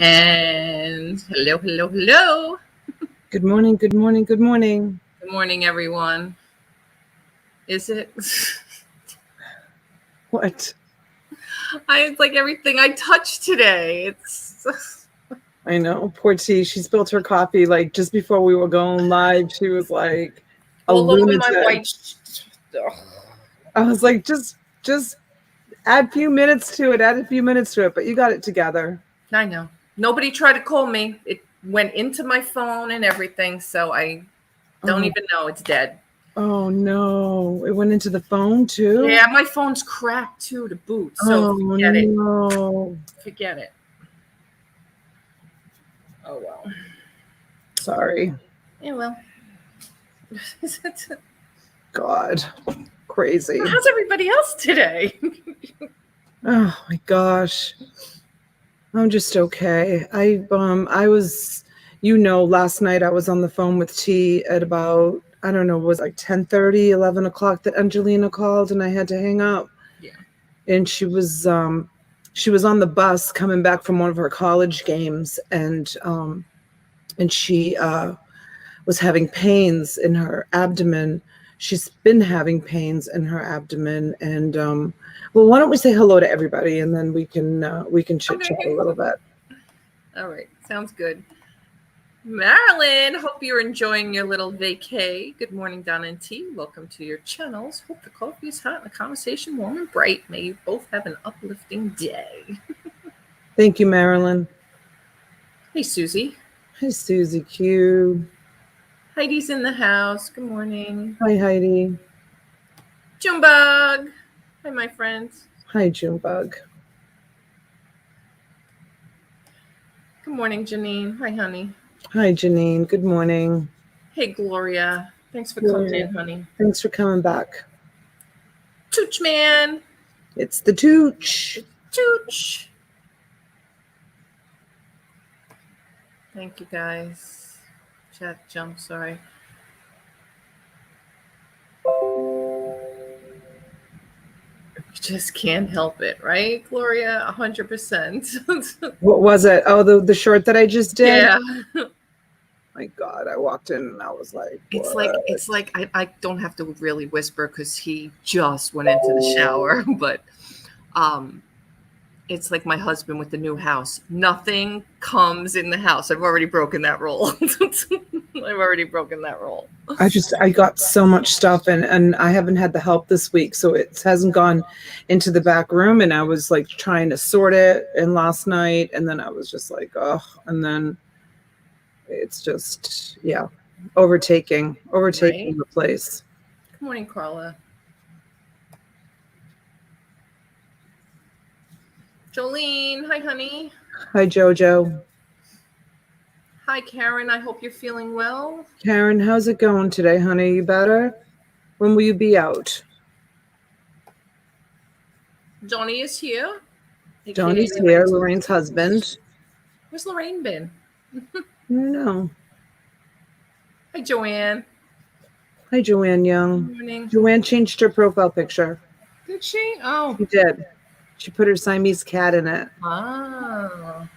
And hello, hello, hello. Good morning, good morning, good morning. Good morning, everyone. Is it? What? It's like everything I touched today. It's I know, poor T. She spilled her coffee like just before we were going live. She was like a all over my lunatic. white. I was like, just add a few minutes to it, add a few minutes to it, but you got it together. I know. Nobody tried to call me. It went into my phone and everything, so I don't Oh, even know it's dead. oh no. It went into the phone too? Yeah, my phone's cracked too to boot, so Oh forget it. no. Forget it. Oh well. Sorry. Yeah, well. God. Crazy. How's everybody else today? Oh my gosh. I'm just okay. I was, last night I was on the phone with T at about, I don't know, it was like 10:30, 11 o'clock that Angelina called and I had to hang up. Yeah. And she was on the bus coming back from one of her college games and she was having pains in her abdomen. She's been having pains in her abdomen and well, why don't we say hello to everybody and then we can chit chat a Okay. little bit. All right. Sounds good. Marilyn, hope you're enjoying your little vacay. Good morning, Donna and T. Welcome to your channels. Hope the coffee is hot and the conversation warm and bright. May you both have an uplifting day. Thank you, Marilyn. Hey, Susie. Hi, Susie Q. Heidi's in the house. Good morning. Hi, Heidi. Junebug. Hi, my friends. Hi, Junebug. Good morning, Janine. Hi, honey. Hi, Janine. Good morning. Hey, Gloria. Thanks for coming Gloria. in, honey. Thanks for coming back. Tooch Man. It's the Tooch. Tooch. Thank you, guys. Chat jump, sorry. You just can't help it, right, Gloria? 100%. What was it? Oh, the short that I just did? Yeah. My God, I walked in and I was like, It's what? like I don't have to really whisper because he just went into the shower, but it's like my husband with the new house. Nothing comes in the house. I've already broken that rule. I've already broken that rule. I got so much stuff and I haven't had the help this week. So it hasn't gone into the back room and I was like trying to sort it and last night and then I was just like, oh, and then it's just, yeah, overtaking Right? the place. Good morning, Carla. Jolene, hi, honey. Hi, Jojo. Hi, Karen. I hope you're feeling well. Karen, how's it going today, honey? You better? When will you be out? Johnny is here. Johnny's here, Lorraine's husband. Where's Lorraine been? No. Hi, Joanne. Hi, Joanne Young. Good morning. Joanne changed her profile picture. Did she? Oh. She did. She put her Siamese cat in it. Ah.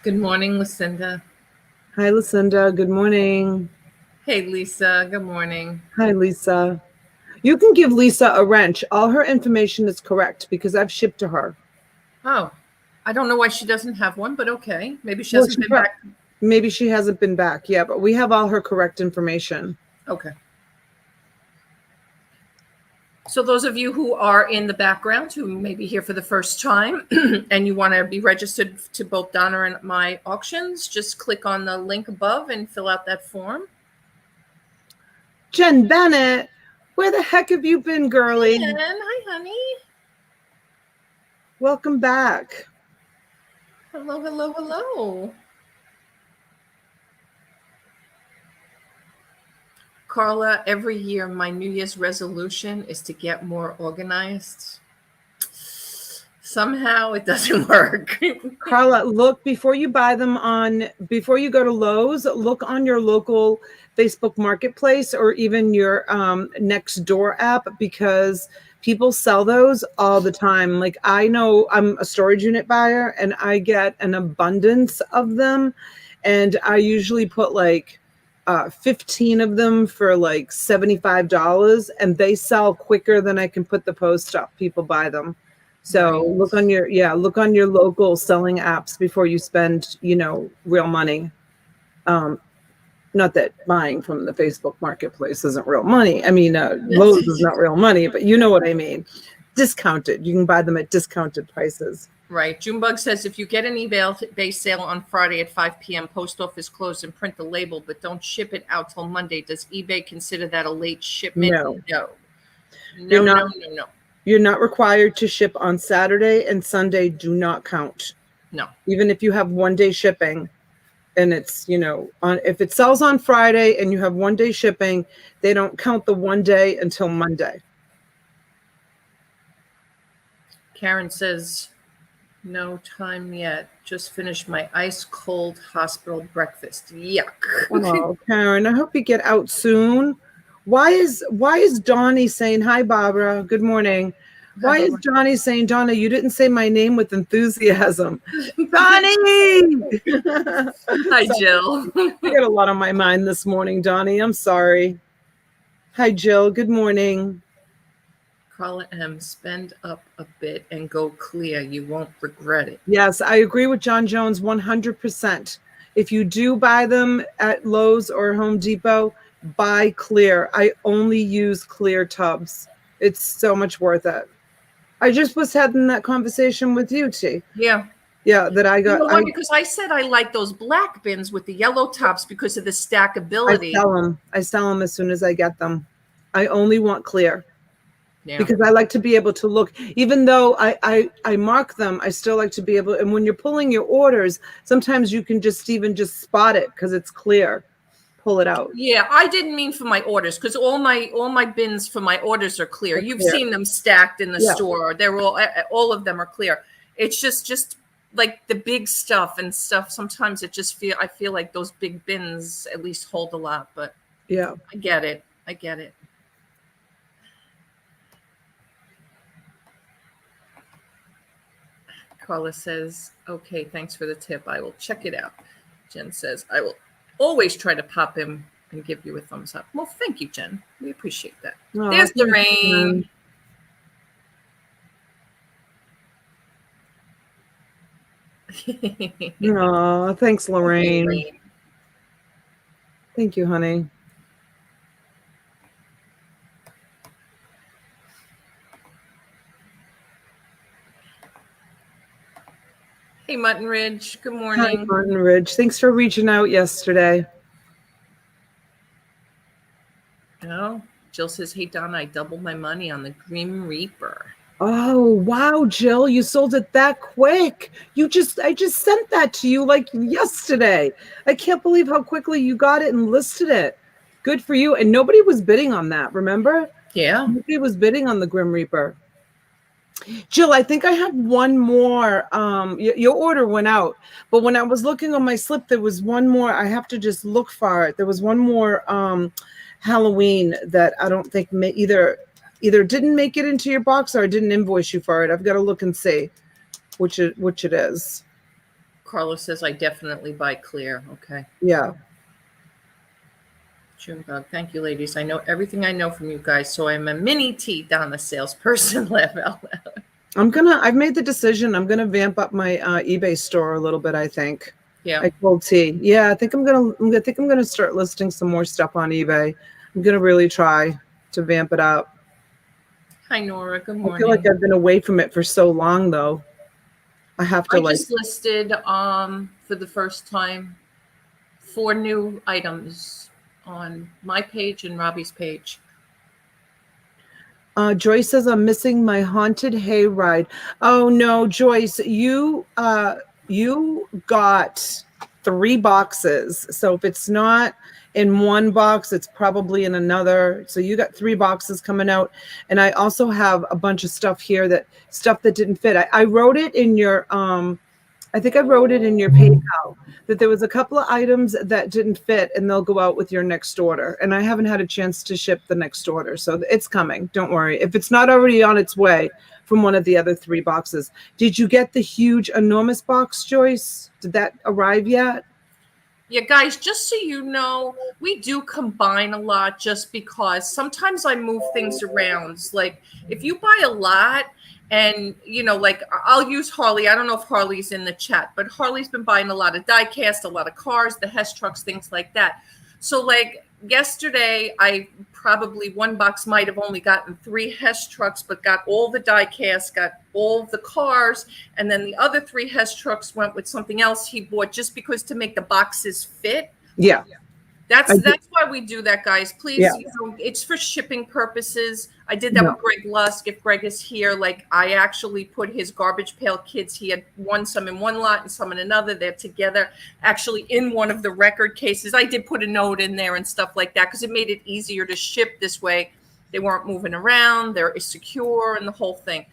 Good morning, Lucinda. Hi, Lucinda. Good morning. Hey, Lisa. Good morning. Hi, Lisa. You can give Lisa a wrench. All her information is correct because I've shipped to her. Oh, I don't know why she doesn't have one, but okay. Maybe she hasn't been back. Maybe she hasn't been back. Yeah, but we have all her correct information. Okay. So those of you who are in the background, who may be here for the first time, and you want to be registered to both Donna and my auctions, just click on the link above and fill out that form. Jen Bennett, where the heck have you been, girlie? Jen, hi, honey. Welcome back. Hello, hello, hello. Carla, every year my New Year's resolution is to get more organized. Somehow it doesn't work. Carla, look, before you go to Lowe's, look on your local Facebook Marketplace or even your Nextdoor app because People sell those all the time. Like, I know I'm a storage unit buyer and I get an abundance of them. And I usually put like 15 of them for like $75, and they sell quicker than I can put the post up. People buy them. So look on your local selling apps before you spend, real money. Not that buying from the Facebook marketplace isn't real money. I mean, Lowe's is not real money, but you know what I mean. Discounted. You can buy them at discounted prices. Right. Junebug says, if you get an eBay sale on Friday at 5 p.m., post office closed, and print the label, but don't ship it out till Monday, does eBay consider that a late shipment? No. No. You're not required to ship on Saturday, and Sunday do not count. No. Even if you have 1 day shipping. And it's, if it sells on Friday and you have 1 day shipping, they don't count the 1 day until Monday. Karen says, no time yet. Just finished my ice cold hospital breakfast. Yuck. Oh, Karen, I hope you get out soon. Why is Donnie saying, hi, Barbara, good morning. Why is Johnny saying, Donna, you didn't say my name with enthusiasm? Donnie! Hi, Jill. I got a lot on my mind this morning, Donnie. I'm sorry. Hi, Jill. Good morning. Carla M., spend up a bit and go clear. You won't regret it. Yes, I agree with John Jones 100%. If you do buy them at Lowe's or Home Depot, buy clear. I only use clear tubs. It's so much worth it. I just was having that conversation with you, T. Yeah. Yeah, that I got. Because I said I like those black bins with the yellow tops because of the stackability. I sell them as soon as I get them. I only want clear. Yeah. Because I like to be able to look, even though I mark them, I still like to be able, and when you're pulling your orders, sometimes you can just spot it because it's clear. Pull it out. Yeah, I didn't mean for my orders, because all my bins for my orders are clear. You've seen them stacked in the store. They're all of them are clear. It's just like the big stuff and stuff. Sometimes I feel like those big bins at least hold a lot, but yeah, I get it. Carla says, okay, thanks for the tip. I will check it out. Jen says, I will always try to pop in and give you a thumbs up. Well, thank you, Jen. We appreciate that. Oh, there's Lorraine. Oh, thanks, Lorraine. Thank you, honey. Hey, Mutton Ridge. Good morning. Hi, Mutton Ridge. Thanks for reaching out yesterday. Oh, Jill says, hey, Donna, I doubled my money on the Grim Reaper. Oh, wow, Jill, you sold it that quick. I just sent that to you like yesterday. I can't believe how quickly you got it and listed it. Good for you. And nobody was bidding on that, remember? Yeah. Nobody was bidding on the Grim Reaper. Jill, I think I have one more. Your order went out, but when I was looking on my slip, there was one more. I have to just look for it. There was one more Halloween that I don't think either didn't make it into your box or I didn't invoice you for it. I've got to look and see which it is. Carlos says, I definitely buy clear. Okay. Yeah. Junebug, thank you, ladies. I know everything I know from you guys, so I'm a mini T Donna salesperson. Laugh out loud. I've made the decision. I'm gonna vamp up my eBay store a little bit. I think. Yeah. I told T. Yeah, I think I'm gonna start listing some more stuff on eBay. I'm gonna really try to vamp it up. Hi, Nora. Good morning. I feel like I've been away from it for so long, though. I just listed for the first time 4 new items on my page and Robbie's page. Joyce says, I'm missing my haunted hayride. Oh no, Joyce, you got 3 boxes. So if it's not in one box, it's probably in another. So you got 3 boxes coming out. And I also have a bunch of stuff here that didn't fit. I wrote it in your I think I wrote it in your PayPal that there was a couple of items that didn't fit and they'll go out with your next order. And I haven't had a chance to ship the next order. So it's coming. Don't worry. If it's not already on its way from one of the other 3 boxes. Did you get the huge, enormous box, Joyce? Did that arrive yet? Yeah, guys, just so you know, we do combine a lot just because sometimes I move things around. Like if you buy a lot and, you know, like I'll use Harley. I don't know if Harley's in the chat, but Harley's been buying a lot of die cast, a lot of cars, the Hess trucks, things like that. So like yesterday, I probably one box might have only gotten 3 Hess trucks, but got all the die cast, got all the cars, and then the other 3 Hess trucks went with something else he bought just because to make the boxes fit. Yeah. That's why we do that, guys. Please, Yeah. you know, it's for shipping purposes. I did that with Greg Lusk. If Greg is here, like I actually put his garbage pail kids. He had some in one lot and some in another. They're together, actually in one of the record cases. I did put a note in there and stuff like that because it made it easier to ship this way. They weren't moving around. They're secure and the whole thing.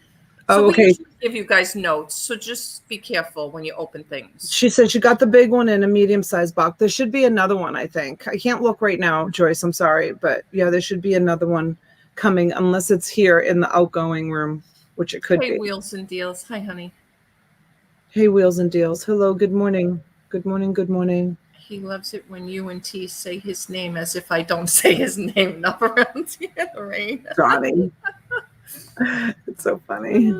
So we usually give you guys notes. So just be careful when you open things. She said she got the big one in a medium-sized box. There should be another one, I think. I can't look right now, Joyce. I'm sorry. But yeah, there should be another one coming unless it's here in the outgoing room, which it could be. Hey, Wheels and Deals. Hi, honey. Hey, Wheels and Deals. Hello. Good morning. Good morning. Good morning. He loves it when you and T say his name as if I don't say his name enough around here, right? Johnny. It's so funny.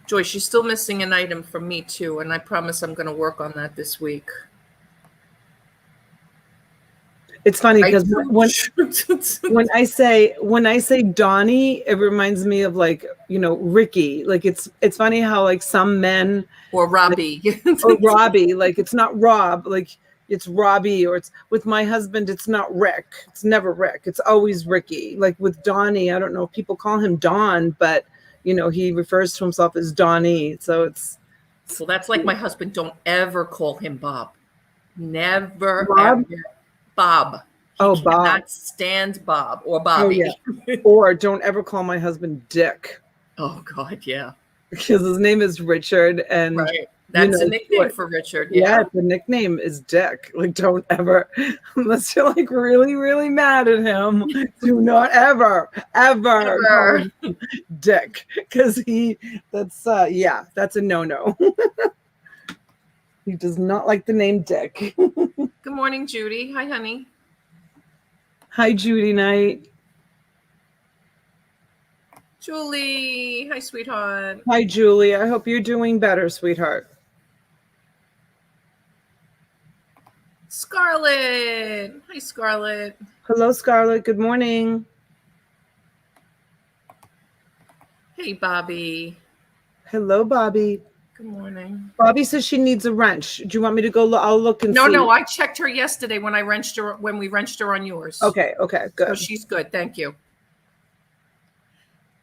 Joyce, you're still missing an item from me too, and I promise I'm going to work on that this week. It's funny because when I say Donnie, it reminds me of like, you know, Ricky. Like it's funny how like some men or Robbie or Robbie, like it's not Rob, like it's Robbie, or it's with my husband, it's not Rick. It's never Rick. It's always Ricky. Like with Donnie, I don't know if people call him Don, but you know, he refers to himself as Donnie. So it's well, that's like my husband. Don't ever call him Bob. Never Bob? Ever. Bob. He cannot stand Bob or Bobby. Oh, yeah. Or don't ever call my husband Dick. Oh God, yeah. Because his name is Richard, and right. That's a nickname for Richard. Yeah, the nickname is Dick. Like, don't ever, unless you're like really, really mad at him, do not ever call him Dick, because that's a no-no. He does not like the name Dick. Good morning, Judy. Hi, honey. Hi, Judy Knight. Julie. Hi, sweetheart. Hi, Julie. I hope you're doing better, sweetheart. Scarlett. Hi, Scarlett. Hello, Scarlett. Good morning. Hey, Bobby. Hello, Bobby. Good morning. Bobby says she needs a wrench. Do you want me to go? I'll look and see. No, I checked her yesterday when we wrenched her on yours. Okay, good. So she's good. Thank you.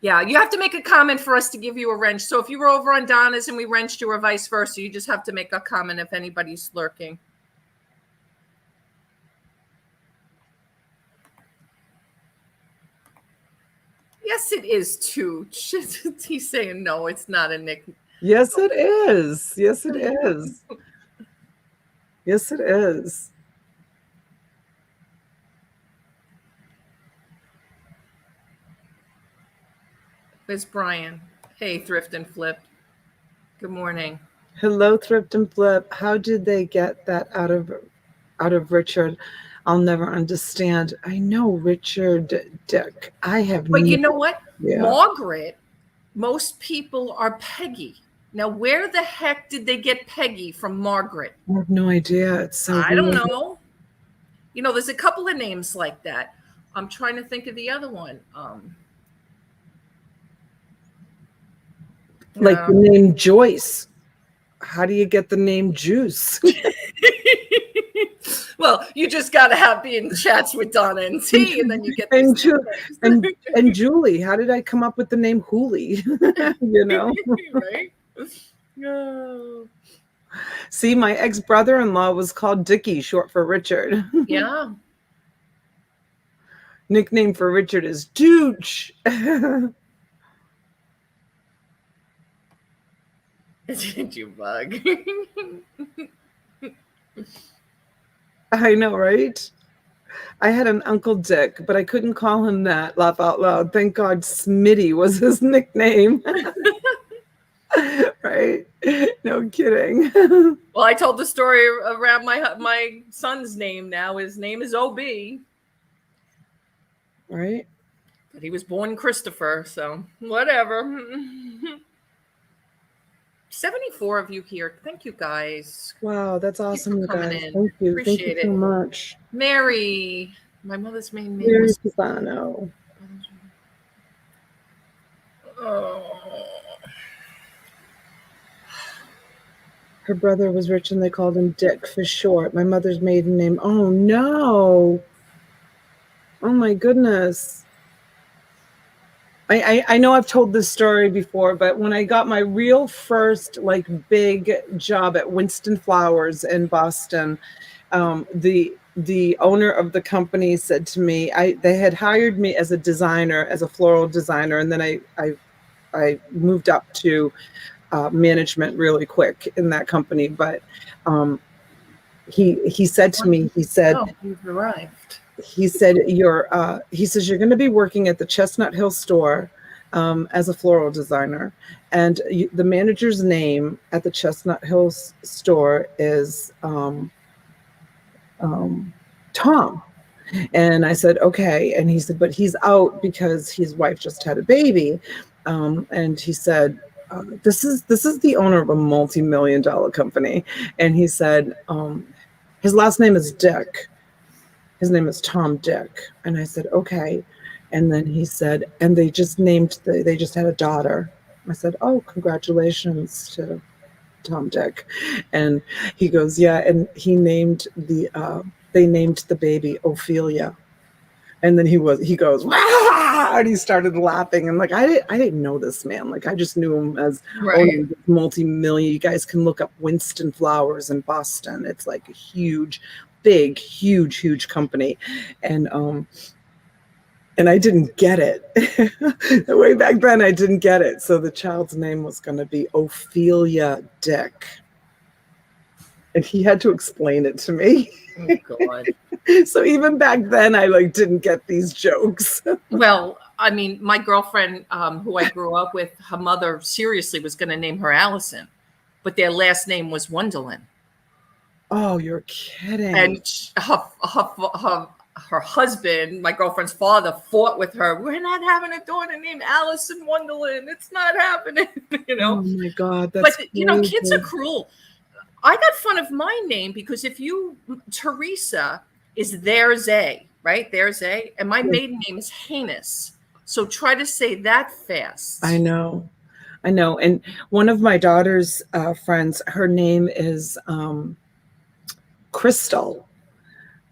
Yeah, you have to make a comment for us to give you a wrench. So if you were over on Donna's and we wrenched you or vice versa, you just have to make a comment if anybody's lurking. Yes, it is too. He's saying no, it's not a nickname. Yes, it is. Yes, it is. Yes, it is. There's Brian. Hey, Thrift and Flip. Good morning. Hello, Thrift and Flip. How did they get that out of Richard? I'll never understand. I know Richard Dick. I have. But you know what? Yeah. Margaret. Most people are Peggy. Now, where the heck did they get Peggy from Margaret? I have no idea. It's so I don't know. You know, there's a couple of names like that. I'm trying to think of the other one. Like the name Joyce. How do you get the name Juice? Well, you just got to be in chats with Donna and T, and then you get and Julie. How did I come up with the name Hooli? You know, right? No. See, my ex-brother-in-law was called Dickie, short for Richard. Yeah. Nickname for Richard is Dooch. Did you bug? I know, right? I had an Uncle Dick, but I couldn't call him that. Laugh out loud. Thank God Smitty was his nickname. Right? No kidding. Well, I told the story around my son's name now. His name is OB. Right? But he was born Christopher, so whatever. 74 of you here. Thank you, guys. Wow, that's awesome, you guys. In. Thank you. Appreciate Thank you so much. Mary. My mother's maiden name Mary was Pisano. Oh. Her brother was rich and they called him Dick for short. My mother's maiden name. Oh no. Oh my goodness. I know I've told this story before, but when I got my real first like big job at Winston Flowers in Boston, the owner of the company said to me, they had hired me as a designer, as a floral designer, and then I moved up to management really quick in that company. But he said to me, he said, "Oh, you've arrived." He said, you're going to be working at the Chestnut Hill store as a floral designer. And the manager's name at the Chestnut Hill store is Tom. And I said, okay. And he said, but he's out because his wife just had a baby. And he said, this is the owner of a multi-million-dollar company. And he said, his last name is Dick. His name is Tom Dick. And I said, okay. And then he said, and they just had a daughter. I said, oh, congratulations to Tom Dick. And he goes, yeah. And they named the baby Ophelia. And then he goes, wow, and he started laughing. And like, I didn't know this man. Like, I just knew him as multi-million. You guys can look up Winston Flowers in Boston. It's like a huge company. And I didn't get it. Way back then, I didn't get it. So the child's name was going to be Ophelia Dick. And he had to explain it to me. Oh, God. So even back then, I didn't get these jokes. Well, I mean, my girlfriend, who I grew up with, her mother seriously was going to name her Allison, but their last name was Wonderland. Oh, you're kidding. And her husband, my girlfriend's father, fought with her. We're not having a daughter named Allison Wonderland. It's not happening, Oh my God. That's but kids are cruel. I got fun of my name because Teresa is there's a, right? There's a, and my maiden name is Heinous. So try to say that fast. I know. And one of my daughter's friends, her name is Crystal,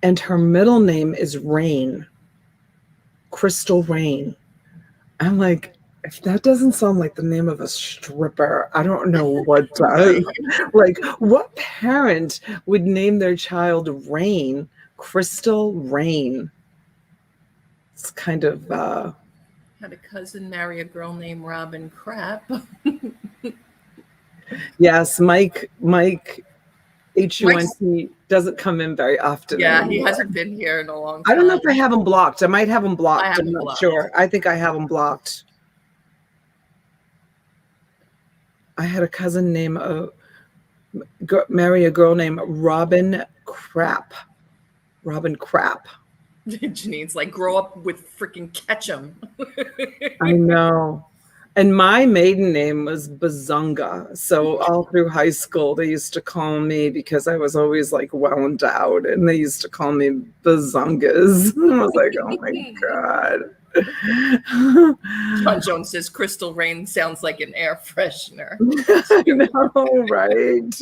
and her middle name is Rain. Crystal Rain. I'm like, if that doesn't sound like the name of a stripper, I don't know what does. Like, what parent would name their child Rain? Crystal Rain. It's kind of had a cousin marry a girl named Robin Crap. Yes, Mike HUNT doesn't come in very often. Yeah, anymore. He hasn't been here in a long time. I don't know if I have him blocked. I might have him blocked. I'm not sure. I think I have him blocked. I had a cousin marry a girl named Robin Crap. Robin Crap. Janine's like, grow up with freaking Ketchum. I know. And my maiden name was Bazunga. So all through high school, they used to call me, because I was always like well endowed, and they used to call me Bazungas. I was like, oh my God. John Jones says Crystal Rain sounds like an air freshener. I know, right?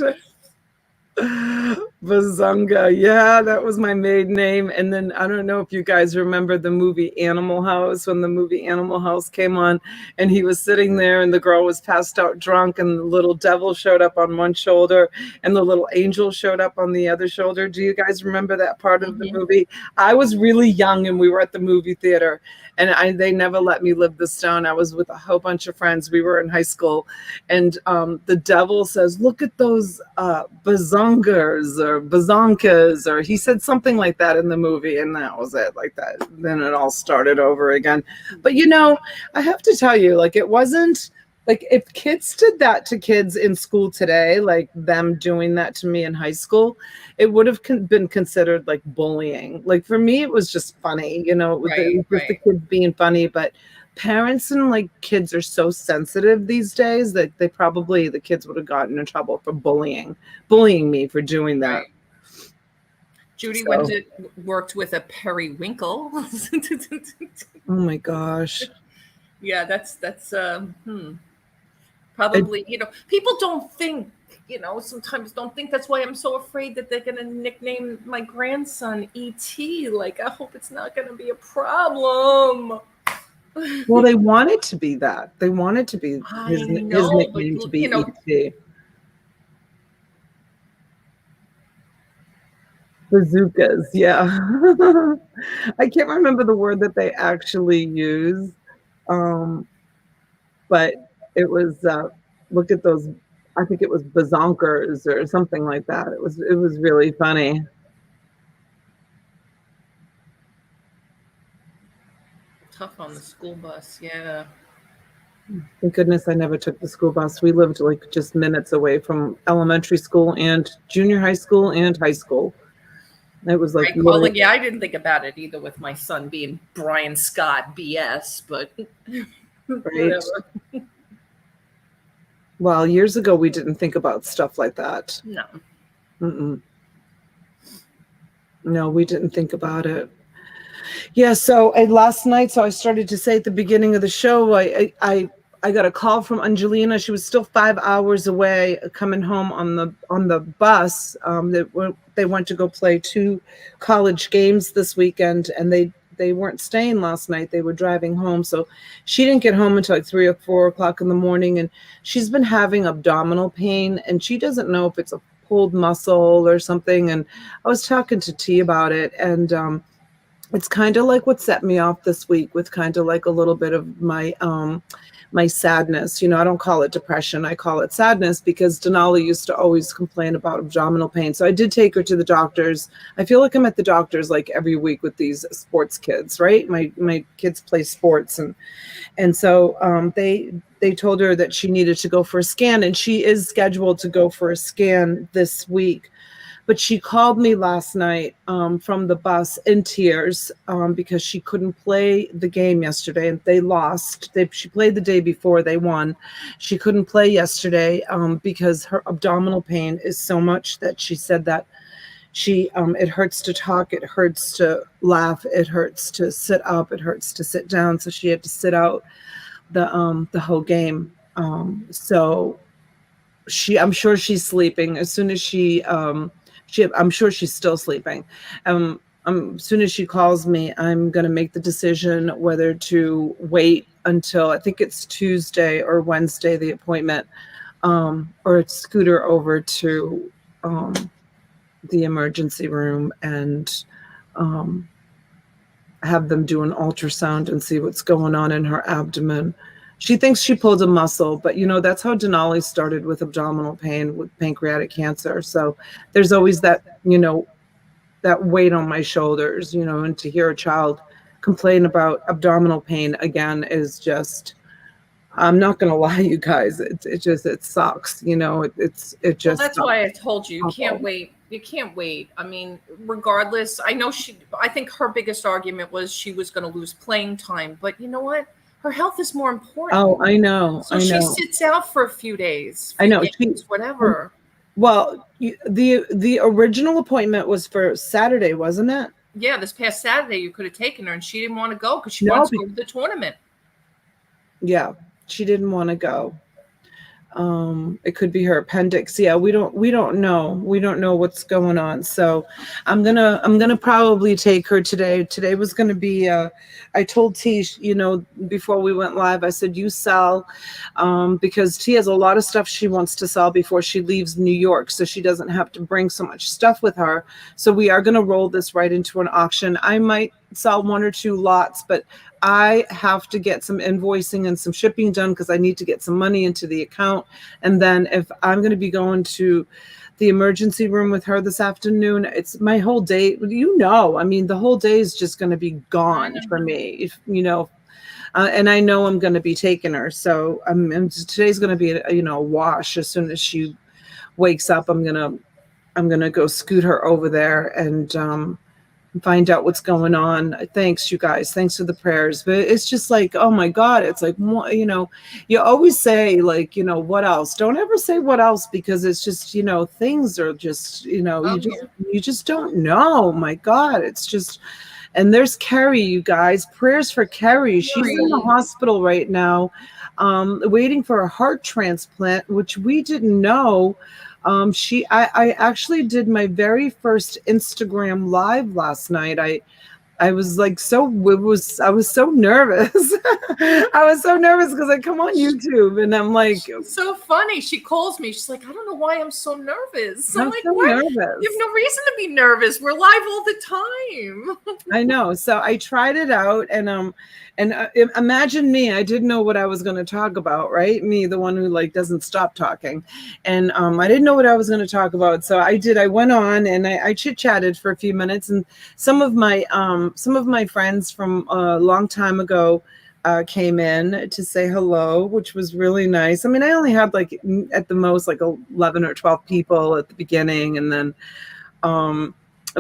Bazunga. Yeah, that was my maiden name. And then I don't know if you guys remember the movie Animal House, when the movie Animal House came on and he was sitting there and the girl was passed out drunk and the little devil showed up on one shoulder and the little angel showed up on the other shoulder. Do you guys remember that part of the movie? I was really young and we were at the movie theater and they never let me live this down. I was with a whole bunch of friends. We were in high school and the devil says, look at those bazongers or bazonkas, or he said something like that in the movie, and that was it. Like that, then it all started over again. But you know, I have to tell you, like, it wasn't like if kids did that to kids in school today, like them doing that to me in high school, it would have been considered like bullying. Like for me, it was just funny, you know, it was just the kids being funny. But parents and like kids are so sensitive these days that the kids would have gotten in trouble for bullying me for doing that. Right. Judy went to worked with a periwinkle. Oh my gosh. Yeah, that's probably, you know, people don't think, you know, sometimes don't think. That's why I'm so afraid that they're going to nickname my grandson E.T. Like, I hope it's not going to be a problem. Well, they want it to be that. They want it to be his nickname to be E.T. Bazookas, yeah. I can't remember the word that they actually use, but it was look at those. I think it was bazonkers or something like that. It was really funny. Tough on the school bus, yeah. Thank goodness I never took the school bus. We lived like just minutes away from elementary school and junior high school and high school. It was like, yeah, I didn't think about it either with my son being Brian Scott BS, but whatever. Well, years ago, we didn't think about stuff like that. No. Mm-mm. No, we didn't think about it. Yeah, so last night, so I started to say at the beginning of the show, I got a call from Angelina. She was still 5 hours away, coming home on the bus. They went to go play 2 college games this weekend, and they weren't staying last night. They were driving home, so she didn't get home until like 3 or 4 o'clock in the morning. And she's been having abdominal pain, and she doesn't know if it's a pulled muscle or something. And I was talking to T about it, and it's kind of like what set me off this week, with kind of like a little bit of my sadness. You know, I don't call it depression. I call it sadness, because Denali used to always complain about abdominal pain. So I did take her to the doctors. I feel like I'm at the doctors like every week with these sports kids, right? My kids play sports. And so they told her that she needed to go for a scan, and she is scheduled to go for a scan this week. But she called me last night from the bus in tears because she couldn't play the game yesterday, and they lost. She played the day before, they won. She couldn't play yesterday because her abdominal pain is so much that she said that it hurts to talk, it hurts to laugh, it hurts to sit up, it hurts to sit down. So she had to sit out the whole game. So I'm sure she's sleeping. As soon as I'm sure she's still sleeping. As soon as she calls me, I'm going to make the decision whether to wait until, I think it's Tuesday or Wednesday, the appointment, or scoot her over to the emergency room and have them do an ultrasound and see what's going on in her abdomen. She thinks she pulled a muscle, but you know, that's how Denali started with abdominal pain, with pancreatic cancer. So there's always that, you know, that weight on my shoulders, you know, and to hear a child complain about abdominal pain again is just, I'm not going to lie, you guys, it sucks. You know, it just. Well, that's why I told you, you can't wait. You can't wait. I mean, regardless, I think her biggest argument was she was going to lose playing time, but you know what? Her health is more important. Oh, I know. So she sits out for a few days. I know. Whatever. Well, the original appointment was for Saturday, wasn't it? Yeah, this past Saturday you could have taken her, and she didn't want to go because she wants to go to the tournament. Yeah, she didn't want to go. It could be her appendix. Yeah, we don't know. We don't know what's going on. So I'm gonna probably take her today. Today was gonna be I told T, before we went live, I said, you sell, because T has a lot of stuff she wants to sell before she leaves New York, so she doesn't have to bring so much stuff with her. So we are gonna roll this right into an auction. I might sell 1 or 2 lots, but I have to get some invoicing and some shipping done because I need to get some money into the account. And then if I'm going to be going to the emergency room with her this afternoon, it's my whole day. I mean, the whole day is just going to be gone for me, and I know I'm going to be taking her. So today's going to be a wash. As soon as she wakes up, I'm going to go scoot her over there and find out what's going on. Thanks, you guys. Thanks for the prayers. But it's just like, oh my God, it's like, you always say like, what else? Don't ever say what else, because it's just, things are just, you just don't know. My God, it's just, and there's Kerry, you guys. Prayers for Kerry. She's in the hospital right now, waiting for a heart transplant, which we didn't know. I actually did my very first Instagram live last night. I was like I was so nervous. I was so nervous because I come on YouTube and I'm like, so funny. She calls me. She's like, I don't know why I'm so nervous. I'm like, so what? Nervous. You have no reason to be nervous. We're live all the time. I know. So I tried it out, and imagine me. I didn't know what I was going to talk about, right? Me, the one who like doesn't stop talking, and I didn't know what I was going to talk about. So I did. I went on and I chit chatted for a few minutes, and some of my friends from a long time ago came in to say hello, which was really nice. I mean, I only had like at the most like 11 or 12 people at the beginning, and then.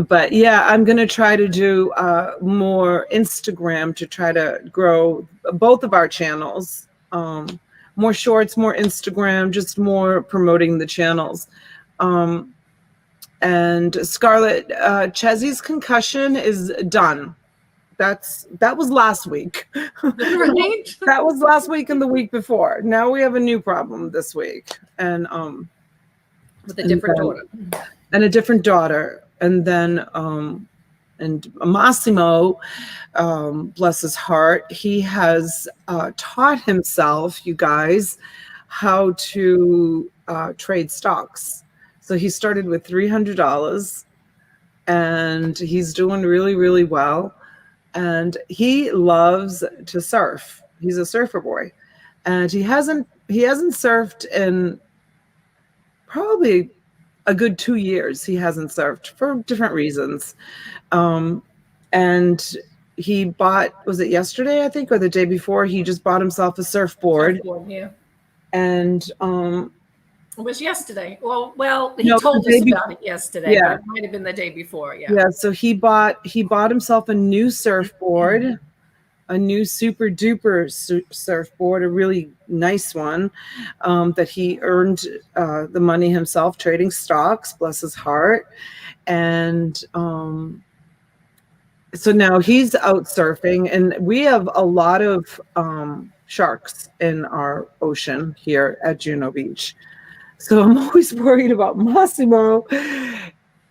But yeah, I'm going to try to do more Instagram to try to grow both of our channels. More shorts, more Instagram, just more promoting the channels. And Scarlett, Chezzy's concussion is done. That was last week. Right? That was last week and the week before. Now we have a new problem this week. And with a different daughter. And a different daughter. And then and Massimo, bless his heart, he has taught himself, you guys, how to trade stocks. So he started with $300 and he's doing really, really well. And he loves to surf. He's a surfer boy. And he hasn't surfed in probably a good 2 years. He hasn't surfed for different reasons. And he bought, was it yesterday, I think, or the day before, he just bought himself a surfboard. Yeah. And it was yesterday. Well, he told us about it yesterday, but it might have been the day before. Yeah. Yeah. So he bought himself a new surfboard, a new super duper surfboard, a really nice one that he earned the money himself trading stocks, bless his heart. And so now he's out surfing, and we have a lot of sharks in our ocean here at Juno Beach. So I'm always worried about Massimo,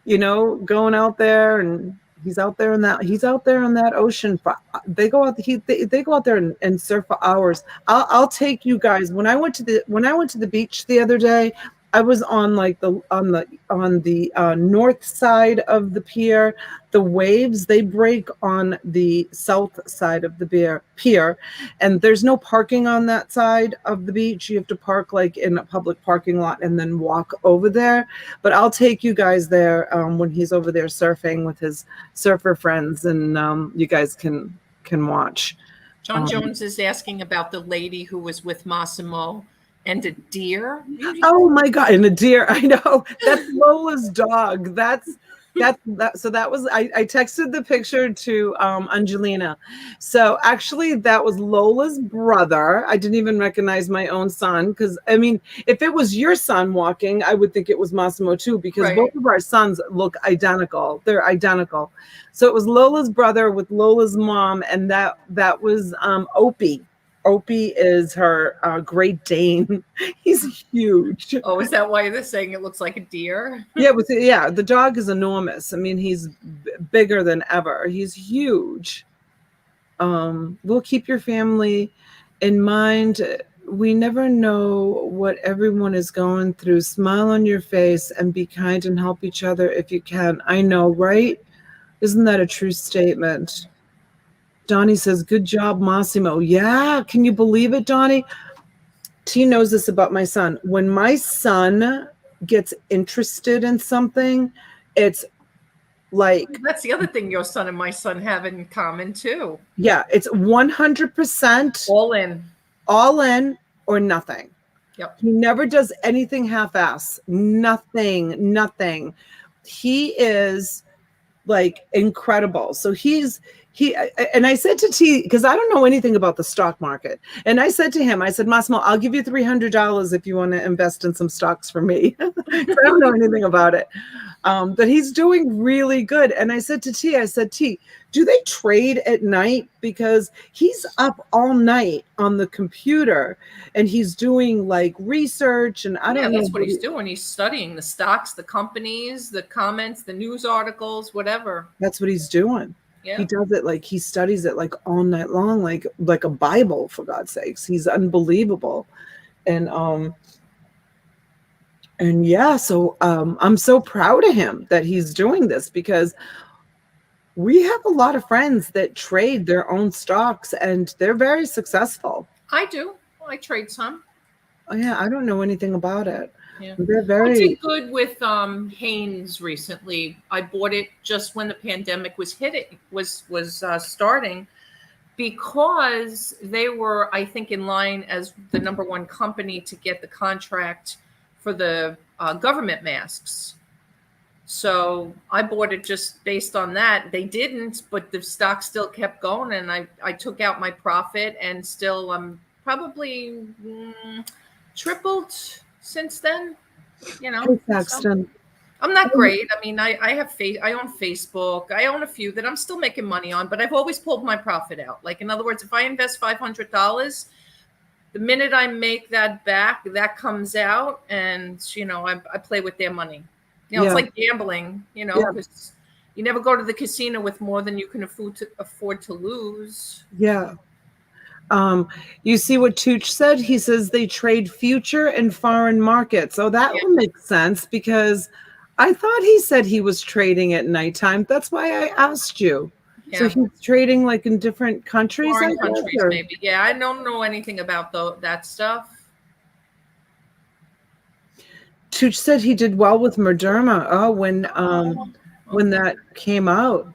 going out there, and he's out there in that ocean. They go out they go out there and surf for hours. I'll take you guys. When I went to the beach the other day, I was on the north side of the pier. The waves, they break on the south side of the pier, and there's no parking on that side of the beach. You have to park like in a public parking lot and then walk over there. But I'll take you guys there when he's over there surfing with his surfer friends, and you guys can watch. John Jones is asking about the lady who was with Massimo and a deer. Oh my God, and a deer! I know, that's Lola's dog. So that was, I texted the picture to Angelina. So actually that was Lola's brother. I didn't even recognize my own son, because I mean, if it was your son walking, I would think it was Massimo too, because both of our sons look identical. They're identical. So it was Lola's brother with Lola's mom, and that was Opie. Opie is her Great Dane. He's huge. Oh, is that why they're saying it looks like a deer? Yeah, the dog is enormous. I mean, he's bigger than ever. He's huge. We'll keep your family in mind. We never know what everyone is going through. Smile on your face and be kind and help each other if you can. I know, right? Isn't that a true statement? Donnie says, good job, Massimo. Yeah, can you believe it, Donnie? T knows this about my son. When my son gets interested in something, it's like, That's the other thing your son and my son have in common too. yeah, it's 100% all in or nothing. Yep. He never does anything half-ass. Nothing. He is like incredible. So and I said to T, because I don't know anything about the stock market. And I said to him, I said, Massimo, I'll give you $300 if you want to invest in some stocks for me. I don't know anything about it. But he's doing really good. And I said to T, T, do they trade at night? Because he's up all night on the computer and he's doing like research and I don't know. That's what he's doing. He's studying the stocks, the companies, the comments, the news articles, whatever. That's what he's doing. Yeah. He does it like he studies it like all night long, like a Bible, for God's sakes. He's unbelievable. And yeah, so I'm so proud of him that he's doing this because we have a lot of friends that trade their own stocks and they're very successful. I do. I trade some. Oh yeah, I don't know anything about it. Yeah. I did good with Hanes recently. I bought it just when the pandemic was starting because they were, I think, in line as the #1 company to get the contract for the government masks. So I bought it just based on that. They didn't, but the stock still kept going, and I took out my profit, and still probably tripled since then. You know, so I'm not great. I mean, I own Facebook. I own a few that I'm still making money on, but I've always pulled my profit out. Like, in other words, if I invest $500, the minute I make that back, that comes out, and I play with their money. It's like gambling. Because you never go to the casino with more than you can afford to lose. Yeah. You see what Tooch said? He says they trade future and foreign markets. Oh, that will make sense because I thought he said he was trading at nighttime. That's why I asked you. Yeah. So he's trading like in different countries? Foreign countries, maybe. Yeah, I don't know anything about that stuff. Tooch said he did well with Moderna. Oh, when that came out.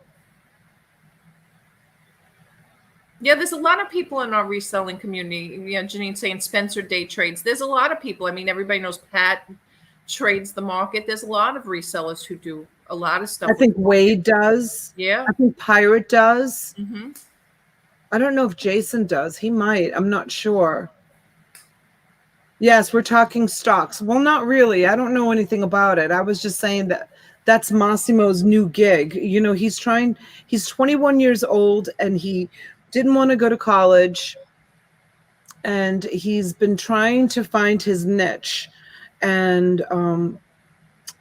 Yeah, there's a lot of people in our reselling community. Janine saying Spencer day trades. There's a lot of people. I mean, everybody knows Pat trades the market. There's a lot of resellers who do a lot of stuff. I think Wade does. Yeah. I think Pirate does. Mm-hmm. I don't know if Jason does. He might. I'm not sure. Yes, we're talking stocks. Well, not really. I don't know anything about it. I was just saying that's Massimo's new gig. He's 21 years old and he didn't want to go to college, and he's been trying to find his niche. And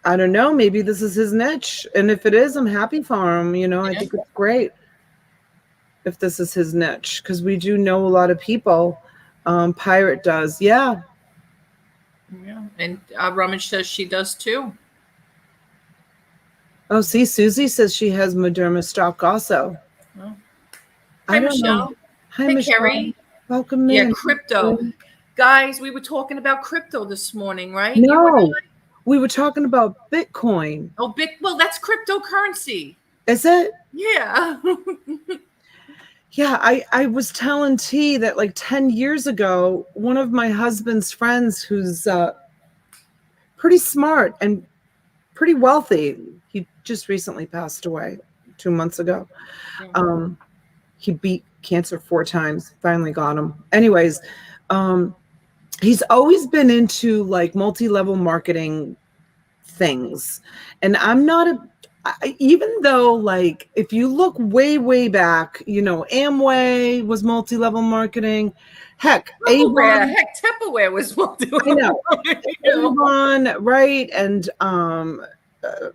I don't know, maybe this is his niche. And if it is, I'm happy for him. I think it's great if this is his niche, because we do know a lot of people. Pirate does. Yeah. Yeah. And Rummage says she does too. Oh, see, Susie says she has Moderna stock also. Oh. Hi, Michelle. Hi, Michelle. Carrie. Welcome in. Yeah, crypto. Guys, we were talking about crypto this morning, right? No, we were talking about Bitcoin. Oh, well, that's cryptocurrency. Is it? Yeah. Yeah, I was telling T that like 10 years ago, one of my husband's friends who's pretty smart and pretty wealthy, he just recently passed away 2 months ago. He beat cancer 4 times, finally got him. Anyways, he's always been into like multi-level marketing things. And I'm not even though, like, if you look way, way back, Amway was multi-level marketing. Heck, Tupperware, Avon, Tupperware was I know, know. Avon, right? And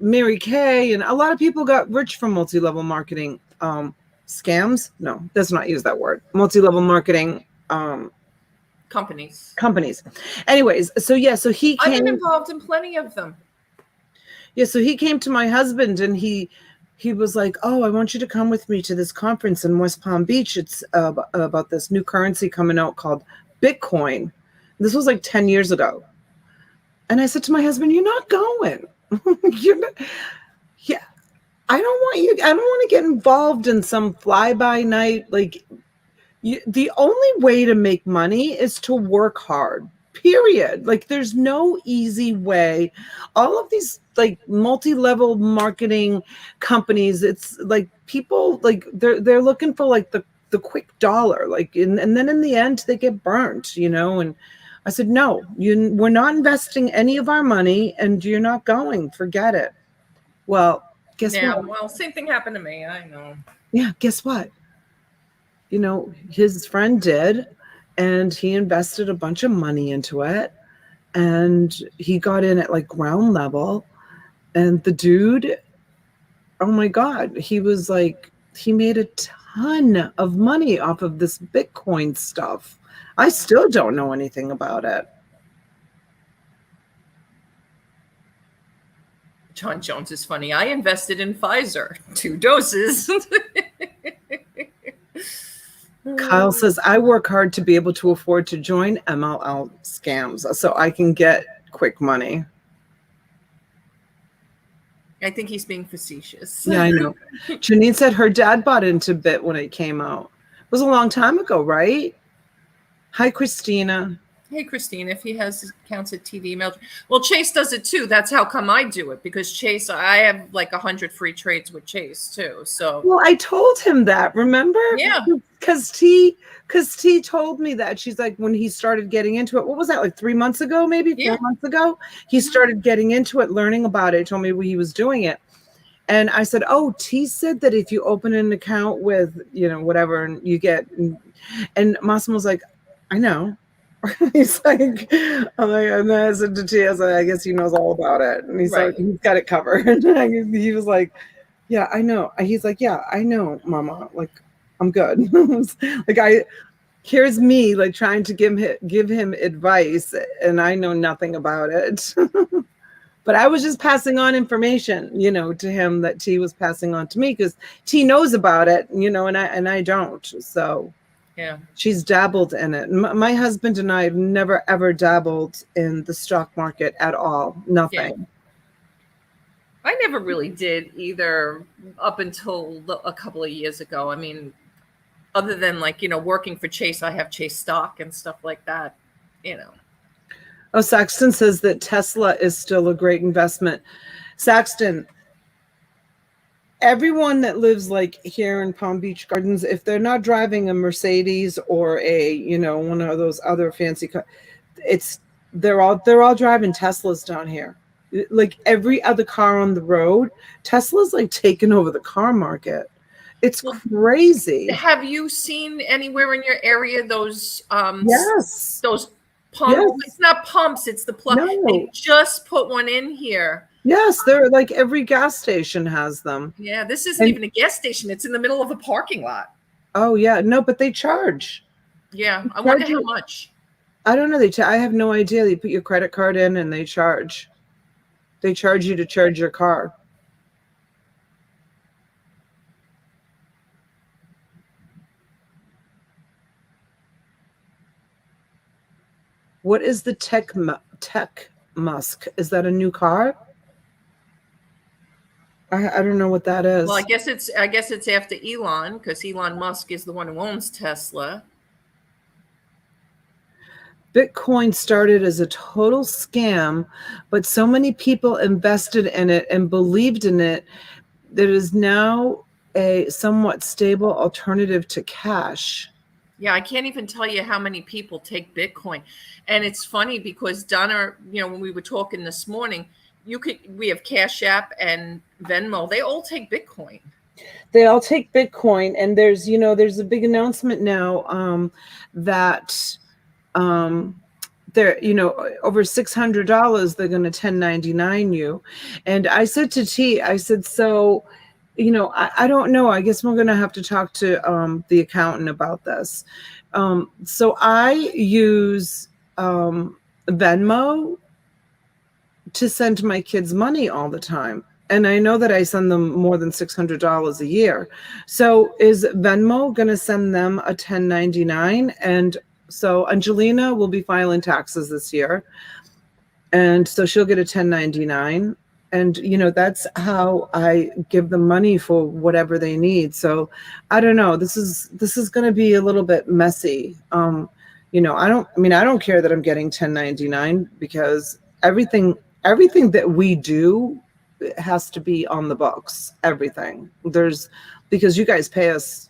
Mary Kay, and a lot of people got rich from multi-level marketing scams. No, let's not use that word. Multi-level marketing companies. Anyways, so he I've came. been involved in plenty of them. Yeah, so he came to my husband and he was like, "Oh, I want you to come with me to this conference in West Palm Beach. It's about this new currency coming out called Bitcoin." This was like 10 years ago. And I said to my husband, "You're not going." You're not, yeah, I don't want to get involved in some fly-by night. Like, the only way to make money is to work hard, period. Like, there's no easy way. All of these, like, multi-level marketing companies, it's like people, like, they're looking for, like, the quick dollar, like, and then in the end they get burnt, and I said, "No, we're not investing any of our money, and you're not going. Forget it." Well, guess what? Well, same thing happened to me. I know. Yeah, guess what? His friend did, and he invested a bunch of money into it, and he got in at, like, ground level, and the dude, oh my God, he was like, he made a ton of money off of this Bitcoin stuff. I still don't know anything about it. John Jones is funny. I invested in Pfizer, 2 doses. Kyle says, "I work hard to be able to afford to join MLL scams so I can get quick money." I think he's being facetious. Yeah, I know. Janine said her dad bought into Bit when it came out. It was a long time ago, right? Hi, Christina. Hey, Christine, if he has accounts at TD email. Well, Chase does it too. That's how come I do it, because Chase, I have like 100 free trades with Chase too. So, well, I told him that, remember? Yeah. Because T told me that. She's like, when he started getting into it, what was that, like 3 months ago, maybe 4 months ago? He started getting into it, learning about it, told me he was doing it. And I said, "Oh, T said that if you open an account with, whatever, and you get," and Massimo's like, "I know." He's like, and then I said to T, I was like, "I guess he knows all about it." And he's like, he's got it covered. He was like, "Yeah, I know." He's like, "Yeah, I know, Mama. Like, I'm good." Like, here's me, like, trying to give him advice, and I know nothing about it. But I was just passing on information, to him that T was passing on to me, because T knows about it, and I don't. So yeah, she's dabbled in it. My husband and I have never, ever dabbled in the stock market at all. Nothing. Yeah. I never really did either up until a couple of years ago. I mean, other than, like, working for Chase, I have Chase stock and stuff like that, Oh, Saxton says that Tesla is still a great investment. Saxton, everyone that lives, like, here in Palm Beach Gardens, if they're not driving a Mercedes or a, one of those other fancy cars, they're all driving Teslas down here. Like, every other car on the road, Tesla's, like, taking over the car market. It's crazy. Have you seen anywhere in your area those yes, those pumps? Yes. It's not pumps, it's the plug. No. They just put one in here. Yes, they're like, every gas station has them. Yeah, this isn't even a gas station. It's in the middle of a parking lot. Oh yeah, no, but they charge. Yeah, I wonder how much. I don't know. I have no idea. You put your credit card in and they charge. They charge you to charge your car. What is the Tech Musk? Is that a new car? I don't know what that is. Well, I guess it's after Elon, because Elon Musk is the one who owns Tesla. Bitcoin started as a total scam, but so many people invested in it and believed in it that it is now a somewhat stable alternative to cash. Yeah, I can't even tell you how many people take Bitcoin. And it's funny because Donna, when we were talking this morning, we have Cash App and Venmo. They all take Bitcoin. They all take Bitcoin, and there's a big announcement now that they're over $600 they're going to 1099 you. And I said to T, I said, so I don't know, I guess we're going to have to talk to the accountant about this. So I use Venmo to send my kids money all the time. And I know that I send them more than $600 a year. So is Venmo going to send them a 1099? And so Angelina will be filing taxes this year. And so she'll get a 1099. And, that's how I give them money for whatever they need. So I don't know. This is going to be a little bit messy. I don't care that I'm getting 1099 because everything that we do has to be on the books. Everything because you guys pay us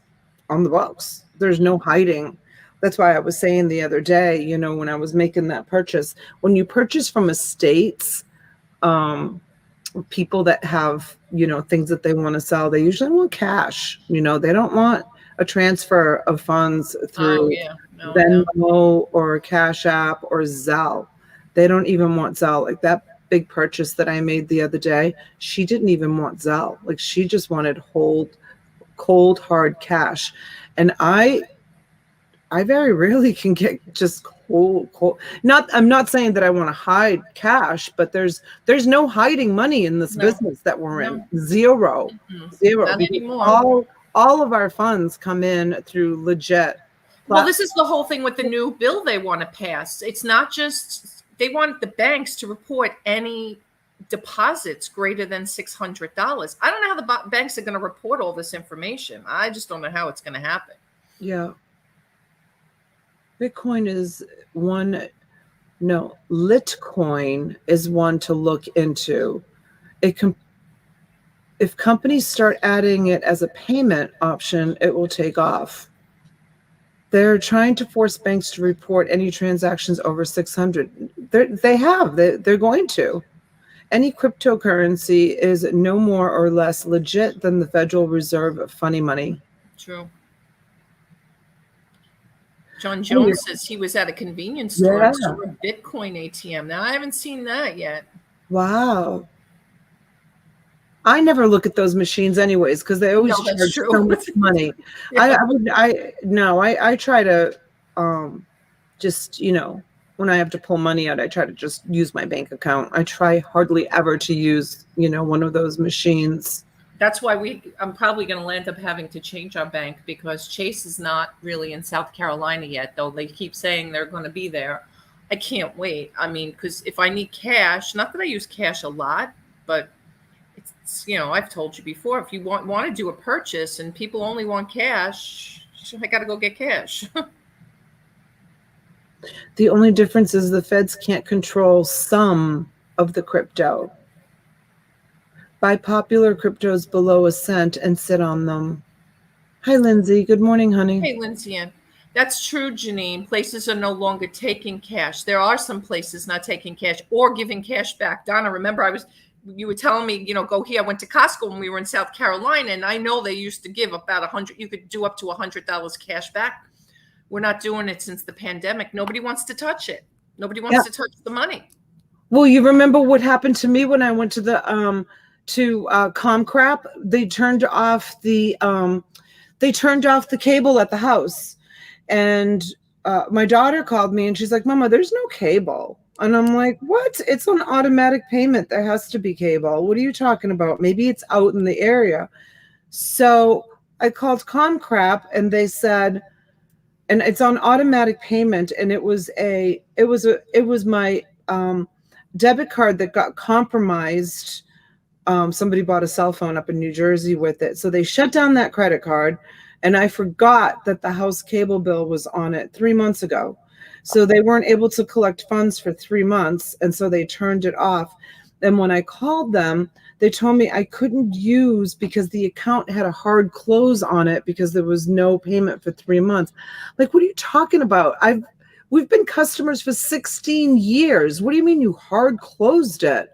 on the books. There's no hiding. That's why I was saying the other day, when I was making that purchase, when you purchase from estates, people that have, things that they want to sell, they usually want cash. They don't want a transfer of funds through Venmo or Cash App or Zelle. They don't even want Zelle. Like that big purchase that I made the other day, she didn't even want Zelle. Like she just wanted cold, hard cash. And I very rarely can get just cold. I'm not saying that I want to hide cash, but there's no hiding money in this business that we're in. Zero. Not anymore. All of our funds come in through legit. Well, this is the whole thing with the new bill they want to pass. It's not just they want the banks to report any deposits greater than $600. I don't know how the banks are going to report all this information. I just don't know how it's going to happen. Yeah. Bitcoin is Litecoin is one to look into. If companies start adding it as a payment option, it will take off. They're trying to force banks to report any transactions over 600. They're going to. Any cryptocurrency is no more or less legit than the Federal Reserve funny money. True. John Jones says he was at a convenience store and saw a Bitcoin ATM. Now, I haven't seen that yet. Wow. I never look at those machines anyways because they always charge so much money. Yeah. I try to just, when I have to pull money out, I try to just use my bank account. I try hardly ever to use, one of those machines. That's why I'm probably going to end up having to change our bank because Chase is not really in South Carolina yet, though they keep saying they're going to be there. I can't wait. I mean, because if I need cash, not that I use cash a lot, but it's I've told you before, if you want to do a purchase and people only want cash, I got to go get cash. The only difference is the feds can't control some of the crypto. Buy popular cryptos below a cent and sit on them. Hi, Lindsay. Good morning, honey. Hey, Lindsay Ann. That's true, Janine. Places are no longer taking cash. There are some places not taking cash or giving cash back. Donna, remember you were telling me, go here. I went to Costco when we were in South Carolina, and I know they used to give about $100. You could do up to $100 cash back. We're not doing it since the pandemic. Nobody wants to touch it. Nobody wants to touch the money. Well, you remember what happened to me when I went to the Comcrap? They turned off the cable at the house, and my daughter called me and she's like, "Mama, there's no cable." And I'm like, "What? It's on automatic payment. There has to be cable. What are you talking about? Maybe it's out in the area." So I called Comcrap and they said, and it's on automatic payment, and it was my debit card that got compromised. Somebody bought a cell phone up in New Jersey with it. So they shut down that credit card, and I forgot that the house cable bill was on it 3 months ago. So they weren't able to collect funds for 3 months, and so they turned it off. And when I called them, they told me I couldn't use because the account had a hard close on it because there was no payment for 3 months. Like, what are you talking about? We've been customers for 16 years. What do you mean you hard closed it?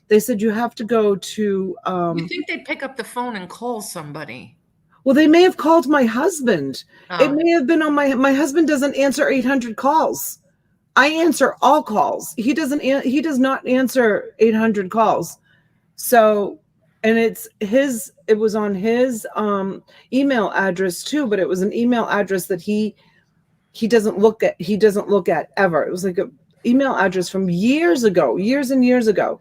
They said you have to go to. You think they'd pick up the phone and call somebody? Well, they may have called my husband. It Oh. may have been on my husband doesn't answer 800 calls. I answer all calls. He does not answer 800 calls. So, and it was on his email address too, but it was an email address that he doesn't look at ever. It was like an email address from years and years ago.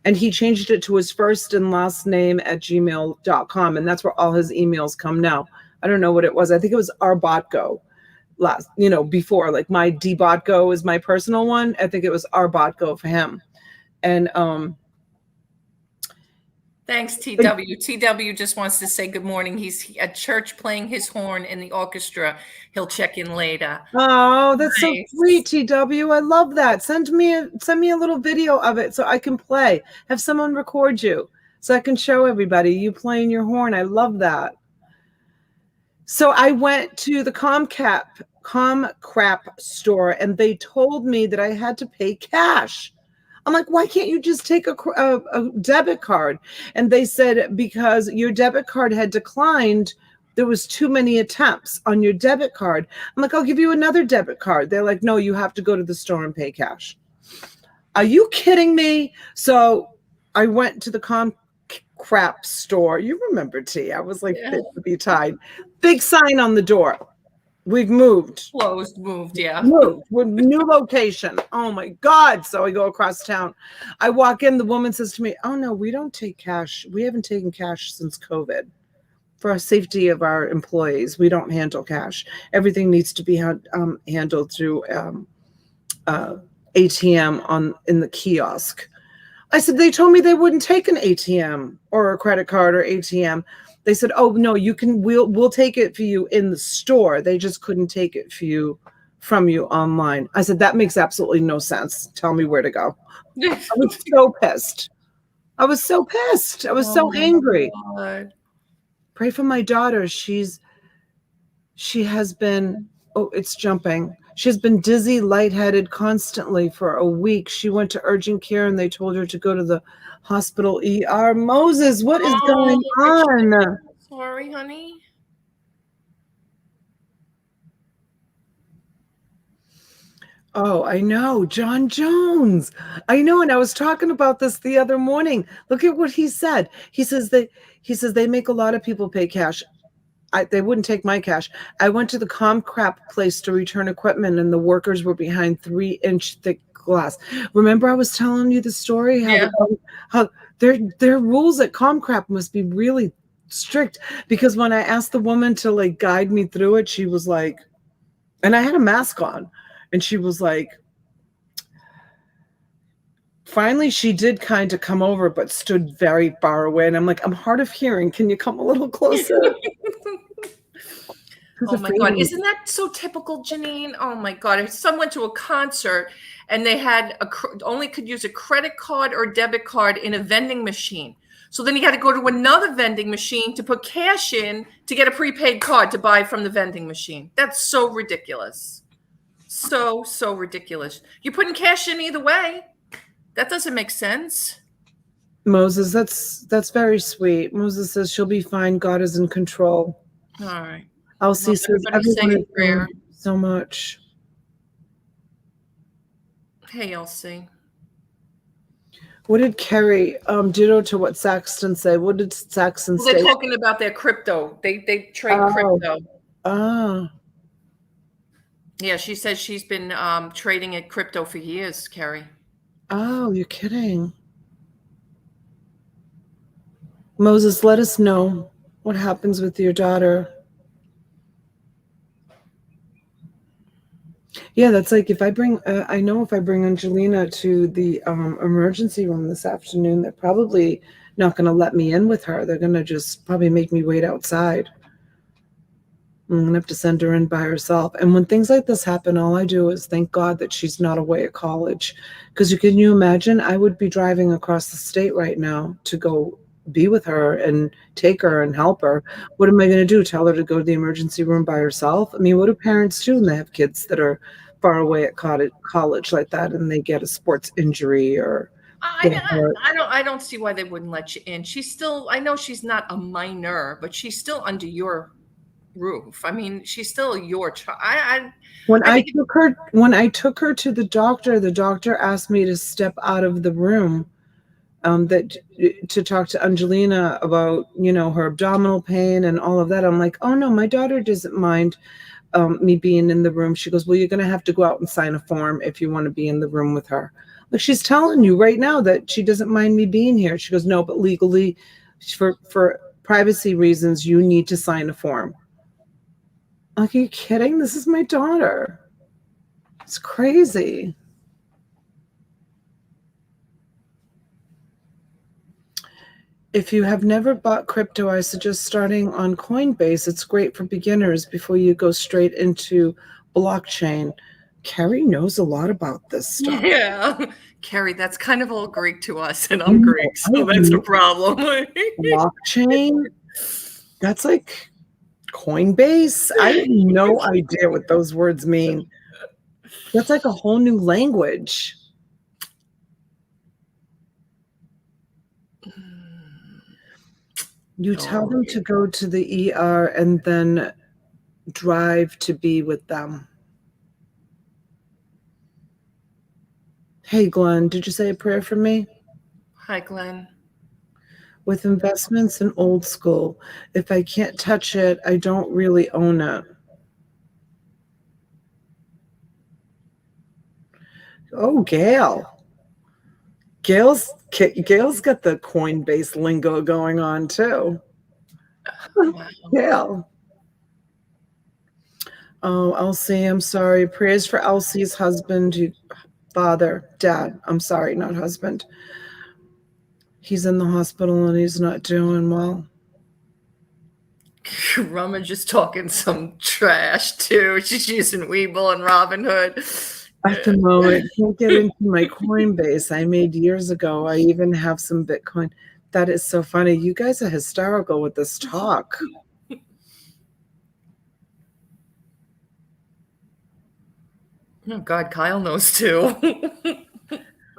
And he changed it to his first and last name at gmail.com. And that's where all his emails come now. I don't know what it was. I think it was Arbotgo before, like my dbotgo is my personal one. I think it was Arbotgo for him. And thanks, TW. TW just wants to say good morning. He's at church playing his horn in the orchestra. He'll check in later. Oh, that's nice. So sweet, TW. I love that. Send me a little video of it so I can play. Have someone record you so I can show everybody you playing your horn. I love that. So I went to the Comcrap store and they told me that I had to pay cash. I'm like, why can't you just take a debit card? And they said, because your debit card had declined, there was too many attempts on your debit card. I'm like, I'll give you another debit card. They're like, no, you have to go to the store and pay cash. Are you kidding me? So I went to the Comcrap store. You remember, T. I was like, fit to be tied. Big sign on the door. We've moved. Moved, yeah. Moved. With new location. Oh my God. So I go across town. I walk in, the woman says to me, oh no, we don't take cash. We haven't taken cash since COVID. For our safety of our employees, we don't handle cash. Everything needs to be handled through ATM in the kiosk. I said, they told me they wouldn't take an ATM or a credit card or ATM. They said, oh, no, we'll take it for you in the store. They just couldn't take it from you online. I said, that makes absolutely no sense. Tell me where to go. I was so pissed. I was so angry. God. Pray for my daughter. She has been, it's jumping. She's been dizzy, lightheaded constantly for a week. She went to urgent care and they told her to go to the hospital ER. Moses, what is going on? Sorry, honey. Oh, I know. John Jones. I know. And I was talking about this the other morning. Look at what he said. He says they make a lot of people pay cash. They wouldn't take my cash. I went to the Comcrap place to return equipment and the workers were behind 3-inch thick glass. Remember I was telling you the story? How their rules at Comcrap must be really strict, because when I asked the woman to like guide me through it, she was like, and I had a mask on, and she was like, finally she did kind of come over, but stood very far away. And I'm like, I'm hard of hearing. Can you come a little closer? Oh my God. Isn't that so typical, Janine? Oh my God. If someone went to a concert and they had only could use a credit card or debit card in a vending machine. So then you had to go to another vending machine to put cash in to get a prepaid card to buy from the vending machine. That's so ridiculous. So ridiculous. You're putting cash in either way. That doesn't make sense. Moses, that's very sweet. Moses says she'll be fine. God is in control. All right. Elsie says everybody prayer so much. Hey, Elsie. What did Kerry ditto to what Saxton say? What did Saxton say? They're talking about their crypto. They trade crypto. Ah. Yeah, she says she's been trading at crypto for years, Kerry. Oh, you're kidding. Moses, let us know what happens with your daughter. Yeah, that's like if I bring, I know if I bring Angelina to the emergency room this afternoon, they're probably not going to let me in with her. They're going to just probably make me wait outside. I'm going to have to send her in by herself. And when things like this happen, all I do is thank God that she's not away at college. Because can you imagine? I would be driving across the state right now to go be with her and take her and help her. What am I going to do? Tell her to go to the emergency room by herself? I mean, what do parents do when they have kids that are far away at college like that and they get a sports injury or I don't see why they wouldn't let you in. She's still, I know she's not a minor, but she's still under your roof. I mean, she's still your child. When I I think took her to the doctor asked me to step out of the room, that to talk to Angelina about, her abdominal pain and all of that. I'm like, oh no, my daughter doesn't mind me being in the room. She goes, well, you're going to have to go out and sign a form if you want to be in the room with her. Like, she's telling you right now that she doesn't mind me being here. She goes, no, but legally, for privacy reasons, you need to sign a form. Like, are you kidding? This is my daughter. It's crazy. If you have never bought crypto, I suggest starting on Coinbase. It's great for beginners before you go straight into blockchain. Carrie knows a lot about this stuff. Yeah. Carrie, that's kind of all Greek to us, and I'm Greek, so that's a problem. Blockchain? That's like Coinbase? I have no idea what those words mean. That's like a whole new language. You tell them to go to the ER and then drive to be with them. Hey, Glenn, did you say a prayer for me? Hi, Glenn. With investments in old school, if I can't touch it, I don't really own it. Oh, Gail. Gail's got the Coinbase lingo going on too. Wow. Gail. Oh, Elsie, I'm sorry. Prayers for Elsie's husband, dad. I'm sorry, not husband. He's in the hospital and he's not doing well. Rumma just talking some trash too. She's using Weeble and Robinhood. At the moment, can't get into my Coinbase I made years ago. I even have some Bitcoin. That is so funny. You guys are hysterical with this talk. Oh God, Kyle knows too.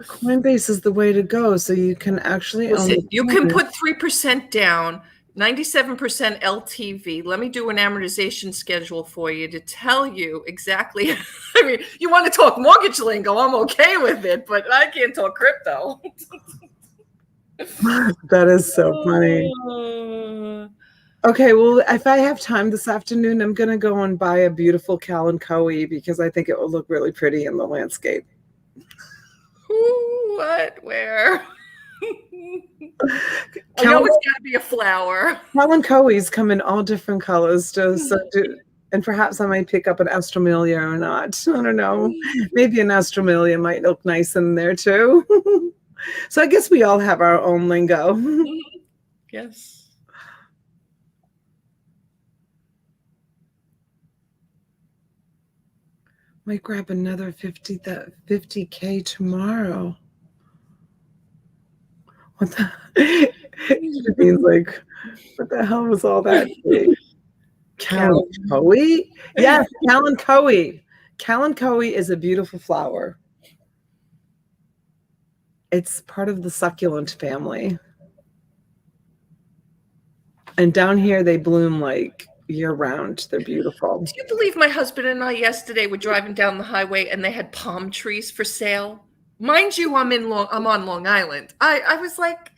Coinbase is the way to go, so you can actually Listen, you can put 3% down, 97% LTV. Let me do an amortization schedule for you to tell you exactly. I mean, you want to talk mortgage lingo, I'm okay with it, but I can't talk crypto. That is so funny. Okay, well, if I have time this afternoon, I'm going to go and buy a beautiful Kalanchoe because I think it will look really pretty in the landscape. Who, what, where? I know it's got to be a flower. Kalanchoes come in all different colors, and perhaps I might pick up an Astromelia or not. I don't know. Maybe an Astromelia might look nice in there too. So I guess we all have our own lingo. Yes. Might grab another 50K tomorrow. What the? It means like, what the hell was all that? Kalanchoe? Yes, Kalanchoe. Kalanchoe is a beautiful flower. It's part of the succulent family. And down here, they bloom like year-round. They're beautiful. Do you believe my husband and I yesterday were driving down the highway and they had palm trees for sale? Mind you, I'm on Long Island. I was like,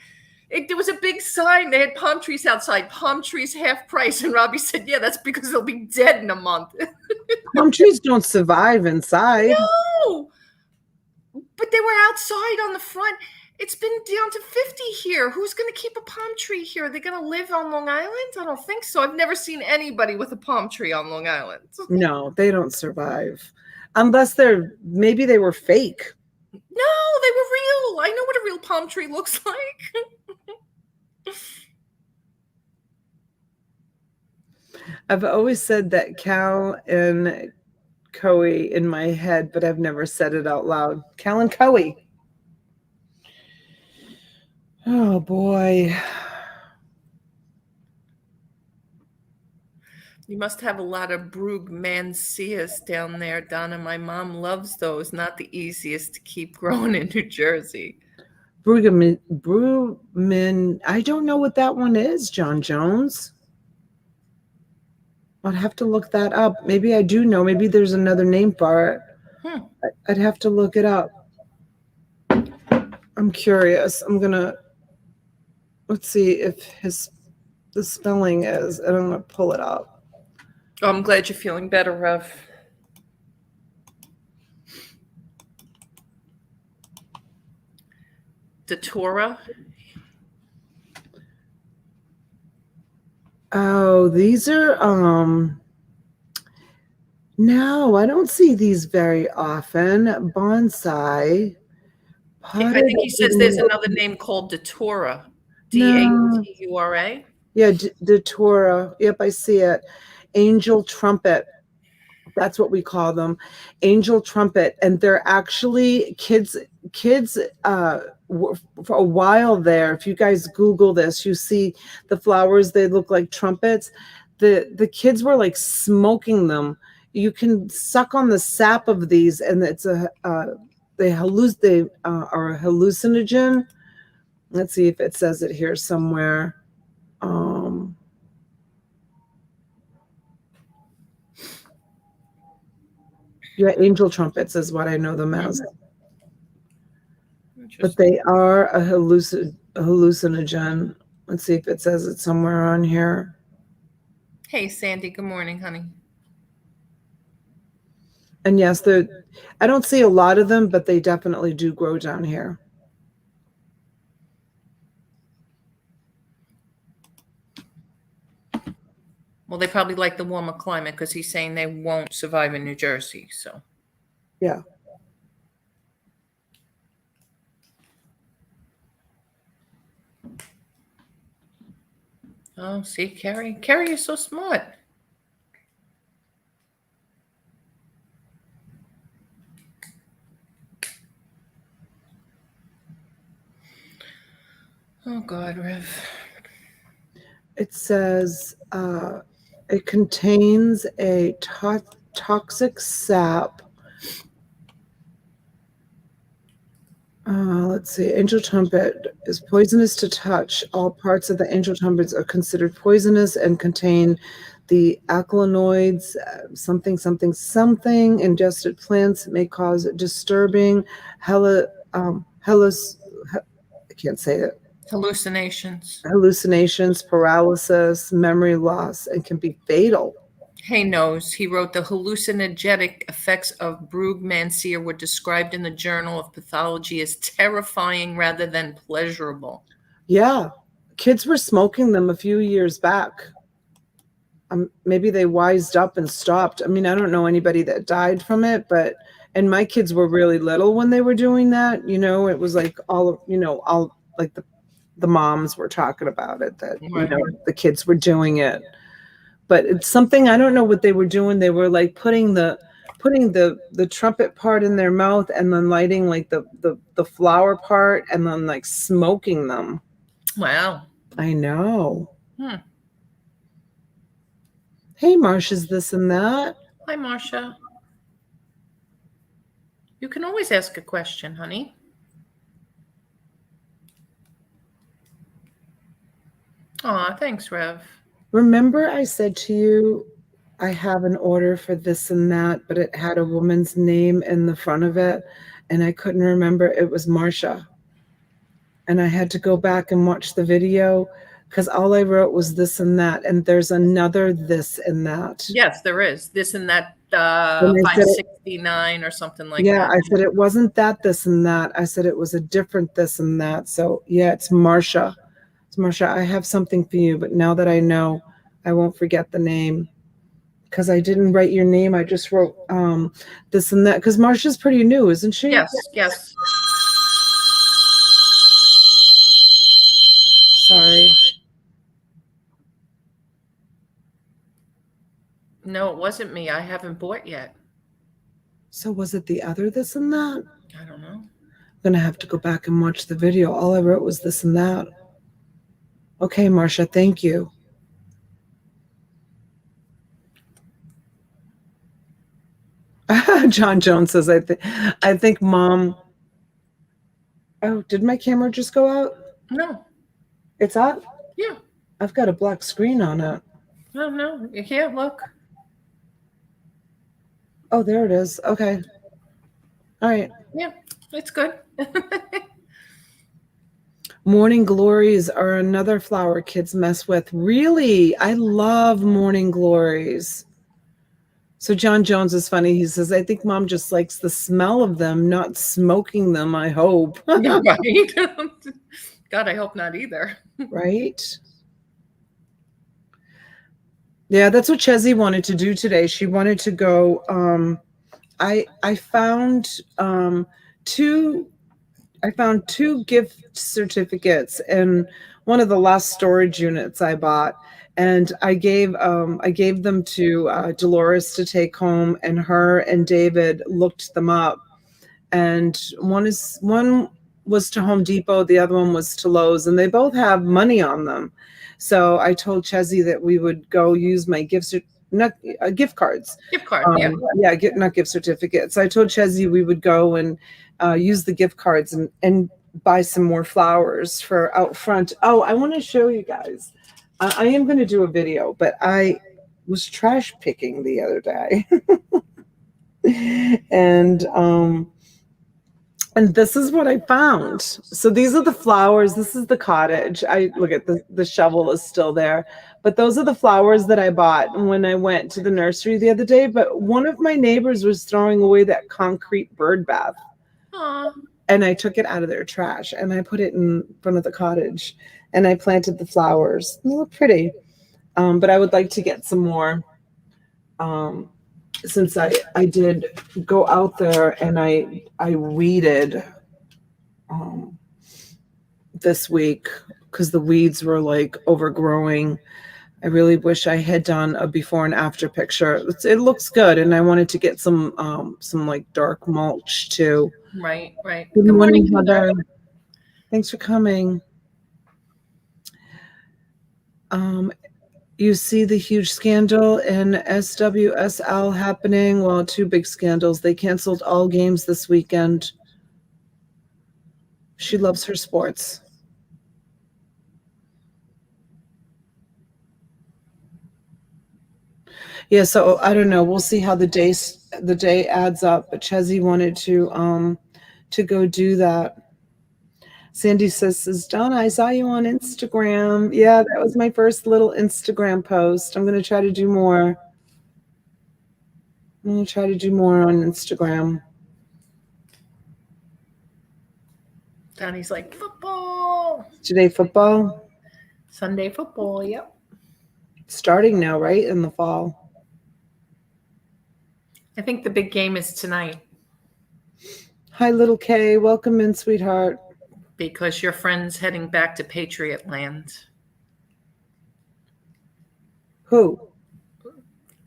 there was a big sign. They had palm trees outside. Palm trees half price. And Robbie said, yeah, that's because they'll be dead in a month. Palm trees don't survive inside. No. But they were outside on the front. It's been down to 50 here. Who's going to keep a palm tree here? Are they going to live on Long Island? I don't think so. I've never seen anybody with a palm tree on Long Island. No, they don't survive. Unless maybe they were fake. No, they were real. I know what a real palm tree looks like. I've always said that Cal and Coe in my head, but I've never said it out loud. Cal and Coe. Oh boy. You must have a lot of Brugmansias down there, Donna. My mom loves those. Not the easiest to keep growing in New Jersey. Brueggemann. I don't know what that one is, John Jones. I'd have to look that up. Maybe I do know. Maybe there's another name for it. I'd have to look it up. I'm curious. Let's see if the spelling is, and I'm gonna pull it up. Oh, I'm glad you're feeling better, Rev. Datura. Oh, these are no, I don't see these very often. Bonsai. I think he says there's another name called Datura. Datura. Yeah, Datura. Yep, I see it. Angel trumpet. That's what we call them. Angel trumpet. And they're actually kids for a while there. If you guys Google this, you see the flowers, they look like trumpets. The kids were like smoking them. You can suck on the sap of these, and it's they are a hallucinogen. Let's see if it says it here somewhere. Yeah, angel trumpets is what I know them as. But they are a hallucinogen. Let's see if it says it somewhere on here. Hey, Sandy. Good morning, honey. And yes, I don't see a lot of them, but they definitely do grow down here. Well, they probably like the warmer climate because he's saying they won't survive in New Jersey. So, yeah. Oh, see, Carrie. Carrie is so smart. Oh, God, Rev. It says it contains a toxic sap. Let's see. Angel trumpet is poisonous to touch. All parts of the angel trumpets are considered poisonous and contain the alkaloids, something. Ingested plants may cause disturbing I can't say it. Hallucinations, paralysis, memory loss, and can be fatal. Hay knows. He wrote the hallucinogenic effects of Brugmansia were described in the Journal of Pathology as terrifying rather than pleasurable. Yeah. Kids were smoking them a few years back. Maybe they wised up and stopped. I mean, I don't know anybody that died from it, and my kids were really little when they were doing that. It was like all like the moms were talking about it, that, Right. The kids were doing it. But it's something, I don't know what they were doing. They were like putting the trumpet part in their mouth and then lighting like the flower part and then like smoking them. Wow. I know. Hey, Marsha's this and that. Hi, Marsha. You can always ask a question, honey. Aw, thanks, Rev. Remember I said to you, I have an order for this and that, but it had a woman's name in the front of it, and I couldn't remember. It was Marsha. And I had to go back and watch the video because all I wrote was this and that, and there's another this and that. Yes, there is. This and that 569 or something like that. Yeah, I said it wasn't that this and that. I said it was a different this and that. So, yeah, it's Marsha. Marsha, I have something for you, but now that I know, I won't forget the name because I didn't write your name. I just wrote this and that because Marsha's pretty new, isn't she? Yes. Sorry. No, it wasn't me. I haven't bought yet. So was it the other this and that? I don't know. I'm going to have to go back and watch the video. All I wrote was this and that. Okay, Marsha, thank you. John Jones says, I think Mom Oh, did my camera just go out? No. It's up? Yeah. I've got a black screen on it. Oh, no. Here, look. Oh, there it is. Okay. All right. Yeah, it's good. Morning glories are another flower kids mess with. Really? I love morning glories. So John Jones is funny. He says, I think mom just likes the smell of them, not smoking them, I hope. Yeah, right. God, I hope not either. Right? Yeah, that's what Chezzy wanted to do today. She wanted to go. I found two gift certificates in one of the last storage units I bought, and I gave them to Dolores to take home, and her and David looked them up, and one was to Home Depot, the other one was to Lowe's, and they both have money on them. So I told Chezzy that we would go use my gift cards. Gift card, yeah. Not gift certificates. I told Chezzy we would go and use the gift cards and buy some more flowers for out front. Oh, I want to show you guys. I am going to do a video, but I was trash picking the other day. And this is what I found. So these are the flowers. This is the cottage. I look at the shovel is still there. But those are the flowers that I bought when I went to the nursery the other day. But one of my neighbors was throwing away that concrete bird bath. Aww. And I took it out of their trash and I put it in front of the cottage and I planted the flowers. They look pretty. But I would like to get some more. Since I did go out there and I weeded this week because the weeds were like overgrowing. I really wish I had done a before and after picture. It looks good, and I wanted to get some like dark mulch too. Right. Good morning, Heather. Thanks for coming. You see the huge scandal in SWSL happening? Well, two big scandals. They canceled all games this weekend. She loves her sports. Yeah, so I don't know. We'll see how the day adds up. But Chezzy wanted to go do that. Sandy says, Donna, I saw you on Instagram. Yeah, that was my first little Instagram post. I'm going to try to do more. I'm going to try to do more on Instagram. Donnie's like, football. Today, football? Sunday football, yep. Starting now, right? In the fall. I think the big game is tonight. Hi, little Kay. Welcome in, sweetheart. Because your friend's heading back to Patriot land. Who?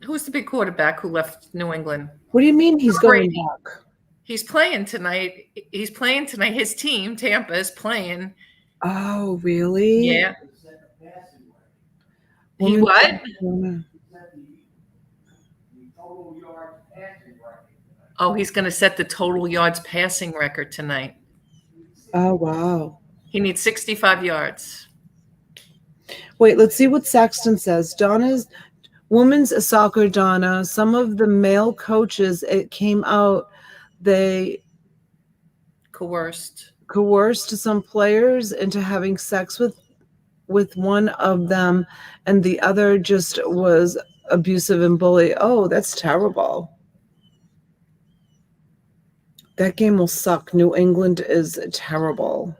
Who's the big quarterback who left New England? What do you mean he's going back? He's playing tonight. His team, Tampa, is playing. Oh, really? Yeah. He what? Oh, he's going to set the total yards passing record tonight. Oh, wow. He needs 65 yards. Wait, let's see what Saxton says. Donna's women's soccer, Donna. Some of the male coaches, it came out, they coerced some players into having sex with one of them, and the other just was abusive and bully. Oh, that's terrible. That game will suck. New England is terrible.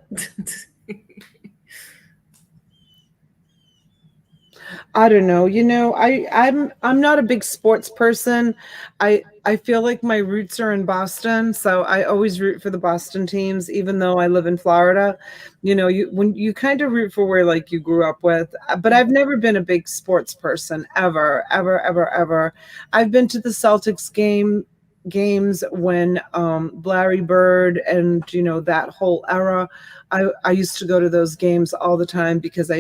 I don't know. You know, I'm not a big sports person. I feel like my roots are in Boston, so I always root for the Boston teams, even though I live in Florida. You know, when you kind of root for where like you grew up with. But I've never been a big sports person ever. I've been to the Celtics games when Larry Bird and that whole era. I used to go to those games all the time because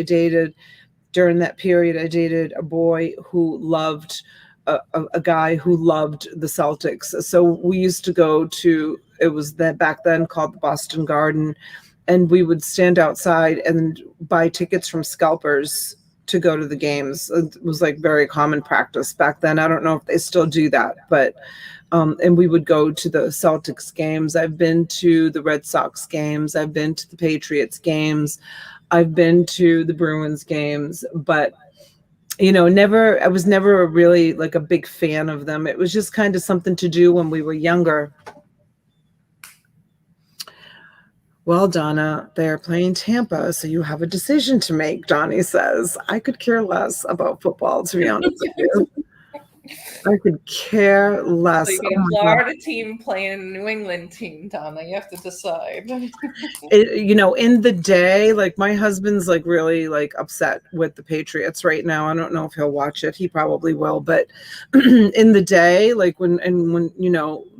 during that period I dated a boy who loved a guy who loved the Celtics. So we used to go to It was that back then called the Boston Garden. And we would stand outside and buy tickets from scalpers to go to the games. It was like very common practice back then. I don't know if they still do that, but and we would go to the Celtics games. I've been to the Red Sox games. I've been to the Patriots games. I've been to the Bruins games, but I was never really like a big fan of them. It was just kind of something to do when we were younger. Well, Donna, they're playing Tampa, so you have a decision to make, Donnie says. I could care less about football, to be honest with you. I could care less. So you got a Florida team playing a New England team, Donna. You have to decide. In the day, like my husband's like really like upset with the Patriots right now. I don't know if he'll watch it. He probably will, but in the day, like when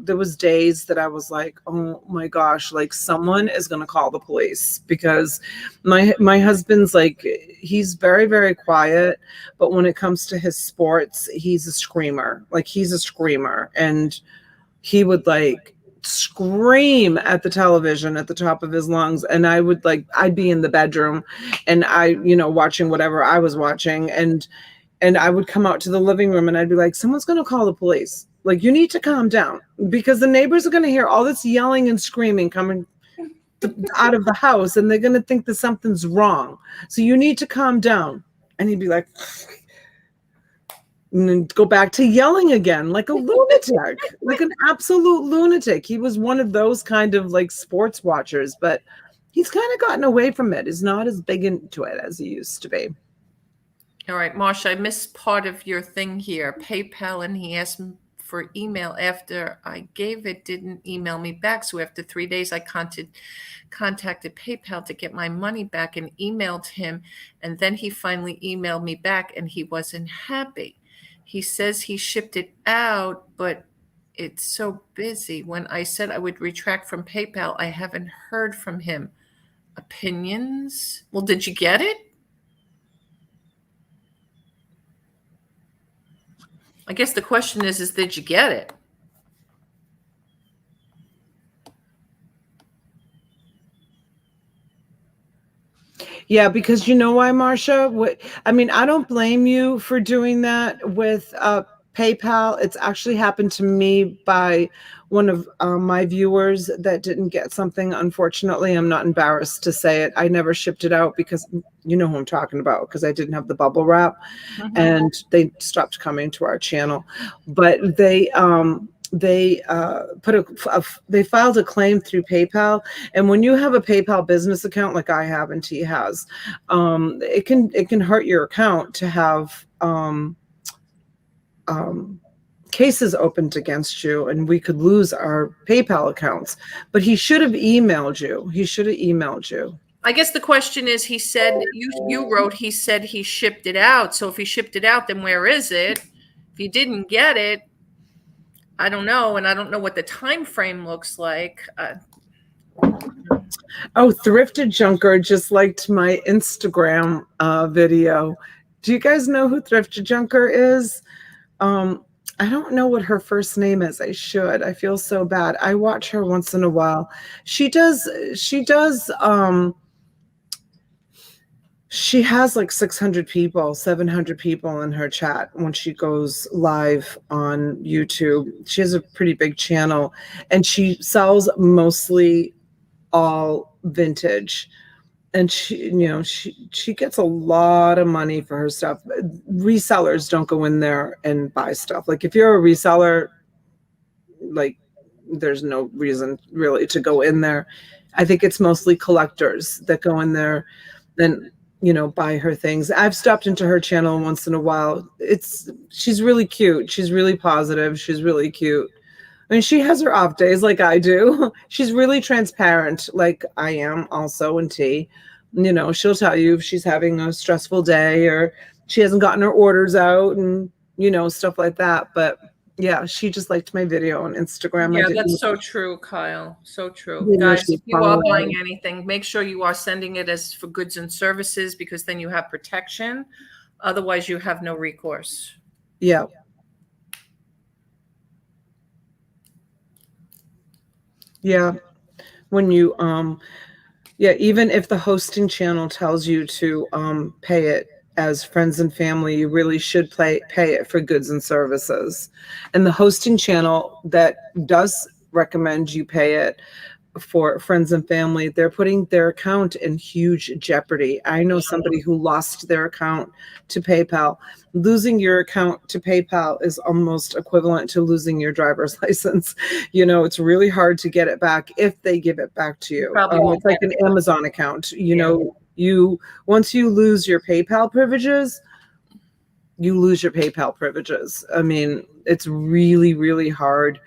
there was days that I was like, oh my gosh, like someone is gonna call the police, because my husband's like, he's very, very quiet, but when it comes to his sports, he's a screamer. Like he's a screamer, and he would like scream at the television at the top of his lungs, and I'd be in the bedroom and watching whatever I was watching, and I would come out to the living room and I'd be like, someone's going to call the police. Like, you need to calm down, because the neighbors are going to hear all this yelling and screaming coming out of the house, and they're going to think that something's wrong. So you need to calm down. And he'd be like, and then go back to yelling again, like a lunatic, like an absolute lunatic. He was one of those kind of like sports watchers, but he's kind of gotten away from it. He's not as big into it as he used to be. All right, Marsha, I missed part of your thing here. PayPal, and he asked for email after I gave it, didn't email me back. So after 3 days, I contacted PayPal to get my money back and emailed him. And then he finally emailed me back, and he wasn't happy. He says he shipped it out, but it's so busy. When I said I would retract from PayPal, I haven't heard from him. Opinions? Well, did you get it? I guess the question is did you get it? Yeah, because you know why, Marsha? I don't blame you for doing that with PayPal. It's actually happened to me by one of my viewers that didn't get something. Unfortunately, I'm not embarrassed to say it. I never shipped it out because you know who I'm talking about, because I didn't have the bubble wrap, and they stopped coming to our channel. But they filed a claim through PayPal, and when you have a PayPal business account like I have and T has, it can hurt your account to have cases opened against you, and we could lose our PayPal accounts. But he should have emailed you. I guess the question is, he said, you wrote, he said he shipped it out. So if he shipped it out, then where is it? If you didn't get it, I don't know. And I don't know what the time frame looks like. Oh, Thrifted Junker just liked my Instagram video. Do you guys know who Thrifted Junker is? I don't know what her first name is. I should. I feel so bad. I watch her once in a while. She has like 600 people, 700 people in her chat when she goes live on YouTube. She has a pretty big channel, and she sells mostly all vintage. And she gets a lot of money for her stuff. Resellers don't go in there and buy stuff. Like if you're a reseller, like there's no reason really to go in there. I think it's mostly collectors that go in there and buy her things. I've stopped into her channel once in a while. She's really cute. She's really positive. She's really cute. I mean, she has her off days like I do. She's really transparent like I am also in T. She'll tell you if she's having a stressful day or she hasn't gotten her orders out and, stuff like that. But yeah, she just liked my video on Instagram. Yeah, that's so true, Kyle. So true. Guys, if you are buying anything, make sure you are sending it as for goods and services, because then you have protection. Otherwise, you have no recourse. Yeah. Yeah. When you yeah, even if the hosting channel tells you to pay it as friends and family, you really should pay it for goods and services. And the hosting channel that does recommend you pay it for friends and family, they're putting their account in huge jeopardy. I know somebody who lost their account to PayPal. Losing your account to PayPal is almost equivalent to losing your driver's license. You know, it's really hard to get it back if they give it back to You you. probably won't It's like get an it. Amazon account. You Yeah. know, you once you lose your PayPal privileges, you lose your PayPal privileges. I mean, it's really, really hard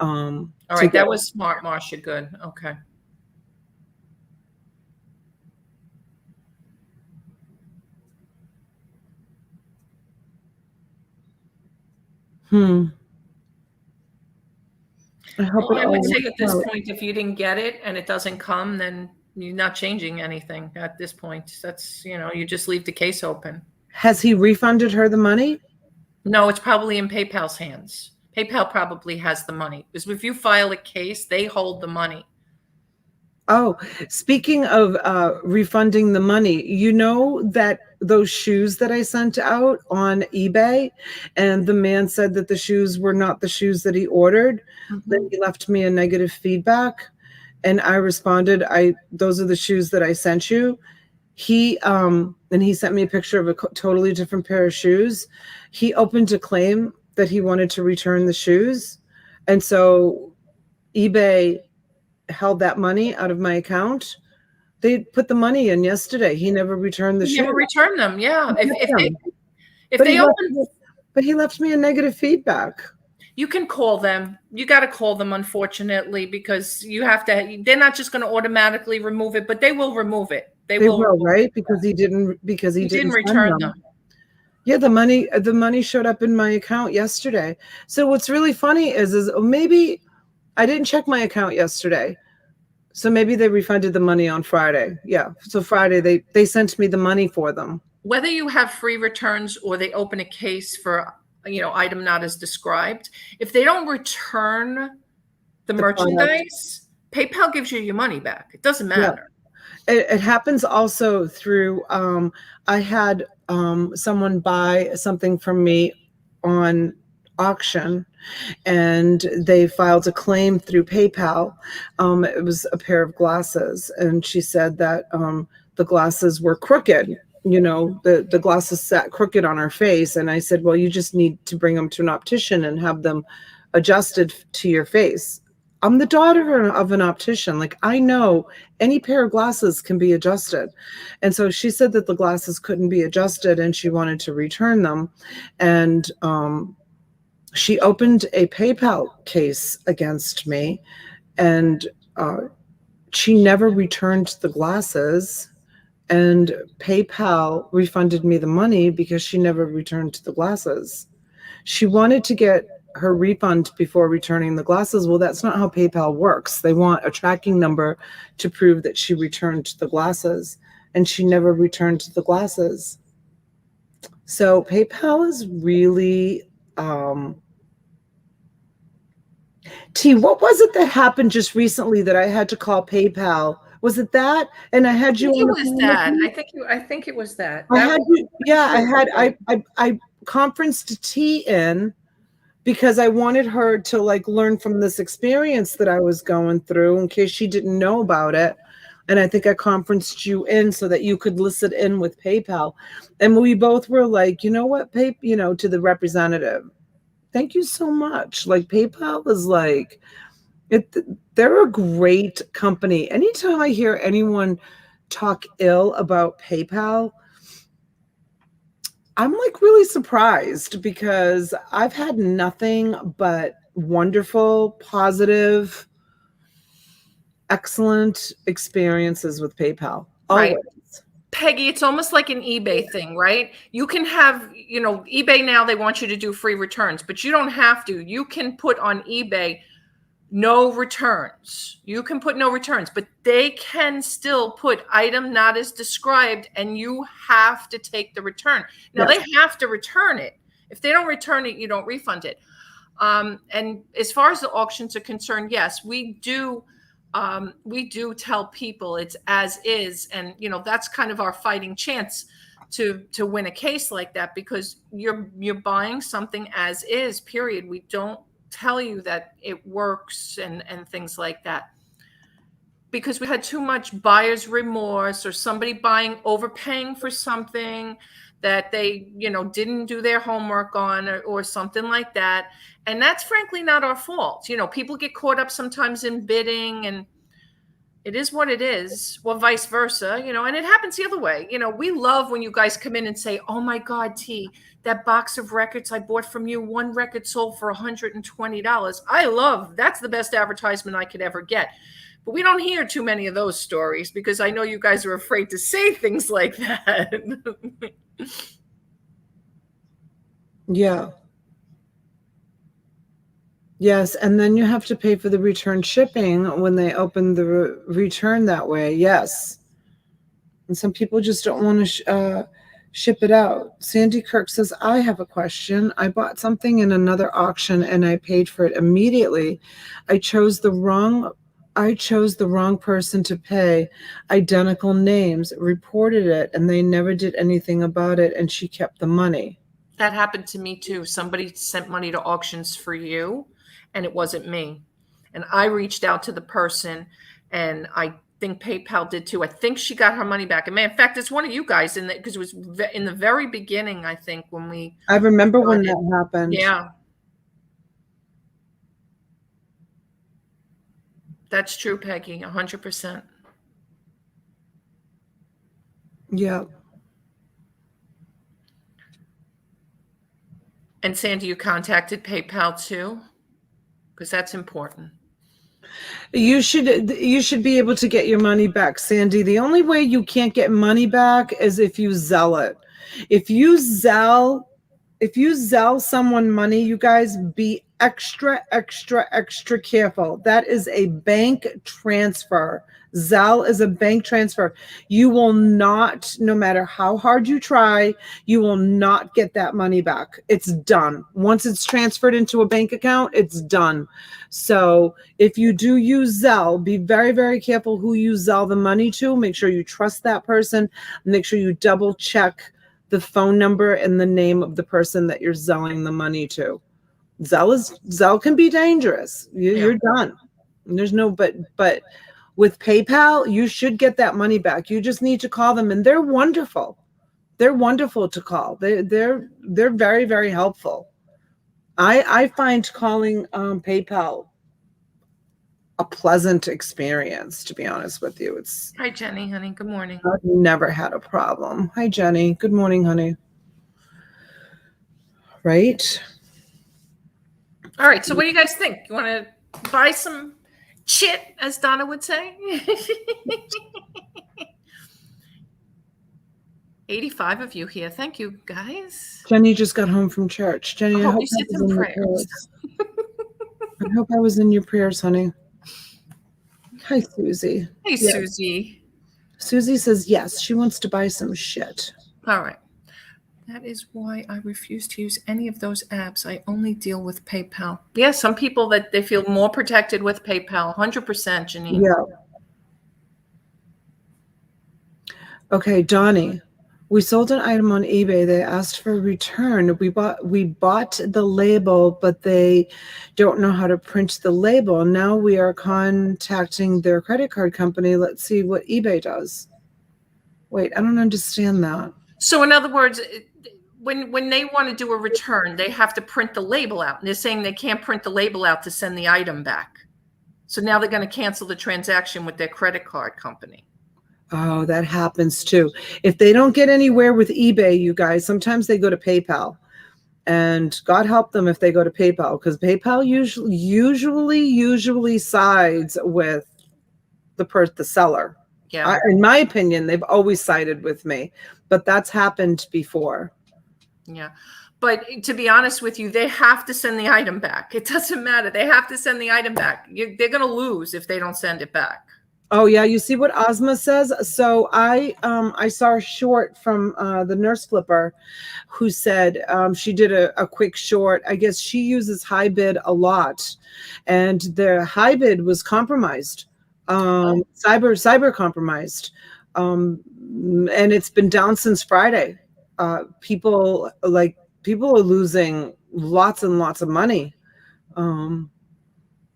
All to right, get. that was smart, Marcia. Good. Okay. Hmm. I hope Well, it I would all say works at this out. point, if you didn't get it and it doesn't come, then you're not changing anything at this point. That's, you just leave the case open. Has he refunded her the money? No, it's probably in PayPal's hands. PayPal probably has the money because if you file a case, they hold the money. Oh, speaking of refunding the money, you know that those shoes that I sent out on eBay, and the man said that the shoes were not the shoes that he ordered. Then Mhm. he left me a negative feedback, and I responded, "I those are the shoes that I sent you." And he sent me a picture of a totally different pair of shoes. He opened a claim that he wanted to return the shoes, and so eBay held that money out of my account. They put the money in yesterday. He never returned the You never shoe. return them. Yeah. I If kept they them. if But he they left open, me, but he left me a negative feedback. you can call them. You got to call them, unfortunately, because you have to. They're not just going to automatically remove it, but they will remove it. They They will will, remove right? it. Because he You didn't didn't send return them. them. Yeah, the money showed up in my account yesterday. So what's really funny is maybe I didn't check my account yesterday. So maybe they refunded the money on Friday. Yeah. So Friday they sent me the money for them. Whether you have free returns or they open a case for item not as described, if they don't return the The product. merchandise, PayPal gives you your money back. It doesn't Yeah. matter. It happens also through I had someone buy something from me on auction, and they filed a claim through PayPal. It was a pair of glasses, and she said that the glasses were crooked. You know, the glasses sat crooked on her face, and I said, well, you just need to bring them to an optician and have them adjusted to your face. I'm the daughter of an optician. Like, I know any pair of glasses can be adjusted. And so she said that the glasses couldn't be adjusted and she wanted to return them. And she opened a PayPal case against me, and she never returned the glasses. And PayPal refunded me the money because she never returned the glasses. She wanted to get her refund before returning the glasses. Well, that's not how PayPal works. They want a tracking number to prove that she returned the glasses, and she never returned the glasses. So PayPal is really T, what was it that happened just recently that I had to call PayPal? Was it that? And I I had you think it on the was phone with that. me? I think it was that. I That had was you, pretty yeah, sure it was that. I conferenced T in because I wanted her to like learn from this experience that I was going through in case she didn't know about it. And I think I conferenced you in so that you could listen in with PayPal. And we both were like, you know what, to the representative, thank you so much. Like PayPal is like, it, they're a great company. Anytime I hear anyone talk ill about PayPal, I'm like really surprised because I've had nothing but wonderful, positive, excellent experiences with PayPal. Right. Always. Peggy, it's almost like an eBay thing, right? You can have, eBay now, they want you to do free returns, but you don't have to. You can put on eBay no returns. You can put no returns, but they can still put item not as described, and you have to take the return. Now, Yes. they have to return it. If they don't return it, you don't refund it. And as far as the auctions are concerned, yes, we do we do tell people it's as is, and that's kind of our fighting chance to win a case like that, because you're buying something as is, period. We don't tell you that it works and things like that, because we had too much buyer's remorse, or somebody overpaying for something that they didn't do their homework on, or something like that. And that's frankly not our fault. People get caught up sometimes in bidding, and it is what it is. Well, vice versa, and it happens the other way. We love when you guys come in and say, oh my God, T, that box of records I bought from you, one record sold for $120. I love, that's the best advertisement I could ever get. But we don't hear too many of those stories, because I know you guys are afraid to say things like that. Yeah. Yes, and then you have to pay for the return shipping when they open the return that way. Yes. And some people just don't want to ship it out. Sandy Kirk says, I have a question. I bought something in another auction and I paid for it immediately. I chose the wrong person to pay. Identical names, reported it, and they never did anything about it, and she kept the money. That happened to me too. Somebody sent money to Auctions4u, and it wasn't me. And I reached out to the person, and I think PayPal did too. I think she got her money back. And man, in fact, it's one of you guys, because it was in the very beginning, I think, when we. I remember when that happened. Yeah. That's true, Peggy, 100%. Yeah. And Sandy, you contacted PayPal too? Because that's important. You should be able to get your money back, Sandy. The only way you can't get money back is if you Zelle it. If you Zelle someone money, you guys be extra careful. That is a bank transfer. Zelle is a bank transfer. You will not, no matter how hard you try, you will not get that money back. It's done. Once it's transferred into a bank account, it's done. So if you do use Zelle, be very, very careful who you Zelle the money to. Make sure you trust that person. Make sure you double check the phone number and the name of the person that you're Zelling the money to. Zelle can be dangerous. You're done. There's no, but with PayPal, you should get that money back. You just need to call them, and they're wonderful. They're wonderful to call. They're very, very helpful. I find calling PayPal a pleasant experience, to be honest with you. Hi, Jenny, honey. Good morning. I've never had a problem. Hi, Jenny. Good morning, honey. Right? All right. So what do you guys think? You want to buy some chit, as Donna would say? 85 of you here. Thank you, guys. Jenny just got home from church. Jenny, I hope you said some prayers. I hope I was in your prayers, honey. Hi, Susie. Hey, yes. Susie. Susie says yes. She wants to buy some shit. All right. That is why I refuse to use any of those apps. I only deal with PayPal. Yeah, some people that they feel more protected with PayPal. 100%, Janine. Yeah. Okay, Donnie. We sold an item on eBay. They asked for a return. We bought the label, but they don't know how to print the label. Now we are contacting their credit card company. Let's see what eBay does. Wait, I don't understand that. So in other words, when they want to do a return, they have to print the label out. And they're saying they can't print the label out to send the item back. So now they're going to cancel the transaction with their credit card company. Oh, that happens too. If they don't get anywhere with eBay, you guys, sometimes they go to PayPal. And God help them if they go to PayPal, because PayPal usually sides with the seller. Yeah. In my opinion, they've always sided with me, but that's happened before. Yeah. But to be honest with you, they have to send the item back. It doesn't matter. They have to send the item back. They're going to lose if they don't send it back. Oh yeah, you see what Ozma says? So I saw a short from the Nurse Flipper, who said she did a quick short. I guess she uses high bid a lot, and the high bid was compromised. cyber compromised. And it's been down since Friday. People are losing lots and lots of money.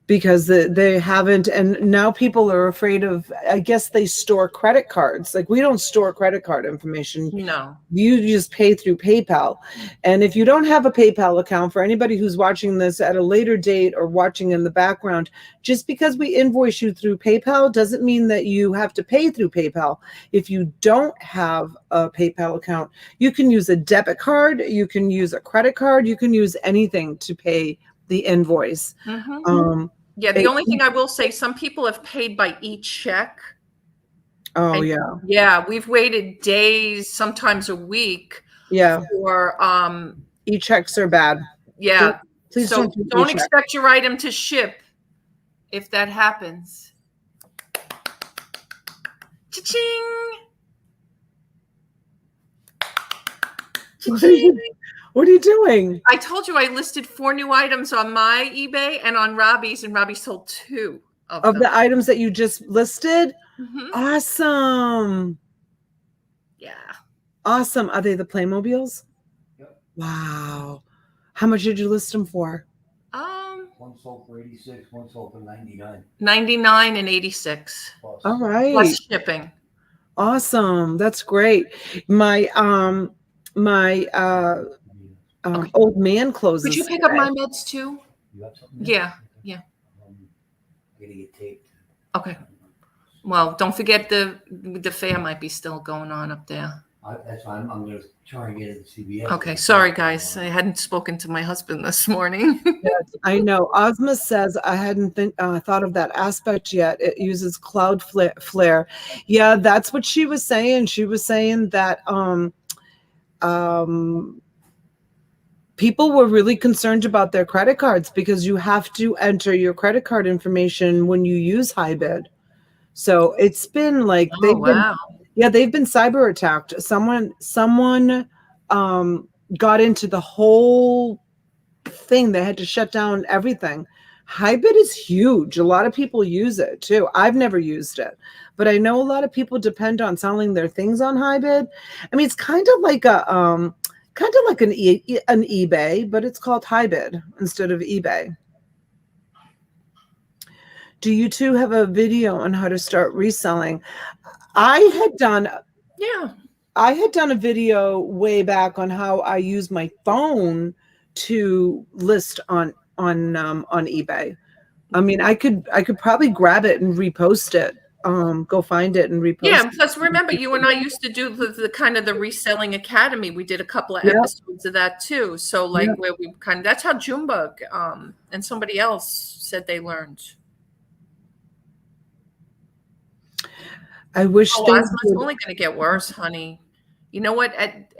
Because they haven't, and now people are afraid of, I guess they store credit cards. Like, we don't store credit card information. No. You just pay through PayPal. And if you don't have a PayPal account, for anybody who's watching this at a later date or watching in the background, just because we invoice you through PayPal doesn't mean that you have to pay through PayPal. If you don't have a PayPal account, you can use a debit card, you can use a credit card, you can use anything to pay the invoice. Yeah, the only thing I will say, some people have paid by e-check. Oh, and, yeah, we've waited days, sometimes a week. Yeah. For e-checks are bad. Yeah. Please don't expect your item to ship if that happens. Cha-ching! Cha-ching! What are you doing? I told you I listed 4 new items on my eBay and on Robbie's, and Robbie sold 2 of the items that you just listed. Awesome. Yeah. Awesome. Are they the Playmobiles? Yep. Wow. How much did you list them for? One sold for 86, one sold for 99. 99 and 86. Plus. All right. Plus shipping. Awesome. That's great. My old man closes. Could you pick up my meds too? You have something? Yeah. Yeah. I'm gonna get taped. Okay. Well, don't forget the fair might be still going on up there. That's why I'm going to try and get it to CBS. Okay. Sorry, guys. I hadn't spoken to my husband this morning. Yes, I know. Ozma says, I hadn't thought of that aspect yet. It uses Cloudflare. Yeah, that's what she was saying. She was saying that people were really concerned about their credit cards because you have to enter your credit card information when you use HiBid. So it's been like they've been cyber attacked. Someone got into the whole thing. They had to shut down everything. HiBid is huge. A lot of people use it too. I've never used it, but I know a lot of people depend on selling their things on HiBid. I mean, it's kind of like an eBay, but it's called HiBid instead of eBay. Do you two have a video on how to start reselling? I had done a video way back on how I use my phone to list on eBay. I mean, I could probably grab it and repost it. Go find it and repost. Yeah, plus remember, you and I used to do the kind of the reselling academy. We did a couple of episodes of that too. So where we that's how Junebug and somebody else said they learned. I wish it's only going to get worse, honey. You know what?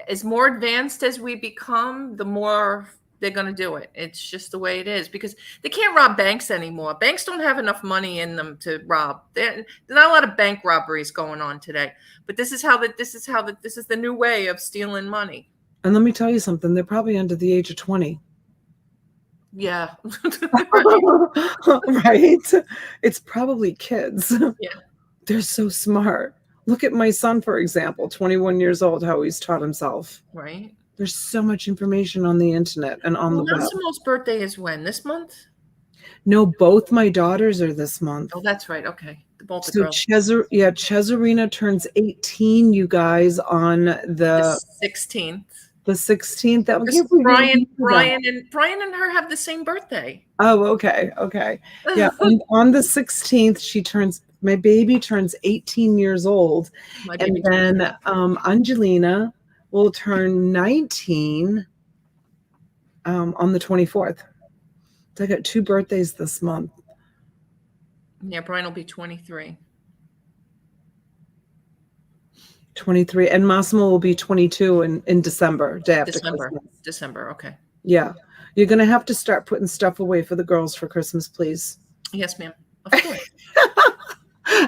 As more advanced as we become, the more they're going to do it. It's just the way it is because they can't rob banks anymore. Banks don't have enough money in them to rob. There's not a lot of bank robberies going on today. But this is the new way of stealing money. And let me tell you something. They're probably under the age of 20. Yeah. Right? It's probably kids. Yeah. They're so smart. Look at my son, for example, 21 years old, how he's taught himself. Right. There's so much information on the internet and on the web. Massimo's birthday is when? This month? No, both my daughters are this month. Oh, that's right. Okay. Both the girls. Cesarina turns 18, you guys, on the 16th. The 16th. That was Brian and her have the same birthday. Oh, okay. Yeah. on the 16th, my baby turns 18 years old. And then Angelina will turn 19 on the 24th. So I got 2 birthdays this month. Yeah, Brian will be 23. 23. And Massimo will be 22 in December, day after Christmas. December, okay. Yeah. You're going to have to start putting stuff away for the girls for Christmas, please. Yes, ma'am. Of course.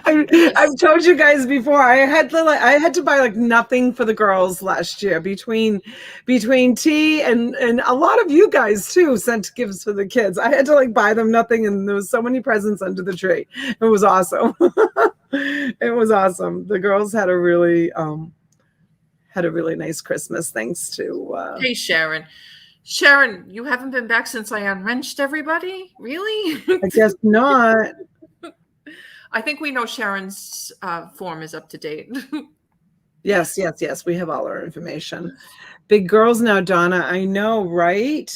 I've told you guys before. I had to buy like nothing for the girls last year between tea and a lot of you guys too sent gifts for the kids. I had to like buy them nothing, and there was so many presents under the tree. It was awesome. It was awesome. The girls had a really nice Christmas thanks to Hey, Sharon. Sharon, you haven't been back since I unwrenched everybody? Really? I guess not. I think we know Sharon's form is up to date. Yes. We have all our information. Big girls now, Donna. I know, right?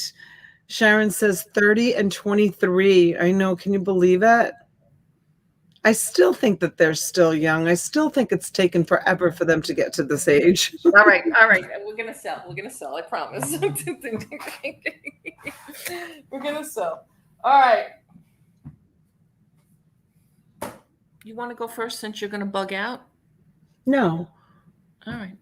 Sharon says 30 and 23. I know. Can you believe it? I still think that they're still young. I still think it's taken forever for them to get to this age. All right. We're gonna sell. I promise. We're gonna sell. All right. You want to go first since you're gonna bug out? No. All right.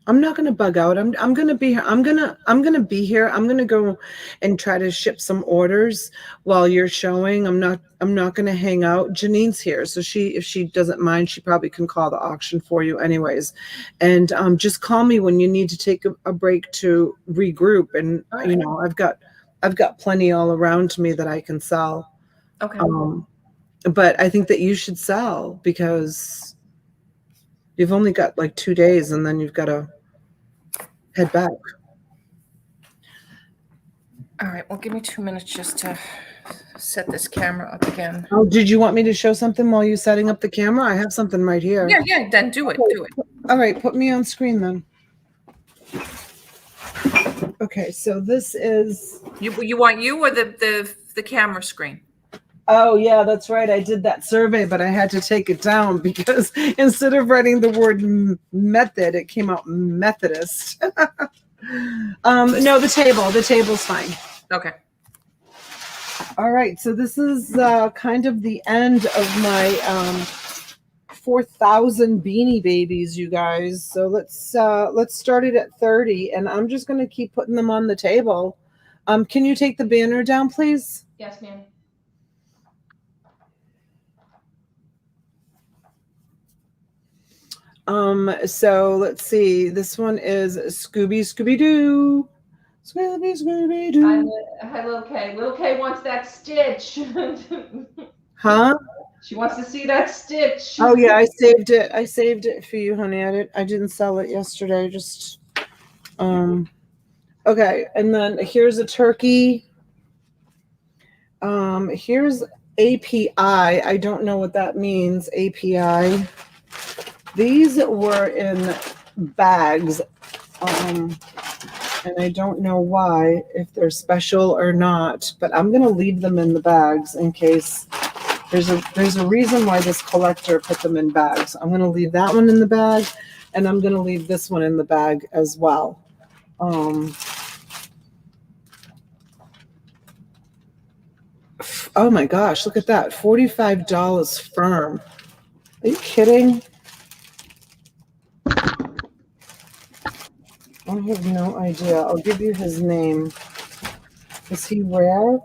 I'm not going to bug out. I'm going to be here. I'm going to be here. I'm going to go and try to ship some orders while you're showing. I'm not going to hang out. Janine's here. So if she doesn't mind, she probably can call the auction for you anyways. And just call me when you need to take a break to regroup. And right. You know, I've got plenty all around me that I can sell. Okay. But I think that you should sell because you've only got like 2 days and then you've got to head back. All right. Well, give me 2 minutes just to set this camera up again. Oh, did you want me to show something while you're setting up the camera? I have something right here. Yeah. Then do it. All right. Put me on screen then. Okay. So this is. You want you or the camera screen? Oh, yeah, that's right. I did that survey, but I had to take it down because instead of writing the word method, it came out Methodist. No, the table's fine. Okay. All right. So this is kind of the end of my 4,000 Beanie Babies, you guys. So let's start it at 30, and I'm just going to keep putting them on the table. Can you take the banner down, please? Yes, ma'am. So let's see. This one is Scooby-Doo. Scooby-Doo. Hi, Little K. Little K wants that stitch. Huh? She wants to see that stitch. Oh yeah, I saved it. I saved it for you, honey. I didn't sell it yesterday. Just okay. And then here's a turkey. Here's API. I don't know what that means. API. These were in bags, and I don't know why, if they're special or not, but I'm going to leave them in the bags in case there's a reason why this collector put them in bags. I'm going to leave that one in the bag, and I'm going to leave this one in the bag as well. Oh my gosh, look at that. $45 firm. Are you kidding? I have no idea. I'll give you his name. Is he rare?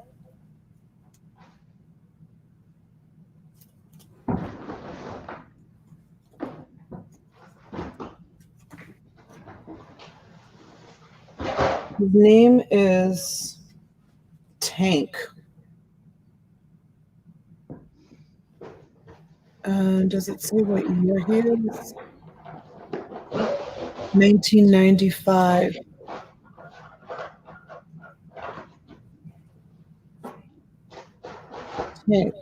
His name is Tank. Does it say what year he is? 1995. Tank.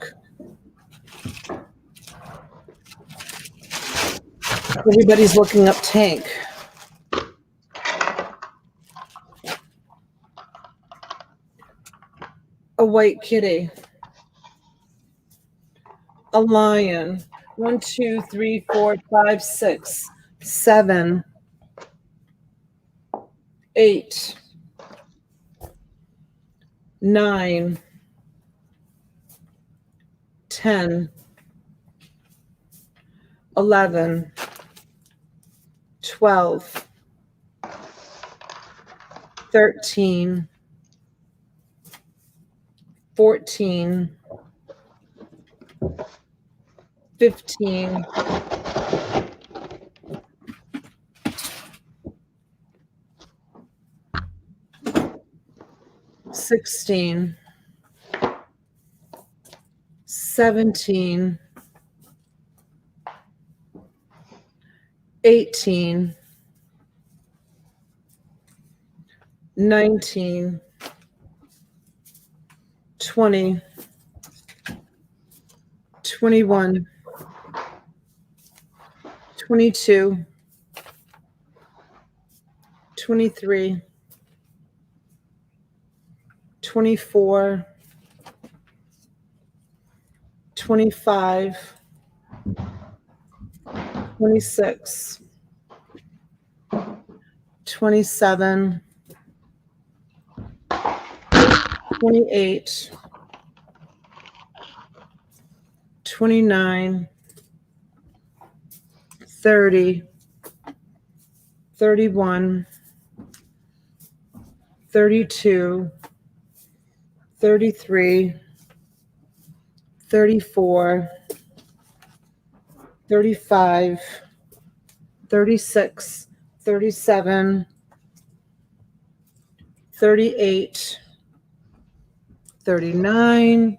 Everybody's looking up Tank. A white kitty. A lion. 1, 2, 3, 4, 5, 6, 7, 8, 9, 10, 11, 12, 13, 14, 15, 16, 17, 18, 19, 20, 21, 22, 23, 24, 25, 26, 27, 28, 29, 30, 31, 32, 33, 34, 35, 36, 37, 38, 39,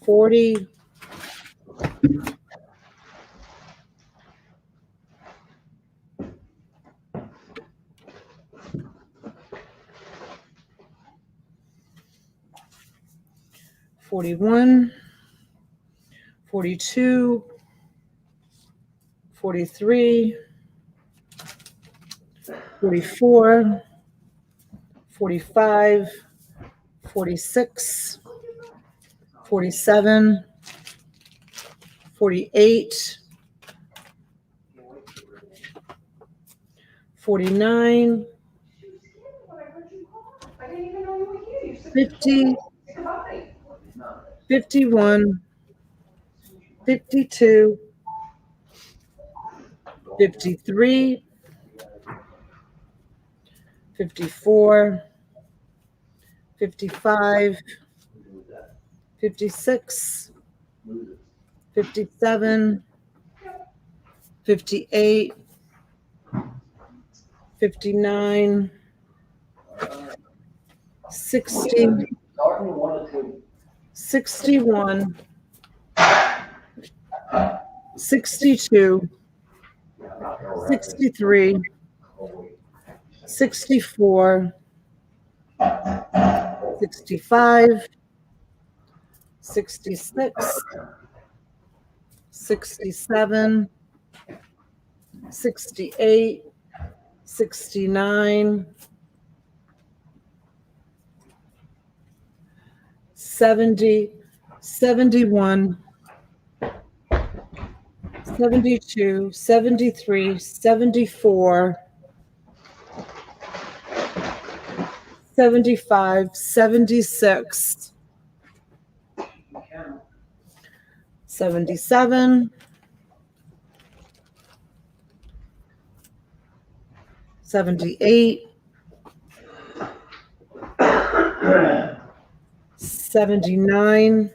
40, 41, 42, 43, 44, 45, 46, 47, 48, 49, I didn't even know you were here. You said 50, goodbye. 51, 52, 53, 54, 55, 56, 57, 58, 59, 60, 61, 62, 63, 64, 65, 66, 67, 68, 69, 70, 71, 72, 73, 74, 75, 76, 77, 78, 79,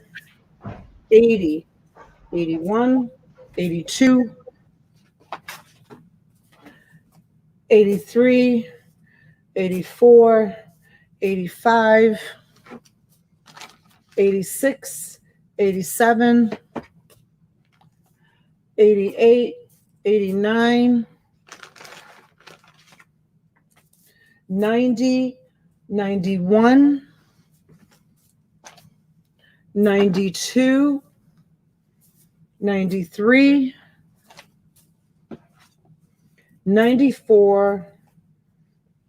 80, 81, 82, 83, 84, 85, 86, 87, 88, 89, 90, 91, 92, 93, 94,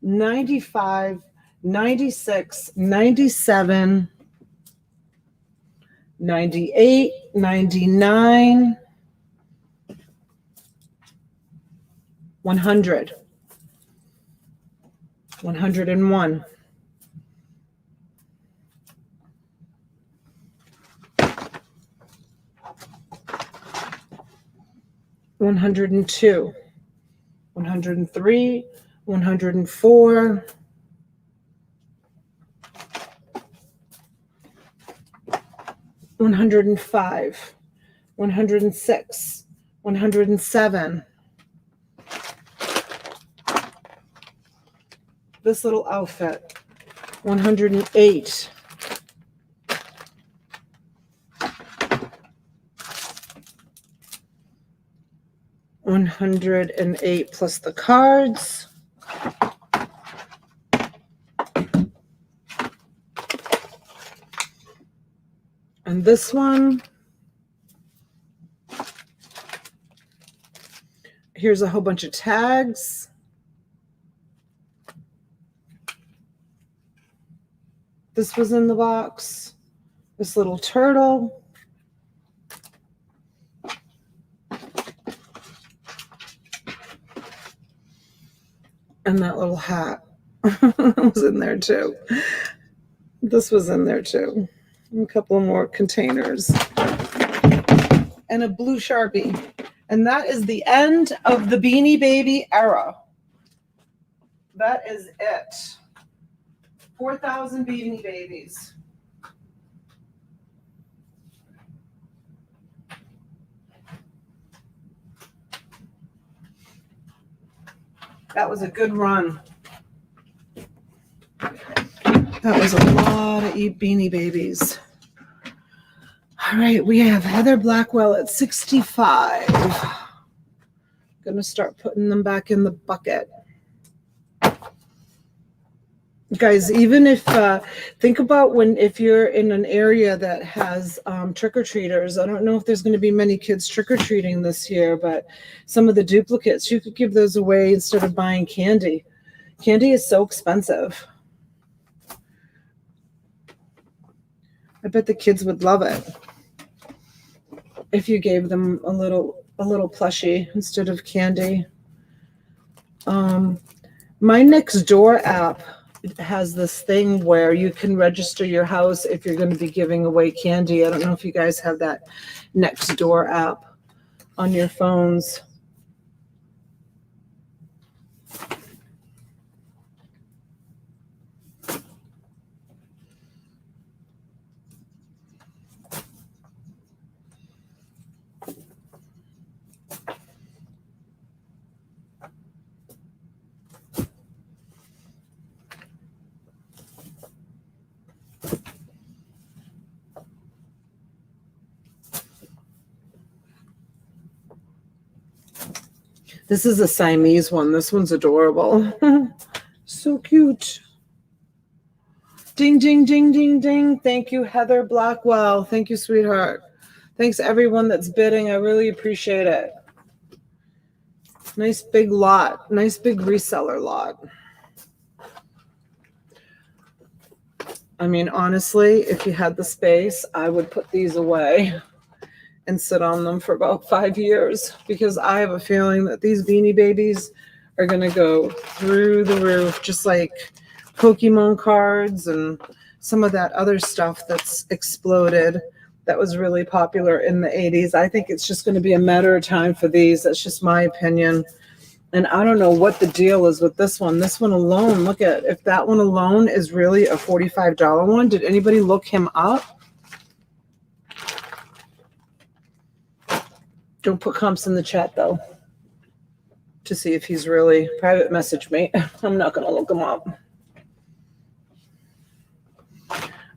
95, 96, 97, 98, 99, 100, 101, 102, 103, 104, 105, 106, 107. This little outfit, 108. $108 plus the cards. And this one, here's a whole bunch of tags. This was in the box. This little turtle. And that little hat was in there too. This was in there too. A couple more containers. And a blue Sharpie. And that is the end of the Beanie Baby era. That is it. 4,000 Beanie Babies. That was a good run. That was a lot of Beanie Babies. All right, we have Heather Blackwell at 65. Gonna start putting them back in the bucket. Guys, even if, think about if you're in an area that has trick-or-treaters, I don't know if there's going to be many kids trick-or-treating this year, but some of the duplicates, you could give those away instead of buying candy. Candy is so expensive. I bet the kids would love it if you gave them a little plushie instead of candy. My Next Door app has this thing where you can register your house if you're going to be giving away candy. I don't know if you guys have that Next Door app on your phones. This is a Siamese one. This one's adorable. So cute. Ding, ding, ding, ding, ding. Thank you, Heather Blackwell. Thank you, sweetheart. Thanks, everyone that's bidding. I really appreciate it. Nice big lot. Nice big reseller lot. I mean, honestly, if you had the space, I would put these away and sit on them for about 5 years, because I have a feeling that these Beanie Babies are going to go through the roof, just like Pokemon cards and some of that other stuff that's exploded that was really popular in the 80s. I think it's just going to be a matter of time for these. That's just my opinion. And I don't know what the deal is with this one. This one alone, look at, if that one alone is really a $45 one. Did anybody look him up? Don't put comps in the chat, though, to see if he's really. Private message me. I'm not going to look him up.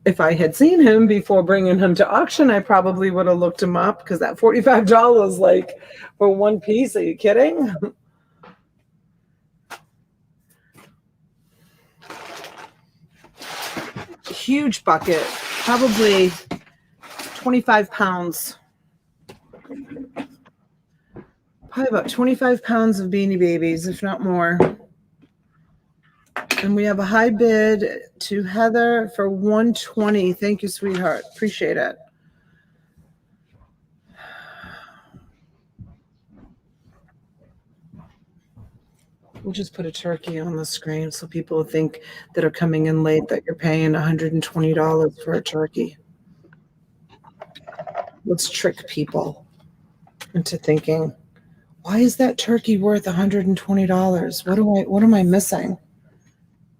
If I had seen him before bringing him to auction, I probably would have looked him up, because that $45, like, for one piece. Are you kidding? Huge bucket, probably 25 pounds. Probably about 25 pounds of Beanie Babies, if not more. And we have a high bid to Heather for $120. Thank you, sweetheart. Appreciate it. We'll just put a turkey on the screen so people think that are coming in late that you're paying $120 for a turkey. Let's trick people into thinking, why is that turkey worth $120? What am I missing?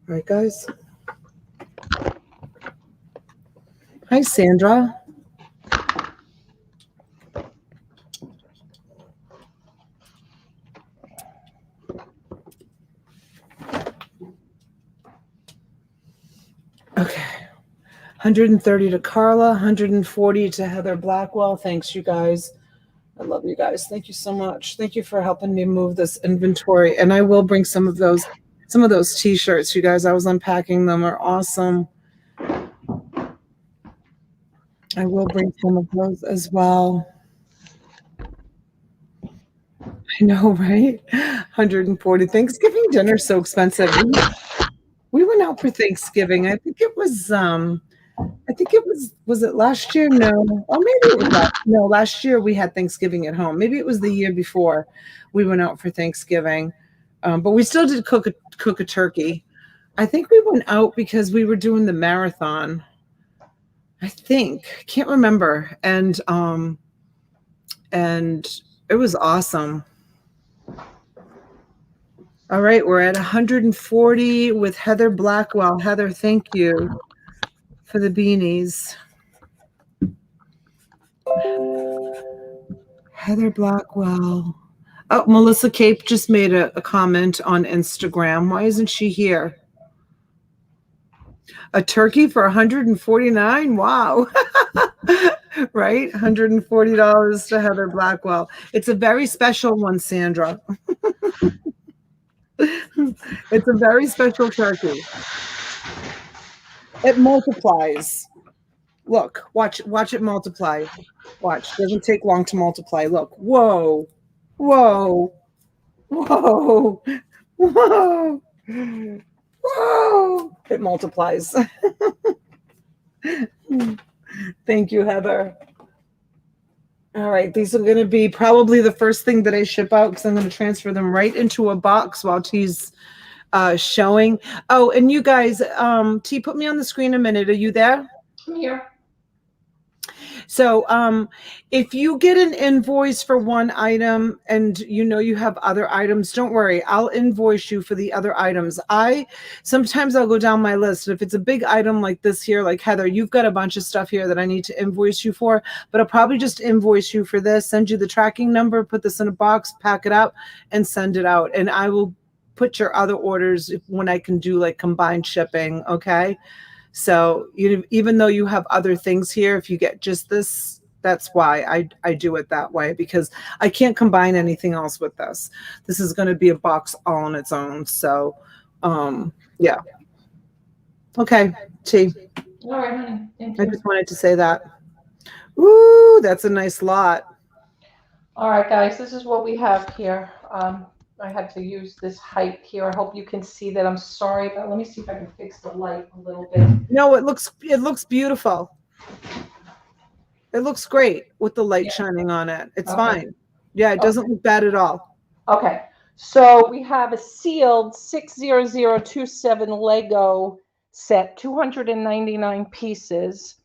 All right, guys. Hi, Sandra. Okay. 130 to Carla, 140 to Heather Blackwell. Thanks, you guys. I love you guys. Thank you so much. Thank you for helping me move this inventory. And I will bring some of those t-shirts, you guys. I was unpacking them. Are awesome. I will bring some of those as well. I know, right? 140. Thanksgiving dinner's so expensive. We went out for Thanksgiving. I think it was was it last year? No. Oh, maybe it was last year we had Thanksgiving at home. Maybe it was the year before we went out for Thanksgiving. But we still did cook a turkey. I think we went out because we were doing the marathon. I can't remember. And it was awesome. All right, we're at 140 with Heather Blackwell. Heather, thank you for the beanies. Heather Blackwell. Oh, Melissa Cape just made a comment on Instagram. Why isn't she here? A turkey for $149? Wow. Right? $140 to Heather Blackwell. It's a very special one, Sandra. It's a very special turkey. It multiplies. Look, watch it multiply. Watch. Doesn't take long to multiply. Look. Whoa. Whoa. Whoa. Whoa. Whoa. It multiplies. Thank you, Heather. All right. These are going to be probably the first thing that I ship out because I'm going to transfer them right into a box while T's showing. Oh, and you guys, T, put me on the screen a minute. Are you there? I'm here. So if you get an invoice for one item and you have other items, don't worry. I'll invoice you for the other items. Sometimes I'll go down my list. If it's a big item like this here, like Heather, you've got a bunch of stuff here that I need to invoice you for, but I'll probably just invoice you for this, send you the tracking number, put this in a box, pack it up, and send it out. And I will put your other orders when I can do like combined shipping, okay? So even though you have other things here, if you get just this, that's why I do it that way, because I can't combine anything else with this. This is going to be a box all on its own. So, yeah. Okay, T. All right, honey. Thank I you. just wanted to say that. Ooh, that's a nice lot. All right, guys, this is what we have here. I had to use this height here. I hope you can see that. I'm sorry, but let me see if I can fix the light a little bit. No, it looks beautiful. It looks great with the light shining on it. It's fine. Yeah, it doesn't look bad at all. Okay, so we have a sealed 60027 Lego set, 299 pieces.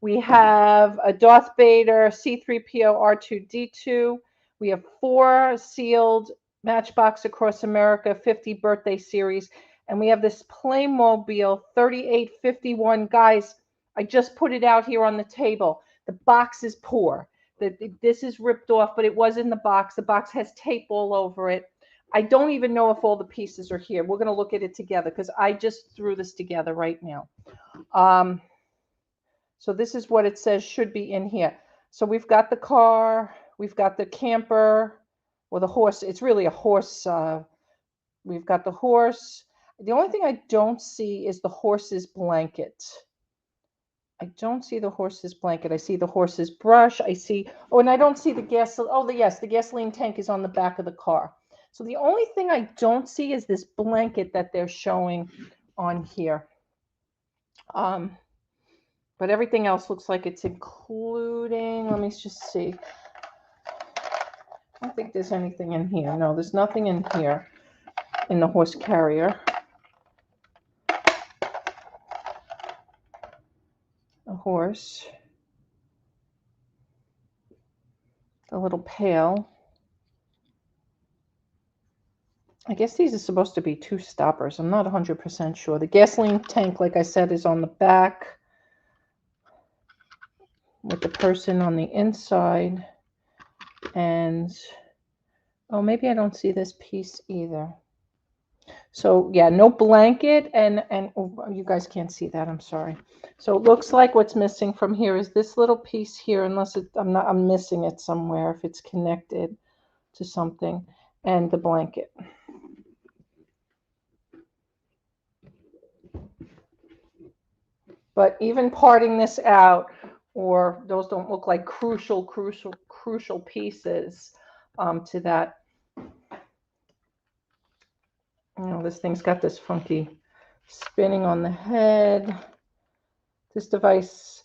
We have a Darth Vader C-3PO R2-D2. We have 4 sealed Matchbox Across America 50 birthday series. And we have this Playmobil 3851. Guys, I just put it out here on the table. The box is poor. This is ripped off, but it was in the box. The box has tape all over it. I don't even know if all the pieces are here. We're going to look at it together because I just threw this together right now. So this is what it says should be in here. So we've got the car, we've got the camper, or the horse. It's really a horse. We've got the horse. The only thing I don't see is the horse's blanket. I don't see the horse's blanket. I see the horse's brush. I see, oh, and I don't see the gas. Oh, yes, the gasoline tank is on the back of the car. So the only thing I don't see is this blanket that they're showing on here. But everything else looks like it's including, let me just see. I don't think there's anything in here. No, there's nothing in here in the horse carrier. A horse. A little pail. I guess these are supposed to be 2 stoppers. I'm not 100% sure. The gasoline tank, like I said, is on the back with the person on the inside. And, oh, maybe I don't see this piece either. So yeah, no blanket, and oh, you guys can't see that. I'm sorry. So it looks like what's missing from here is this little piece here, unless I'm missing it somewhere if it's connected to something, and the blanket. But even parting this out, or those don't look like crucial pieces to that. You know, this thing's got this funky spinning on the head. This device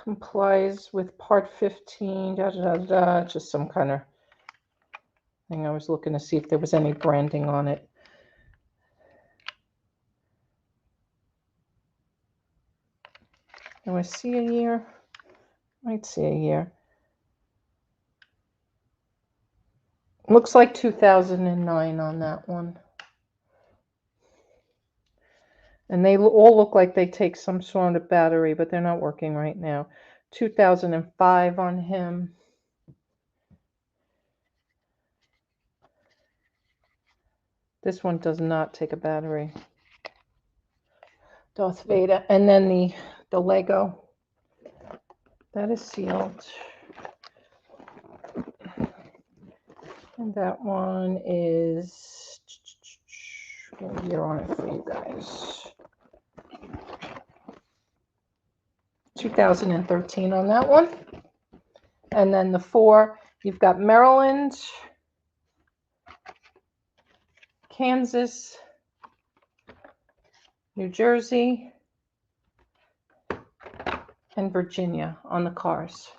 complies with part 15, just some kind of thing. I was looking to see if there was any branding on it. Do I see a year? Might see a year. Looks like 2009 on that one. And they all look like they take some sort of battery, but they're not working right now. 2005 on him. This one does not take a battery. Darth Vader. And then the Lego. That is sealed. And that one is, get a year on it for you guys. 2013 on that one. And then the 4, you've got Maryland, Kansas, New Jersey, and Virginia on the cars.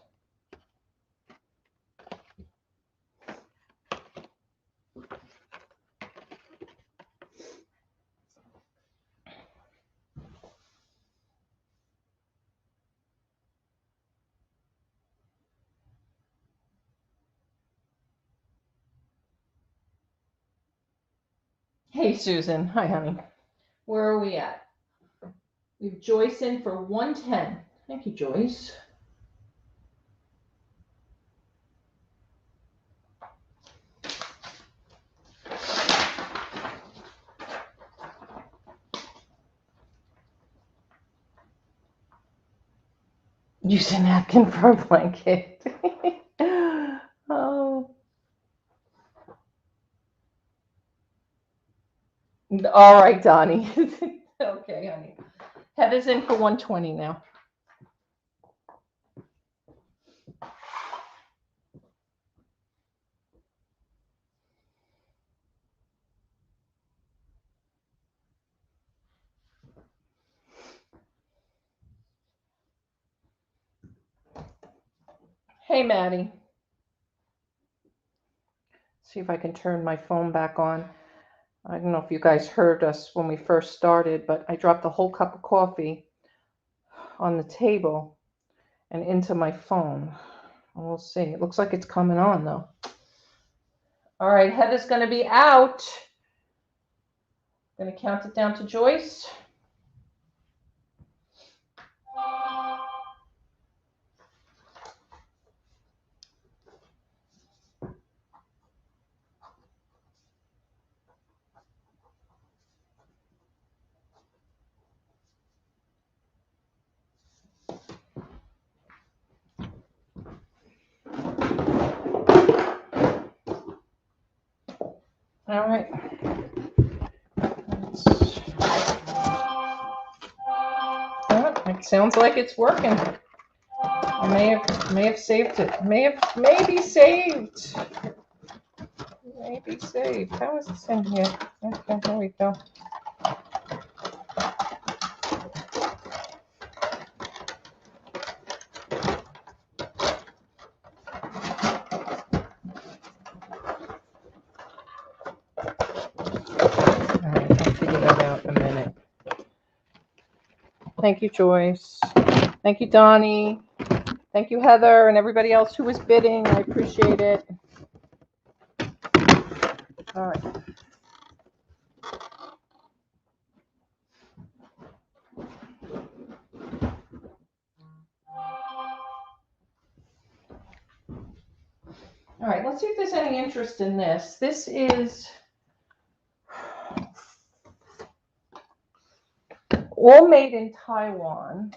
Hey, Susan. Hi, honey. Where are we at? We've Joyce in for 110. Thank you, Joyce. Use a napkin for a blanket. Oh. All right, Donnie. Okay, honey. Heather's in for 120 now. Hey, Maddie. See if I can turn my phone back on. I don't know if you guys heard us when we first started, but I dropped a whole cup of coffee on the table and into my phone. We'll see. It looks like it's coming on, though. All right, Heather's going to be out. I'm going to count it down to Joyce. All right. It sounds like it's working. I may have saved it. Maybe saved. Maybe saved. How is this in here? Okay, here we go. Thank you, Joyce. Thank you, Donnie. Thank you, Heather, and everybody else who was bidding. I appreciate it. All right. All right, let's see if there's any interest in this. This is all made in Taiwan.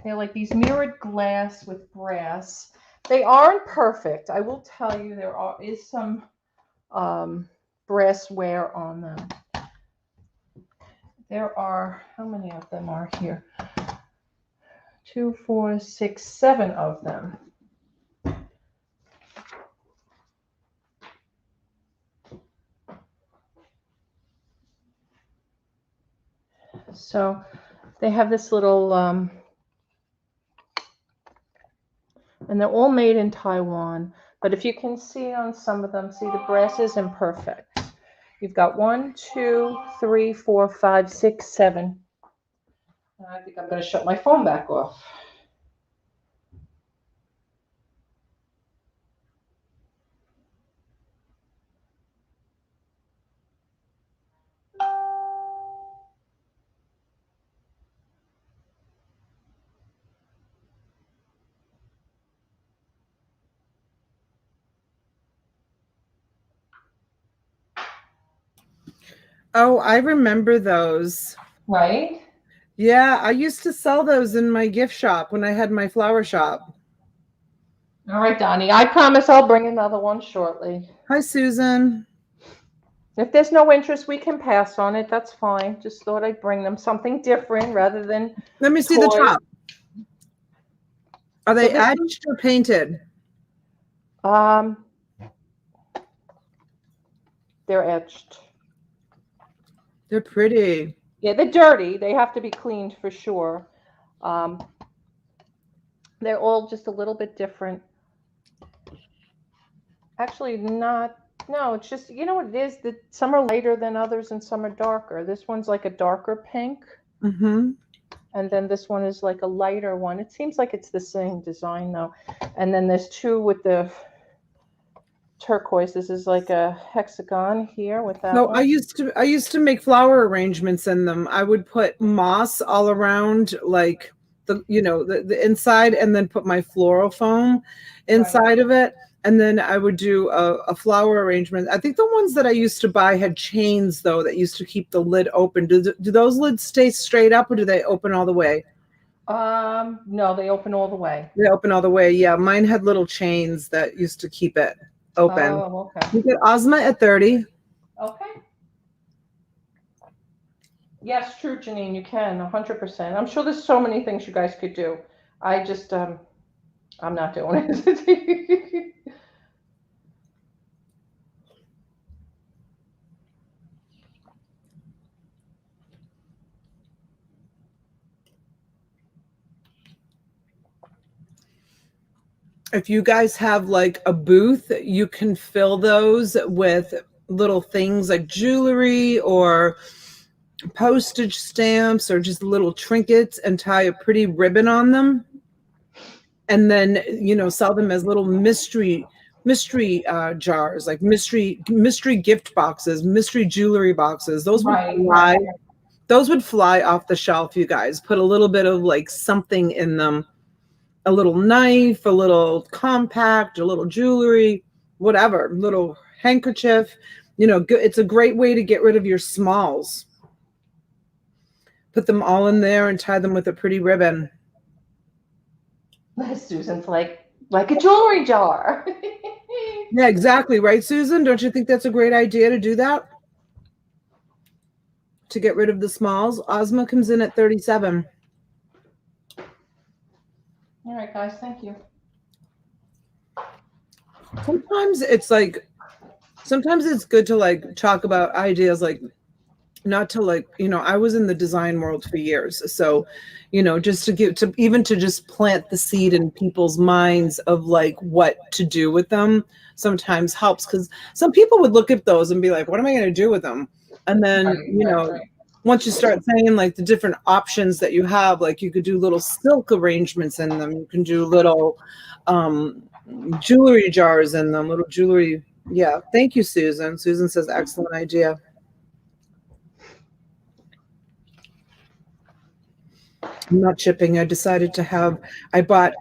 They're like these mirrored glass with brass. They aren't perfect. I will tell you, is some brass wear on them. There are, how many of them are here? 2, 4, 6, 7 of them. So they have this little, and they're all made in Taiwan. But if you can see on some of them, see the brass is imperfect. You've got 1, 2, 3, 4, 5, 6, 7. And I think I'm going to shut my phone back off. Oh, I remember those. Right? Yeah, I used to sell those in my gift shop when I had my flower shop. All right, Donnie. I promise I'll bring another one shortly. Hi, Susan. If there's no interest, we can pass on it. That's fine. Just thought I'd bring them something different rather than Let me see the toys. top. Are they So this etched or painted? They're etched. They're pretty. Yeah, they're dirty. They have to be cleaned for sure. They're all just a little bit different. Actually, not. No, it's just, you know what it is? That some are lighter than others and some are darker. This one's like a darker pink. Mm-hmm. And then this one is like a lighter one. It seems like it's the same design though. And then there's two with the turquoise. This is like a hexagon here with that No, one. I used to make flower arrangements in them. I would put moss all around, like the inside, and then put my floral foam inside of it. And then I would do a flower arrangement. I think the ones that I used to buy had chains, though, that used to keep the lid open. Do those lids stay straight up, or do they open all the way? No, they open all the way. They open all the way. Yeah, mine had little chains that used to keep it open. Oh, okay. You get Ozma at 30. Okay. Yes, true, Janine. You can 100%. I'm sure there's so many things you guys could do. I just, I'm not doing it. If you guys have like a booth, you can fill those with little things like jewelry or postage stamps or just little trinkets and tie a pretty ribbon on them. And then, sell them as little mystery jars, like mystery gift boxes, mystery jewelry boxes. Those would fly. Those would fly off the shelf, you guys. Put a little bit of like something in them. A little knife, a little compact, a little jewelry, whatever, little handkerchief. It's a great way to get rid of your smalls. Put them all in there and tie them with a pretty ribbon. Susan's like a jewelry jar. Yeah, exactly. Right, Susan? Don't you think that's a great idea to do that? To get rid of the smalls? Ozma comes in at 37. All right, guys. Thank you. Sometimes it's good to like talk about ideas, like not to like, I was in the design world for years. So, just to just plant the seed in people's minds of like what to do with them sometimes helps, because some people would look at those and be like, what am I going to do with them? And then, once you start saying like the different options that you have, like you could do little silk arrangements in them. You can do little jewelry jars in them, little jewelry. Yeah. Thank you, Susan. Susan says, excellent idea. I'm not chipping. I decided to I bought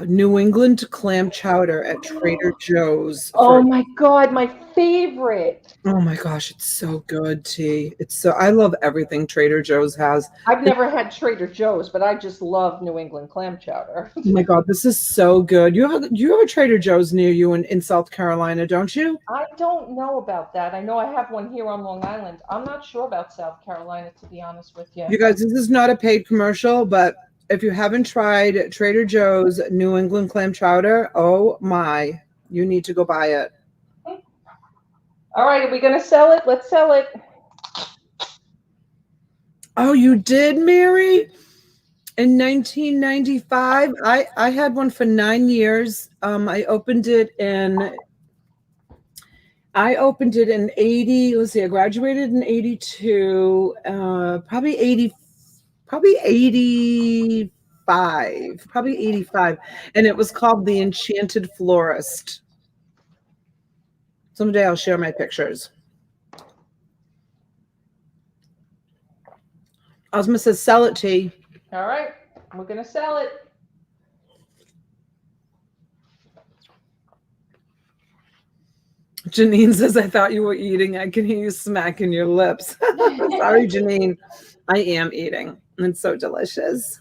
New England clam chowder at Trader Joe's Oh for, my God, my favorite. oh my gosh, it's so good, T. It's so, I love everything Trader Joe's has. I've never had Trader Joe's, but I just love New England clam chowder. Oh my God, this is so good. You have a Trader Joe's near you in South Carolina, don't you? I don't know about that. I know I have one here on Long Island. I'm not sure about South Carolina, to be honest with you. You guys, this is not a paid commercial, but if you haven't tried Trader Joe's New England clam chowder, oh my, you need to go buy it. All right, are we going to sell it? Let's sell it. Oh, you did, Mary? In 1995, I had one for 9 years. I opened it in 80. Let's see, I graduated in 82, probably 85, and it was called The Enchanted Florist. Someday I'll share my pictures. Ozma says, sell it, T. All right, we're going to sell it. Janine says, I thought you were eating. I can hear you smacking your lips. Sorry, Janine. I am eating. It's so delicious.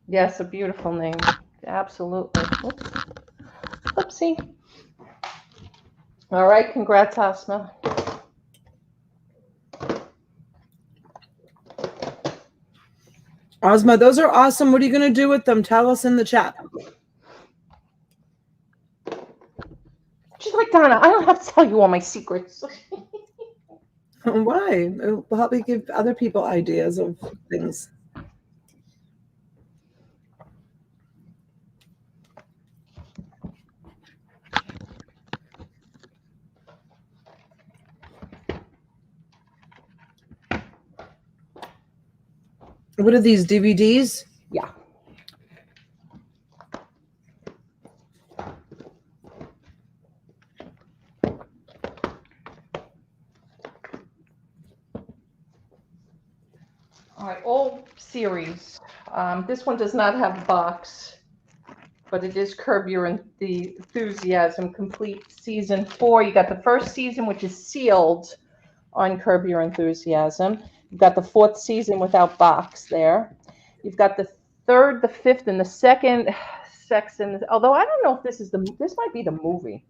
Yes, a beautiful name. Absolutely. Oops. Oopsie. All right, congrats, Asma. Ozma, those are awesome. What are you going to do with them? Tell us in the chat. She's like, Donna, I don't have to tell you all my secrets. Why? It will help you give other people ideas of things. What are these, DVDs? Yeah. All right, all series. This one does not have a box, but it is Curb Your Enthusiasm Complete Season 4. You got the first season, which is sealed on Curb Your Enthusiasm. You've got the fourth season without box there. You've got the third, the fifth, and the second section. Although I don't know if this might be the movie.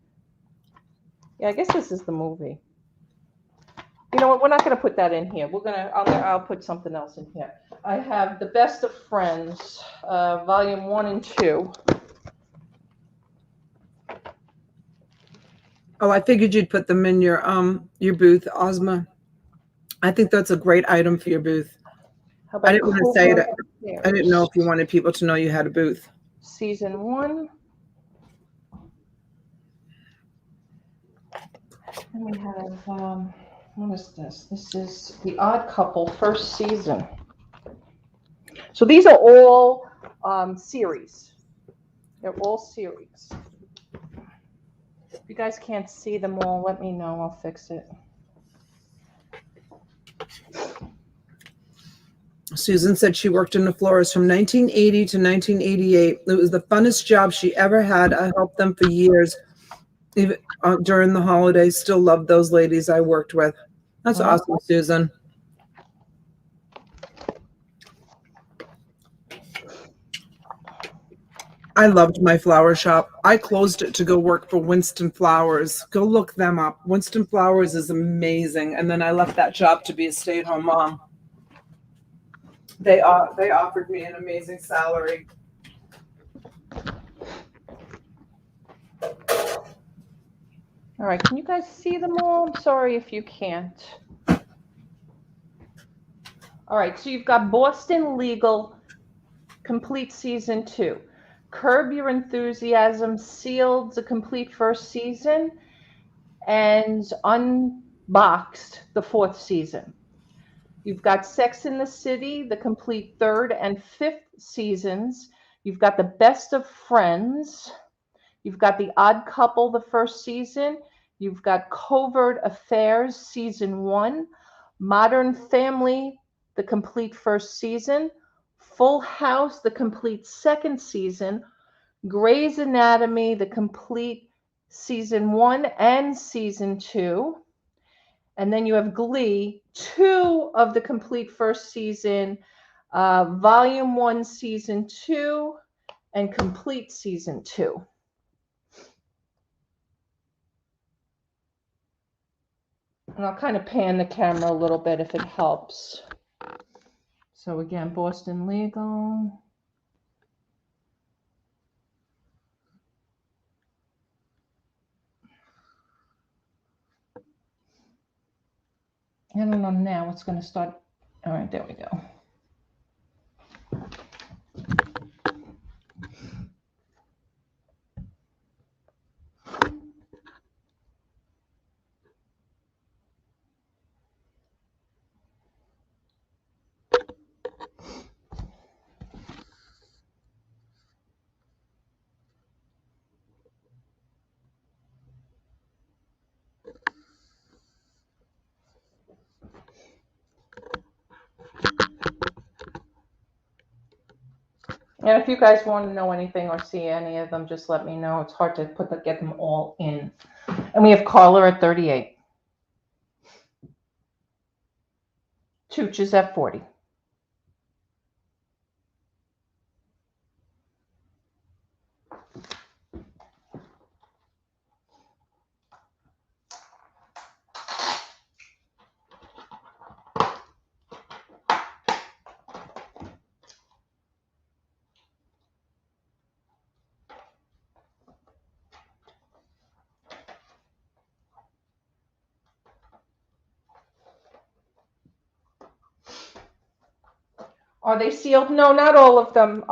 Yeah, I guess this is the movie. You know what? We're not going to put that in here. I'll put something else in here. I have The Best of Friends, Volume 1 and 2. Oh, I figured you'd put them in your booth, Ozma. I think that's a great item for your booth. How about I didn't want to say that. Affairs? I didn't know if you wanted people to know you had a booth. Season 1. And we have, what is this? This is The Odd Couple, first season. So these are all series. They're all series. If you guys can't see them all, let me know. I'll fix it. Susan said she worked in a florist from 1980 to 1988. It was the funnest job she ever had. I helped them for years. Even during the holidays, still loved those ladies I worked with. That's awesome, Susan. I loved my flower shop. I closed it to go work for Winston Flowers. Go look them up. Winston Flowers is amazing. And then I left that job to be a stay-at-home mom. They offered me an amazing salary. All right, can you guys see them all? I'm sorry if you can't. All right, so you've got Boston Legal, complete season 2. Curb Your Enthusiasm, sealed the complete first season, and unboxed the fourth season. You've got Sex in the City, the complete third and fifth seasons. You've got The Best of Friends. You've got The Odd Couple, the first season. You've got Covert Affairs, season 1. Modern Family, the complete first season. Full House, the complete second season. Grey's Anatomy, the complete season 1 and season 2. And then you have Glee, 2 of the complete first season, volume 1, season 2, and complete season 2. And I'll kind of pan the camera a little bit if it helps. So again, Boston Legal. I don't know now it's going to start. All right, there we go. And if you guys want to know anything or see any of them, just let me know. It's hard to get them all in. And we have Carla at 38. Tooch is at 40. Are they sealed? No, not all of them.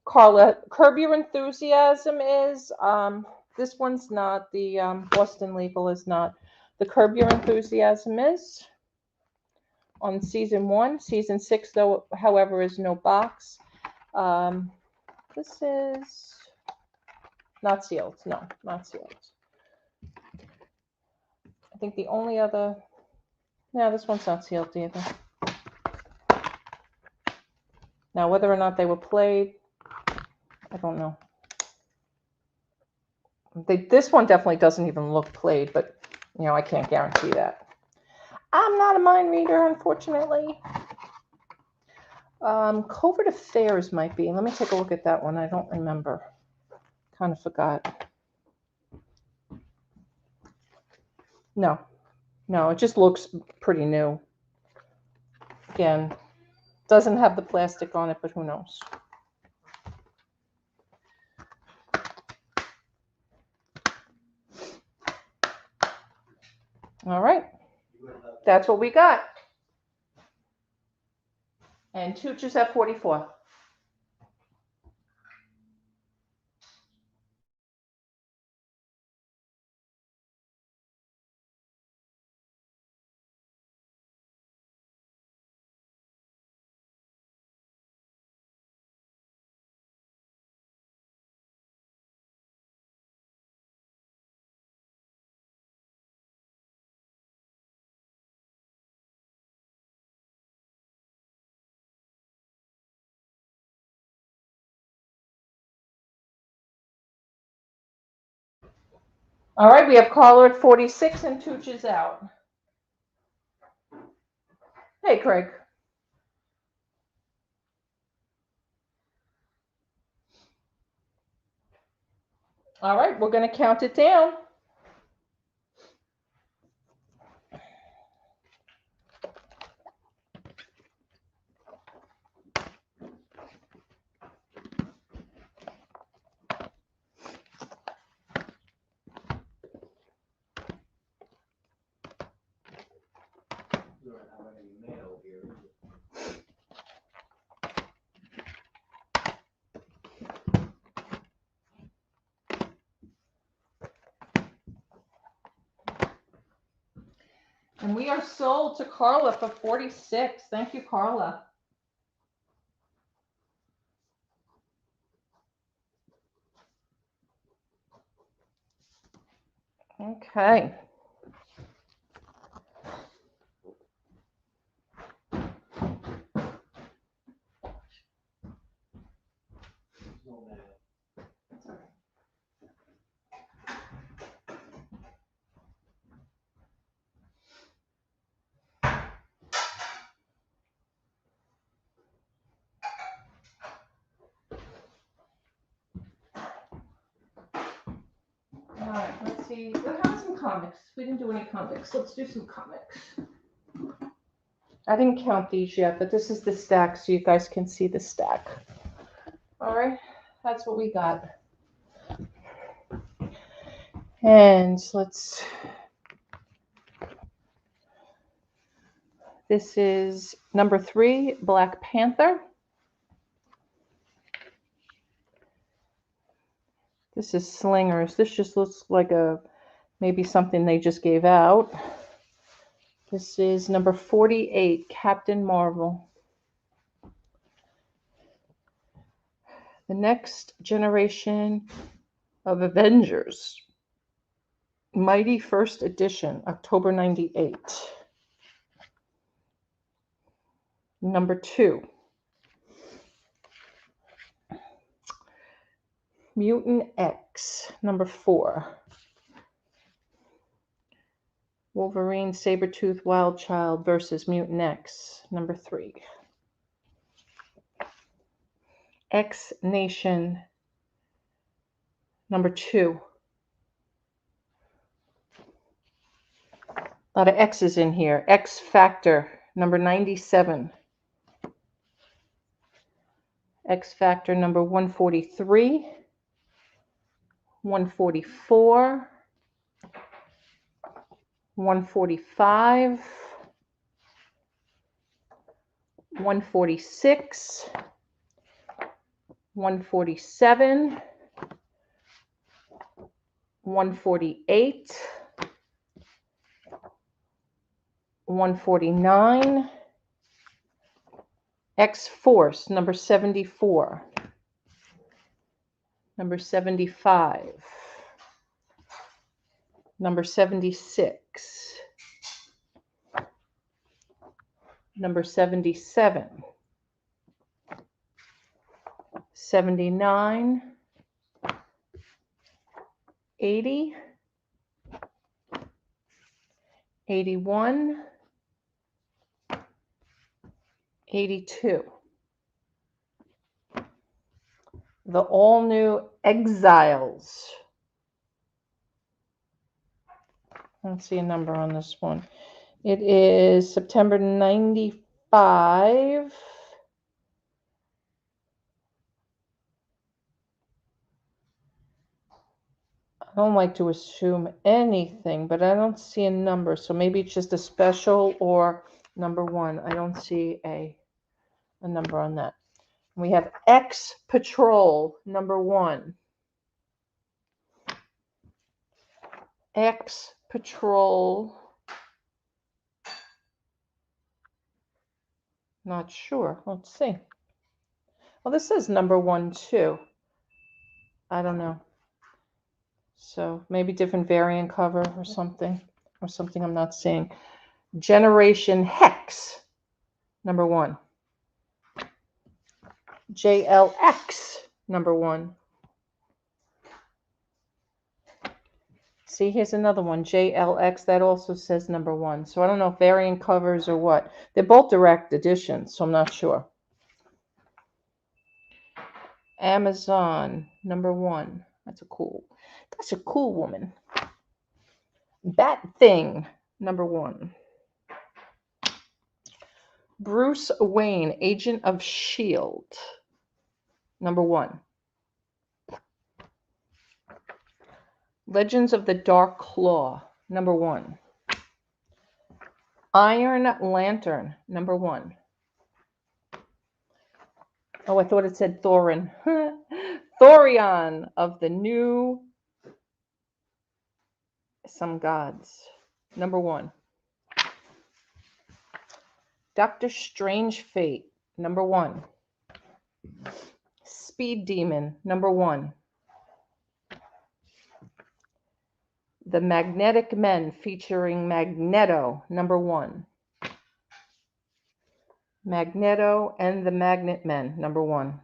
Carla, Curb Your Enthusiasm is. This one's not. The Boston Legal is not. The Curb Your Enthusiasm is on season 1. Season 6, though, however, is no box. This is not sealed. No, not sealed. I think the only other. No, this one's not sealed either. Now, whether or not they were played, I don't know. This one definitely doesn't even look played, but, you know, I can't guarantee that. I'm not a mind reader, unfortunately. Covert Affairs might be. Let me take a look at that one. I don't remember. Kind of forgot. No. No, it just looks pretty new. Again, doesn't have the plastic on it, but who knows? All right. That's what we got. And Tooch is at 44. All right, we have caller at 46 and Tooch is out. Hey, Craig. All right, we're going to count it down. And we are sold to Carla for 46. Thank you, Carla. Okay. All right, let's see. What have some comics? We didn't do any comics. Let's do some comics. I didn't count these yet, but this is the stack so you guys can see the stack. All right, that's what we got. And this is number 3, Black Panther. This is Slingers. This just looks like maybe something they just gave out. This is number 48, Captain Marvel. The Next Generation of Avengers. Mighty First Edition, October 98. Number 2. Mutant X, number 4. Wolverine, Sabretooth, Wildchild versus Mutant X, number 3. X Nation, number 2. A lot of X's in here. X Factor, number 97. X Factor, number 143. 144. 145. 146. 147. 148. 149. X-Force, number 74. Number 75. Number 76. Number 77. 79. 80. 81. 82. The all-new Exiles. I don't see a number on this one. It is September 95. I don't like to assume anything, but I don't see a number. So maybe it's just a special or number 1. I don't see a number on that. We have X Patrol, number 1. X Patrol. Not sure. Let's see. Well, this says number 1 too. I don't know. So maybe different variant cover or something I'm not seeing. Generation Hex, number 1. JLX, number 1. See, here's another one, JLX, that also says number 1. So I don't know if variant covers or what. They're both direct editions, so I'm not sure. Amazon, number 1. That's a cool woman. Bat Thing, number 1. Bruce Wayne, Agent of S.H.I.E.L.D., number 1. Legends of the Dark Claw, number 1. Iron Lantern, number 1. Oh, I thought it said Thorin. Thorion of the New Some Gods, number 1. Doctor Strange Fate, number 1. Speed Demon, number 1. The Magnetic Men featuring Magneto, number 1. Magneto and the Magnet Men, number 1.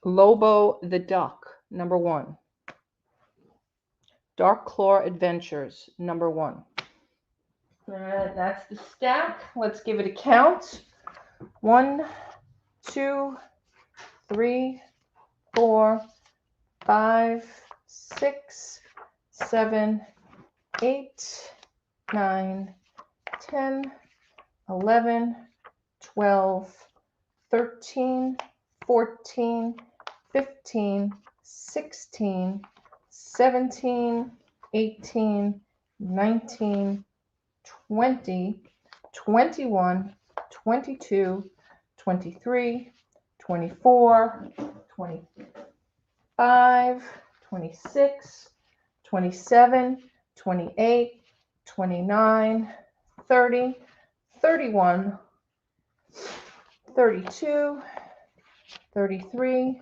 Lobo the Duck, number 1. Dark Claw Adventures, number 1. That's the stack. Let's give it a count. 1, 2, 3, 4, 5, 6, 7, 8, 9, 10, 11, 12, 13, 14, 15, 16, 17, 18, 19, 20, 21, 22, 23, 24, 25, 26, 27, 28, 29, 30, 31, 32, 33,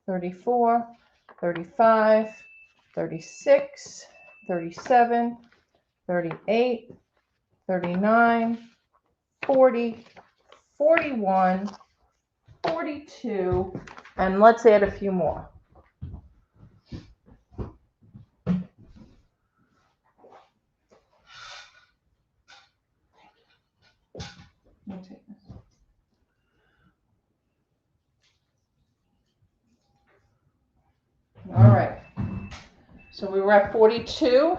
34, 35, 36, 37, 38, 39, 40, 41, 42, and let's add a few more. Let me take this. All right. So we were at 42.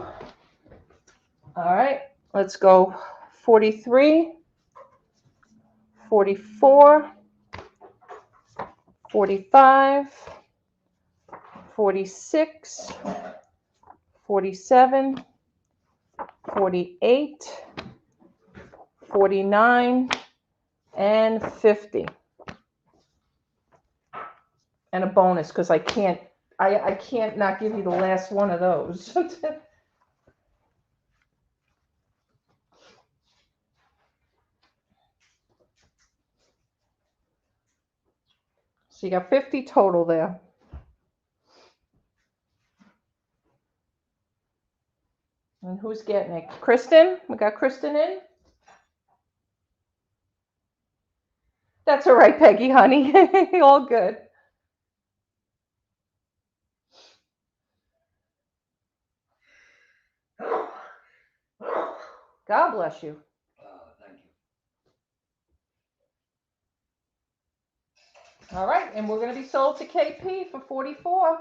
All right. Let's go 43, 44, 45, 46, 47, 48, 49, and 50. And a bonus because I can't not give you the last one of those. So you got 50 total there. And who's getting it? Kristen? We got Kristen in? That's all right, Peggy, honey. All good. God bless you. Thank you. All right, and we're going to be sold to KP for 44.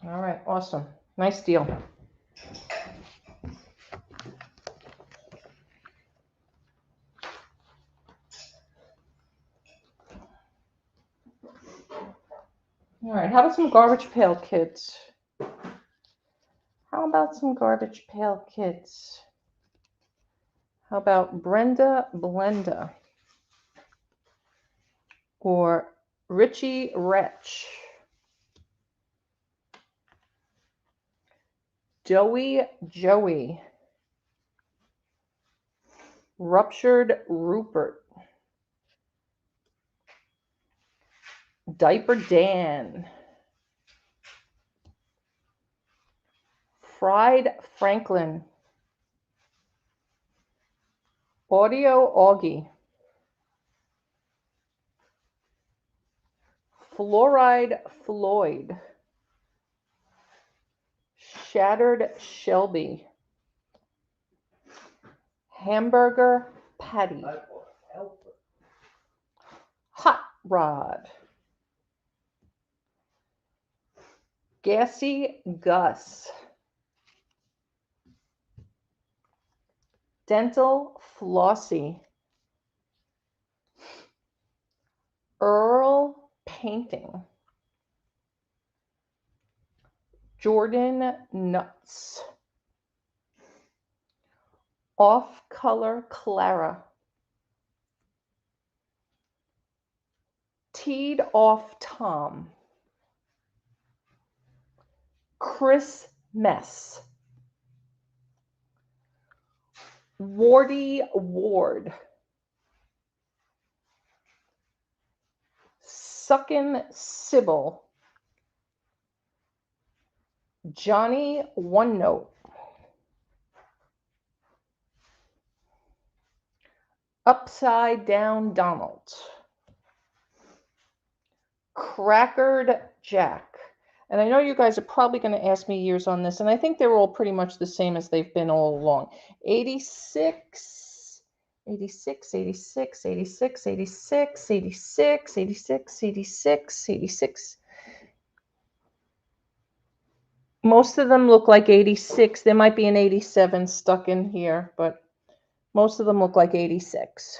All right, awesome. Nice deal. All right, how about some garbage pail kids? How about some garbage pail kids? How about Brenda Blenda? Or Richie Wretch? Joey. Ruptured Rupert. Diaper Dan. Fried Franklin. Audio Augie. Fluoride Floyd. Shattered Shelby. Hamburger Patty. Hot Rod. Gassy Gus. Dental Flossie. Earl Painting. Jordan Nuts. Off Color Clara. Teed Off Tom. Chris Mess. Wardy Ward. Suckin' Sybil. Johnny One Note. Upside Down Donald. Crackered Jack. And I know you guys are probably going to ask me years on this, and I think they're all pretty much the same as they've been all along. 86, 86, 86, 86, 86, 86, 86, 86, 86. Most of them look like 86. There might be an 87 stuck in here, but most of them look like 86.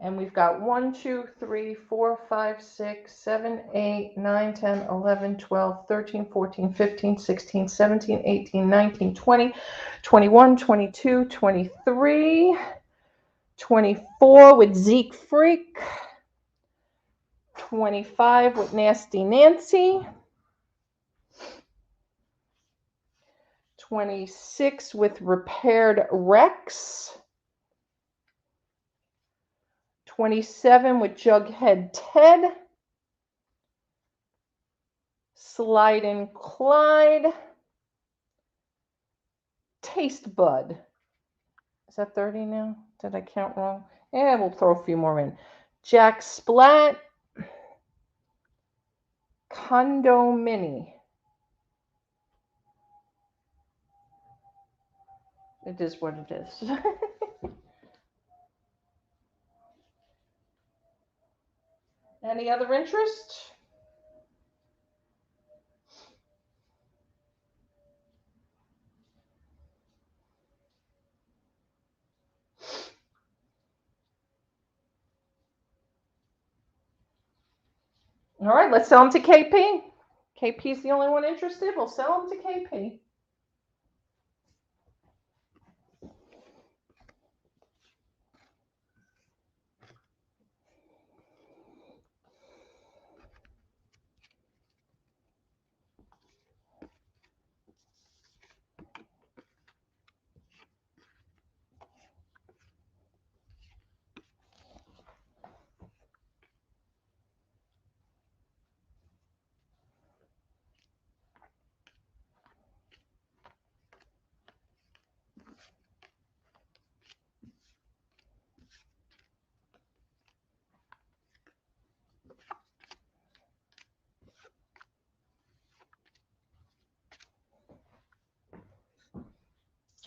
And we've got 1, 2, 3, 4, 5, 6, 7, 8, 9, 10, 11, 12, 13, 14, 15, 16, 17, 18, 19, 20, 21, 22, 23, 24 with Zeke Freak, 25 with Nasty Nancy, 26 with Repaired Rex, 27 with Jughead Ted, Slide Clyde, Taste Bud. Is that 30 now? Did I count wrong? Yeah, we'll throw a few more in. Jack Splat, Condo Mini. It is what it is. Any other interest? All right, let's sell them to KP. KP's the only one interested. We'll sell them to KP.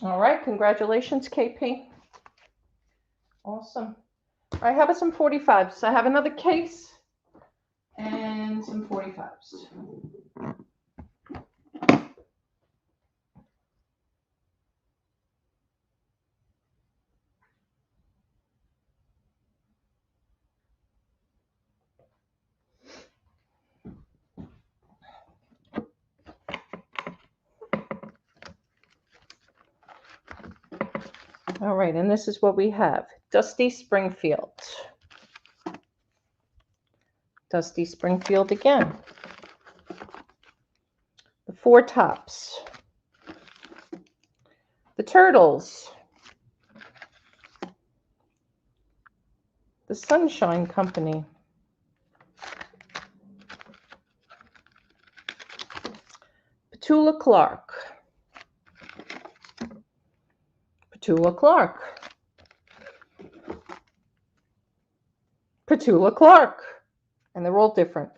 All right, congratulations, KP. Awesome. All right, how about some 45s? I have another case and some 45s. All right, and this is what we have. Dusty Springfield. Dusty Springfield again. The Four Tops. The Turtles. The Sunshine Company. Petula Clark. Petula Clark. Petula Clark. And they're all different.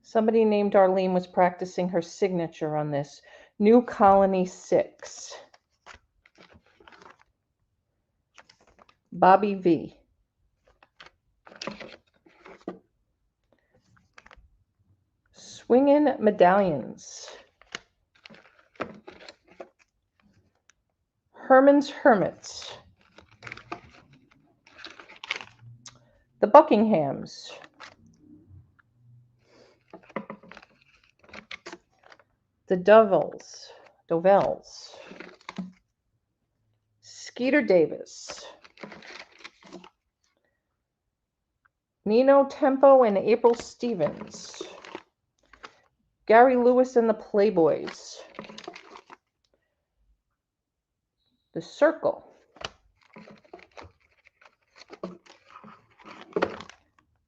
Somebody named Arlene was practicing her signature on this. New Colony 6. Bobby V. Swingin' Medallions. Herman's Hermits. The Buckinghams. The Dovells. Skeeter Davis. Nino Tempo and April Stevens. Gary Lewis and the Playboys. The Circle.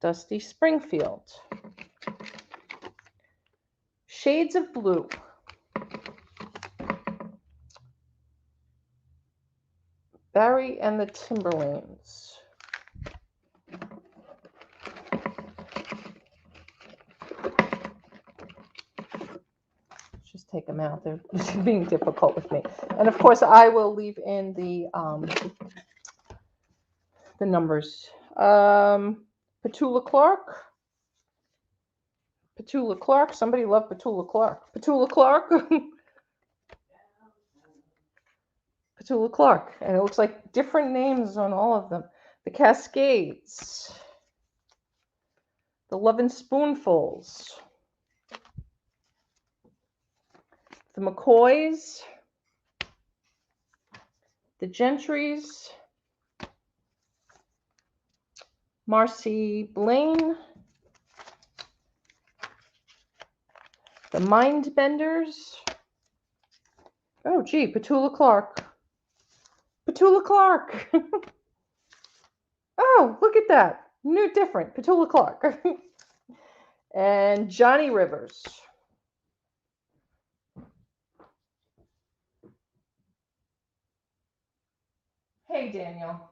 Dusty Springfield. Shades of Blue. Barry and the Timberlanes. Just take them out. They're being difficult with me. And of course, I will leave in the numbers. Petula Clark. Petula Clark. Somebody love Petula Clark. Petula Clark. Petula Clark. And it looks like different names on all of them. The Cascades. The Lovin' Spoonfuls. The McCoys. The Gentrys. Marcy Blaine. The Mindbenders. Oh, gee, Petula Clark. Petula Clark. Oh, look at that. New, different. Petula Clark. And Johnny Rivers. Hey, Daniel.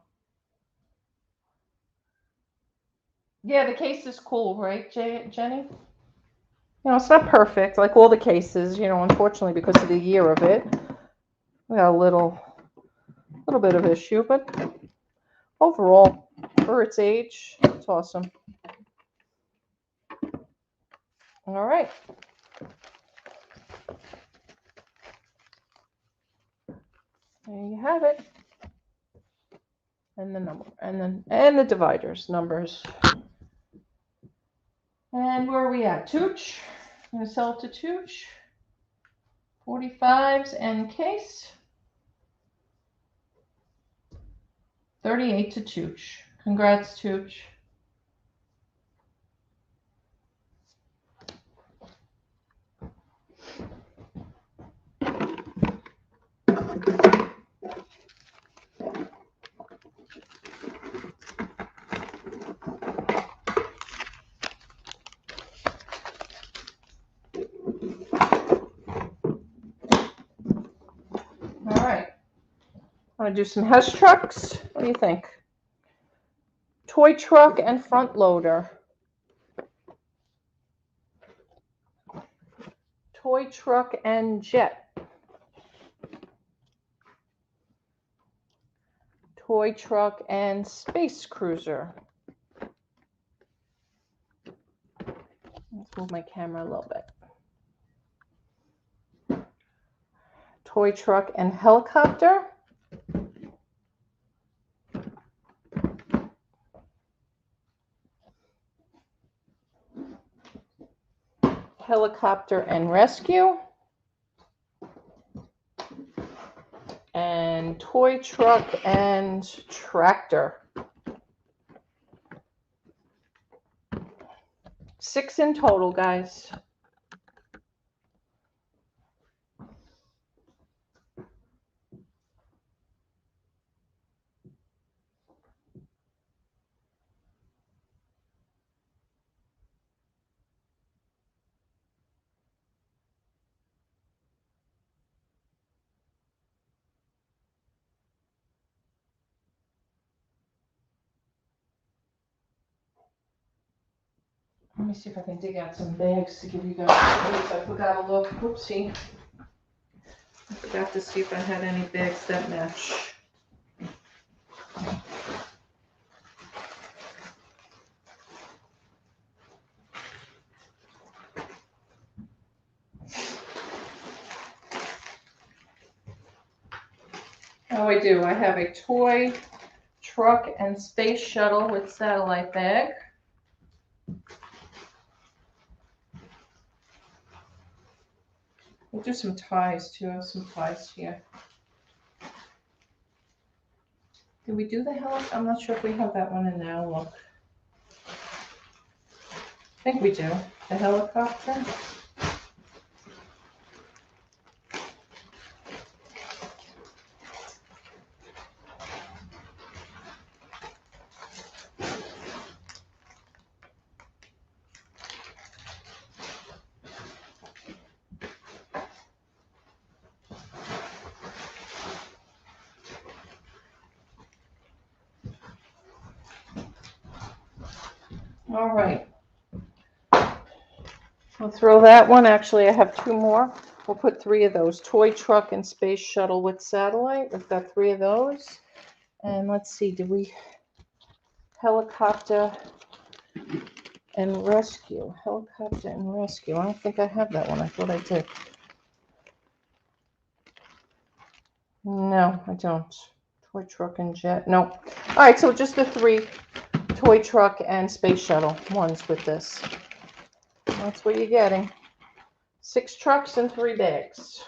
Yeah, the case is cool, right, Jenny? You know, it's not perfect, like all the cases, you know, unfortunately, because of the year of it. We got a little bit of issue, but overall, for its age, it's awesome. All right. There you have it. And the number, and the dividers, numbers. And where are we at? Tooch. I'm going to sell it to Tooch. 45s and case. 38 to Tooch. Congrats, Tooch. All right. I'm going to do some Hess trucks. What do you think? Toy truck and front loader. Toy truck and jet. Toy truck and space cruiser. Let's move my camera a little bit. Toy truck and helicopter. Helicopter and rescue. And toy truck and tractor. 6 in total, guys. Let me see if I can dig out some bags to give you guys. I forgot a look. Oopsie. I forgot to see if I had any bags that match. Oh, I do. I have a toy truck and space shuttle with satellite bag. We'll do some ties too. I have some ties here. Did we do the helicopter? I'm not sure if we have that one in now. Look. I think we do. The helicopter. All right. We'll throw that one. Actually, I have two more. We'll put three of those. Toy truck and space shuttle with satellite. We've got three of those. And let's see, did we helicopter and rescue? Helicopter and rescue. I don't think I have that one. I thought I did. No, I don't. Toy truck and jet. No. All right, so just the three toy truck and space shuttle ones with this. That's what you're getting. 6 trucks and 3 bags.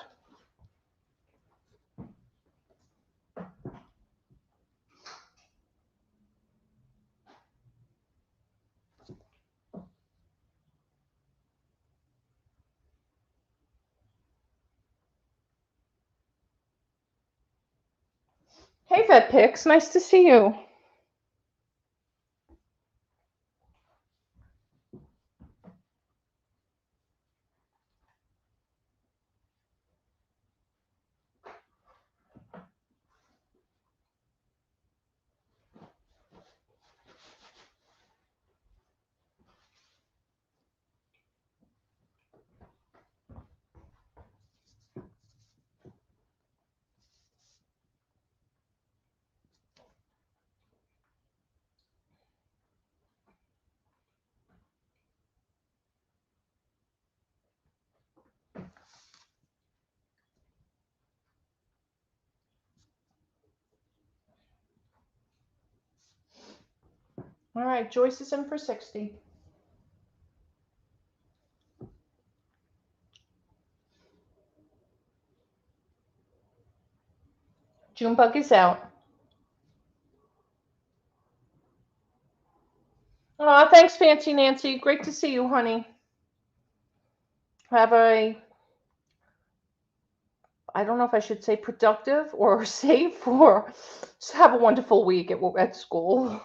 Hey, Vet Pix, nice to see you. All right, Joyce is in for 60. Junebug is out. Oh, thanks, Fancy Nancy. Great to see you, honey. Have a, I don't know if I should say productive or safe, or just have a wonderful week at school.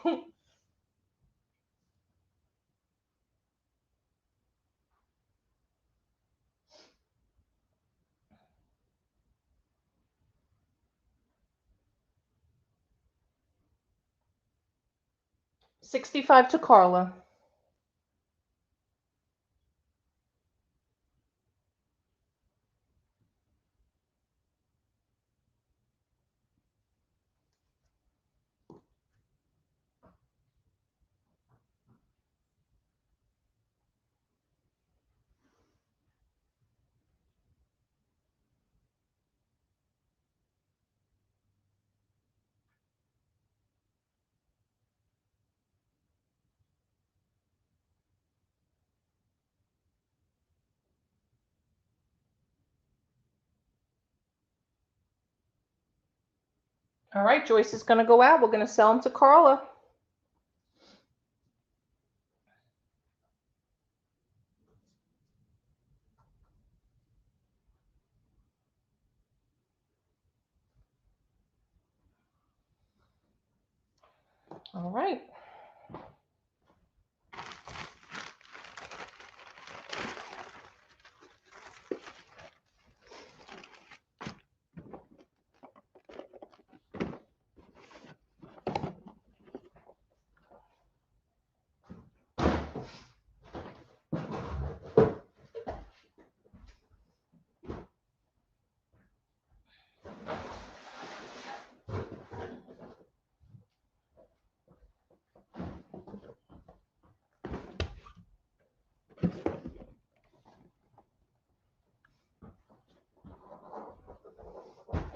65 to Carla. All right, Joyce is going to go out. We're going to sell them to Carla. All right.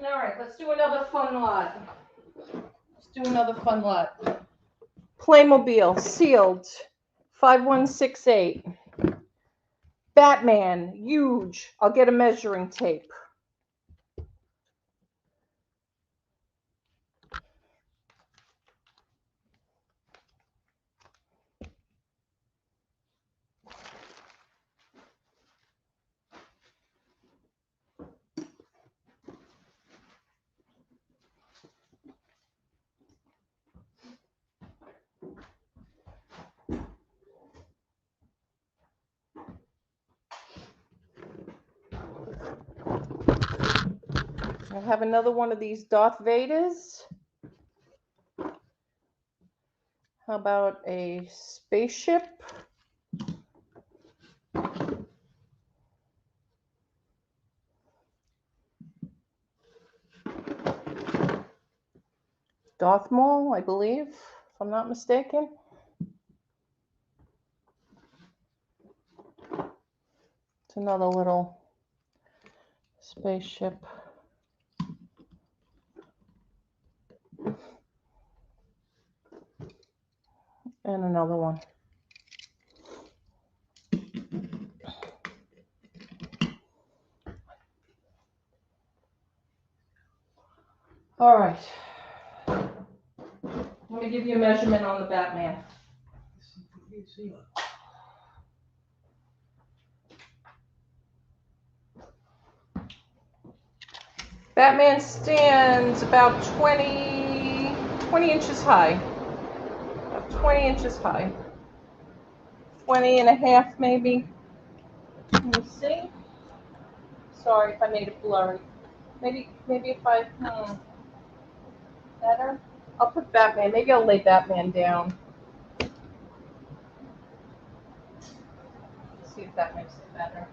All right, let's do another fun lot. Let's do another fun lot. Playmobil, sealed, 5168. Batman, huge. I'll get a measuring tape. I'll have another one of these Darth Vaders. How about a spaceship? Darth Maul, I believe, if I'm not mistaken. It's another little spaceship. And another one. All right. Let me give you a measurement on the Batman. Batman stands about 20 inches high. About 20 inches high. 20 and a half maybe. Let me see. Sorry if I made it blurry. Maybe if I, better? I'll put Batman, maybe I'll lay Batman down. See if that makes it better.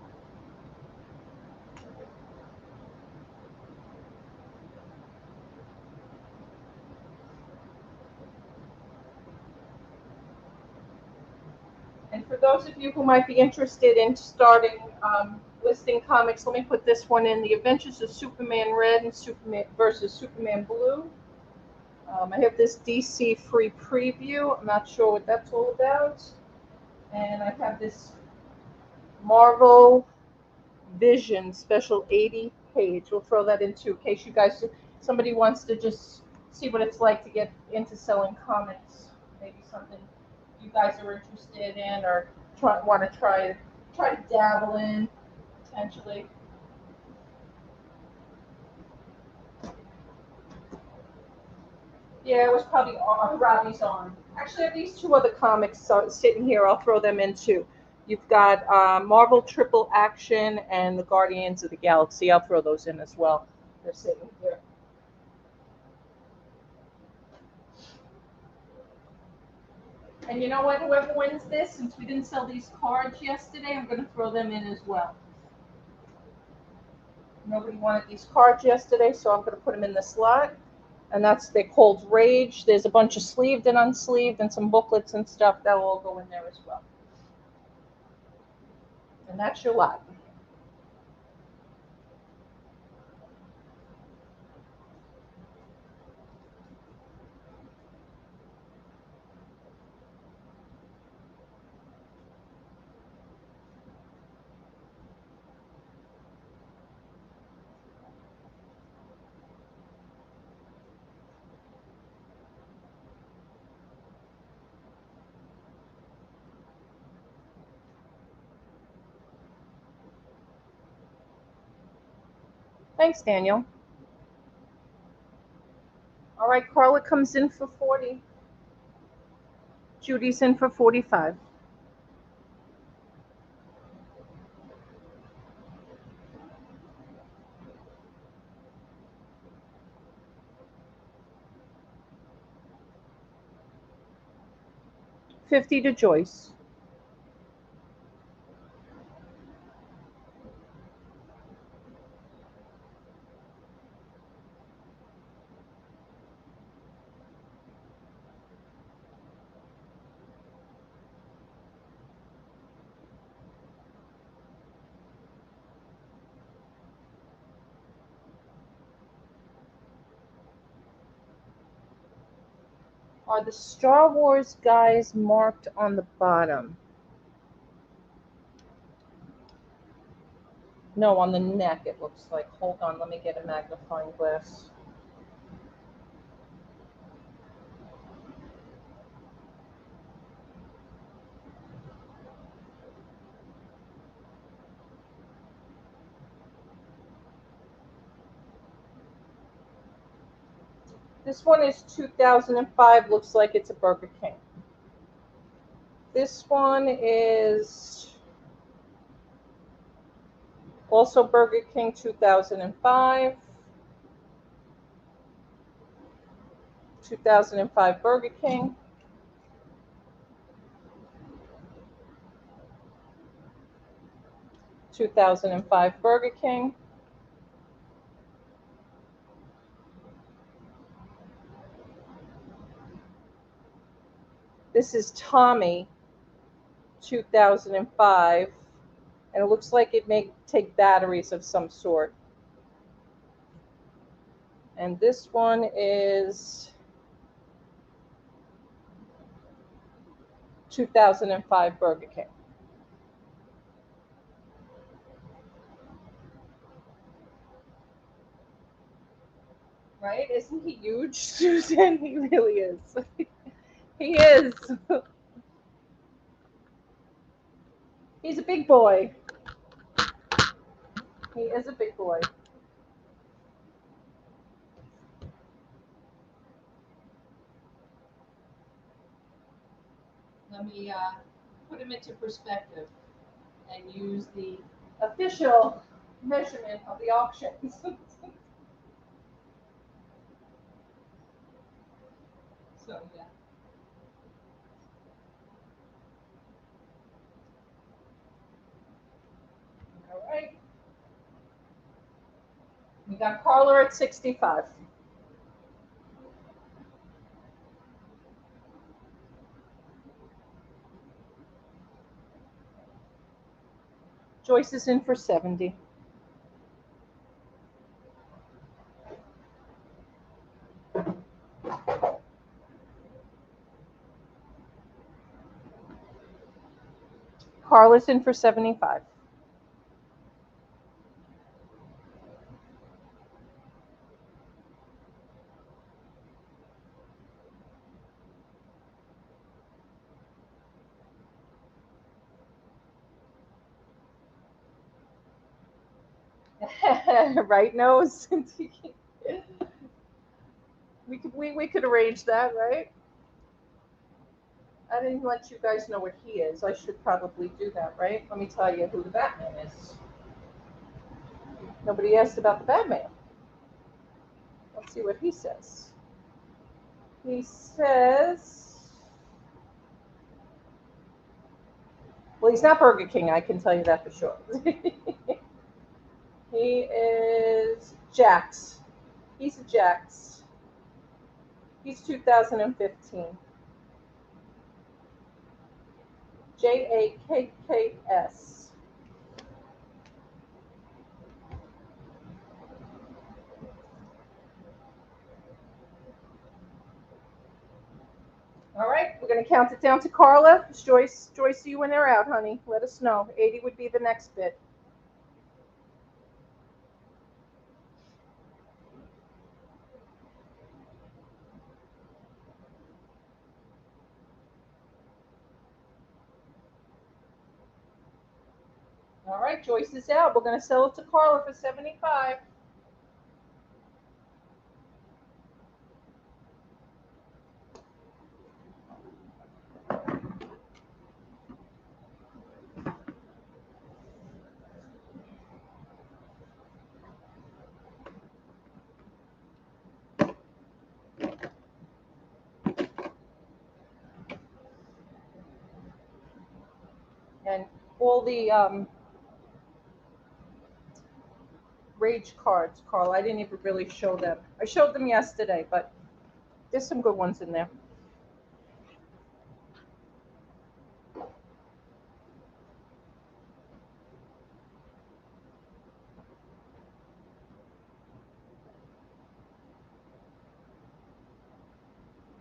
And for those of you who might be interested in starting listing comics, let me put this one in: The Adventures of Superman Red and Superman versus Superman Blue. I have this DC free preview. I'm not sure what that's all about. And I have this Marvel Vision special 80 page. We'll throw that in too, in case you guys, somebody wants to just see what it's like to get into selling comics. Maybe something you guys are interested in or want to try to dabble in potentially. Yeah, it was probably Robbie's on. Actually, I have these two other comics sitting here. I'll throw them in too. You've got Marvel Triple Action and the Guardians of the Galaxy. I'll throw those in as well. They're sitting here. And you know what? Whoever wins this, since we didn't sell these cards yesterday, I'm going to throw them in as well. Nobody wanted these cards yesterday, so I'm going to put them in the slot. And they're called Rage. There's a bunch of sleeved and unsleeved and some booklets and stuff. That'll all go in there as well. And that's your lot. Thanks, Daniel. All right, Carla comes in for 40. Judy's in for 45. $50 to Joyce. Are the Star Wars guys marked on the bottom? No, on the neck it looks like. Hold on, let me get a magnifying glass. This one is 2005, looks like it's a Burger King. This one is also Burger King, 2005. 2005 Burger King. 2005 Burger King. This is Tommy, 2005, and it looks like it may take batteries of some sort. And this one is 2005 Burger King. Right? Isn't he huge, Susan? He really is. He is. He's a big boy. He is a big boy. Let me put him into perspective and use the official measurement of the auctions. So, yeah. All right. We got Carla at 65. Joyce is in for 70. Carla's in for 75. Right, nose? we could arrange that, right? I didn't let you guys know what he is. I should probably do that, right? Let me tell you who the Batman is. Nobody asked about the Batman. Let's see what he says. He says, well, he's not Burger King, I can tell you that for sure. He is Jax. He's a Jax. He's 2015. JAKKS. All right, we're going to count it down to Carla. Joyce, you in or out, honey? Let us know. 80 would be the next bid. All right, Joyce is out. We're going to sell it to Carla for 75. And all the Rage cards, Carl, I didn't even really show them. I showed them yesterday, but there's some good ones in there.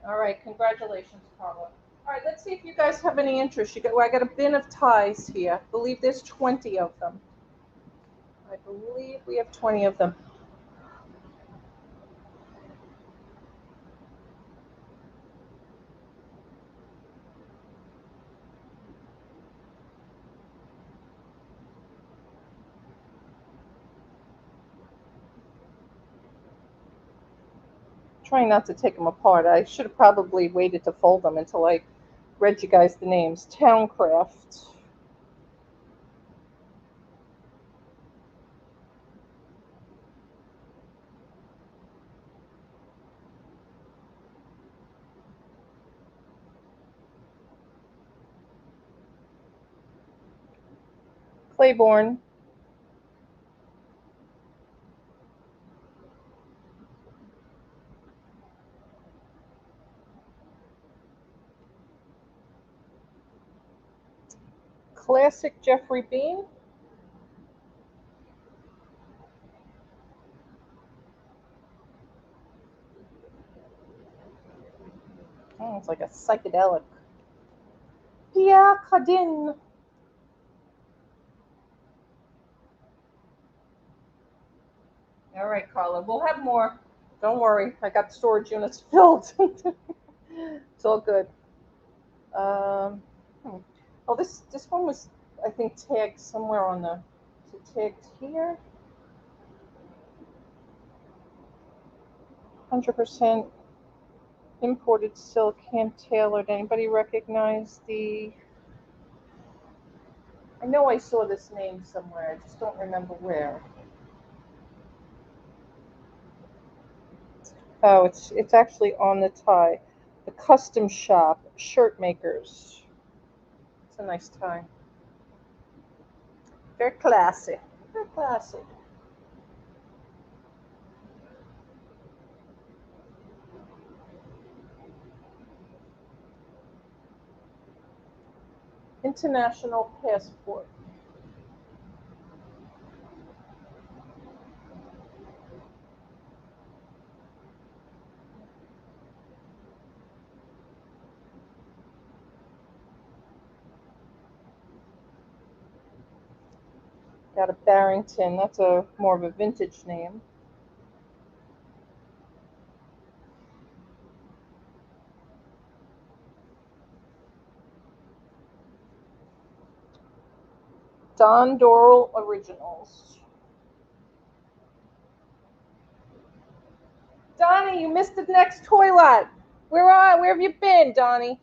All right, congratulations, Carla. All right, let's see if you guys have any interest. I got a bin of ties here. I believe there's 20 of them. I believe we have 20 of them. Trying not to take them apart. I should have probably waited to fold them until I read you guys the names. Towncraft. Claiborne, classic Jeffrey Bean. Oh, it's like a psychedelic. Pierre Cardin. All right, Carla, we'll have more. Don't worry, I got storage units filled. It's all good. Oh, this one was, I think, tagged somewhere on the. Is it tagged here? 100% imported silk, hand tailored. Anybody recognize the? I know I saw this name somewhere. I just don't remember where. Oh, it's actually on the tie. The Custom Shop Shirt Makers. It's a nice tie. Very classy. Very classy. International Passport. Got a Barrington. That's a more of a vintage name. Don Doral Originals. Donnie, you missed the next toy lot. Where have you been, Donnie?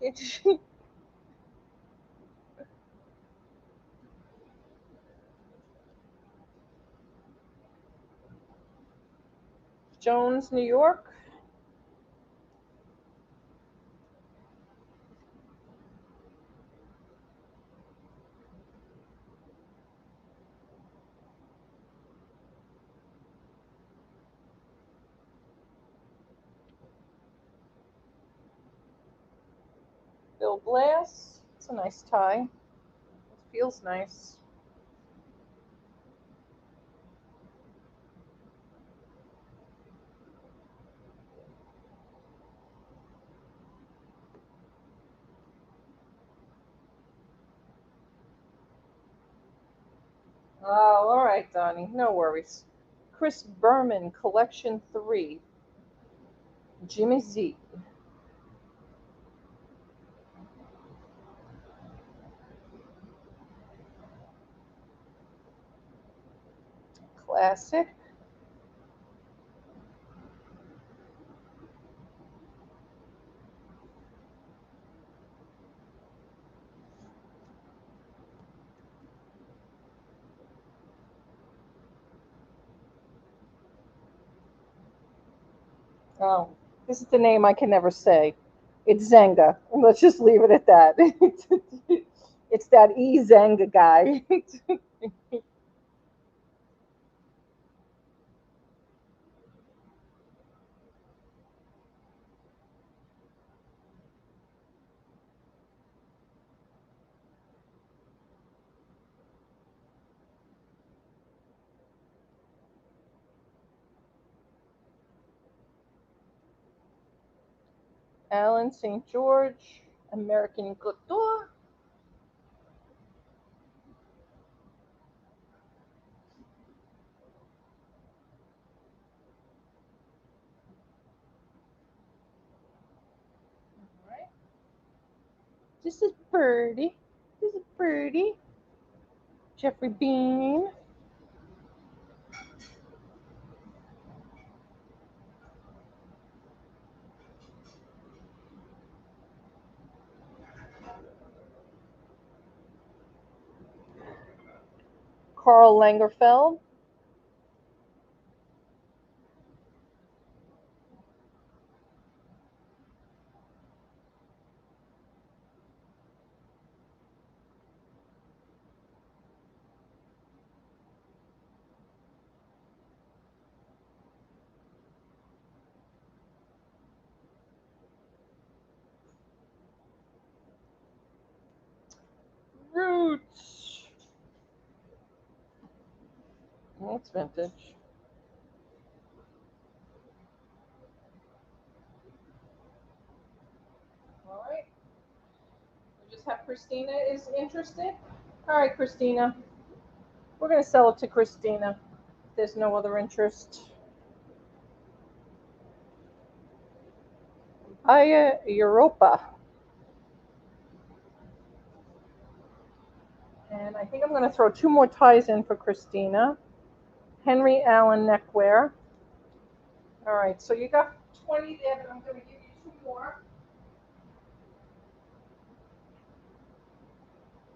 Jones, New York. Bill Blass. It's a nice tie. It feels nice. Oh, all right, Donnie. No worries. Chris Berman, Collection 3. Jimmy Z. Classic. Oh, this is the name I can never say. It's Zenga. Let's just leave it at that. It's that E Zenga guy. Alan St. George, American Couture. All right. This is Birdie. This is Birdie. Jeffrey Bean. Karl Lagerfeld. Roots. That's vintage. All right. We just have Christina is interested. All right, Christina. We're going to sell it to Christina. There's no other interest. Europa. And I think I'm going to throw 2 more ties in for Christina. Henry Allen neckwear. All right, so you got 20 there, but I'm going to give you 2 more.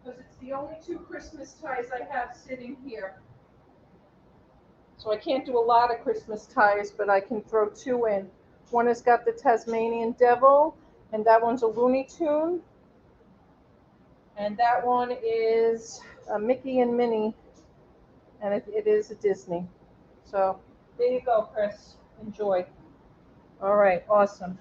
Because it's the only 2 Christmas ties I have sitting here. So I can't do a lot of Christmas ties, but I can throw 2 in. One has got the Tasmanian Devil, and that one's a Looney Tune. And that one is a Mickey and Minnie, and it is a Disney. So there you go, Chris. Enjoy. All right, awesome.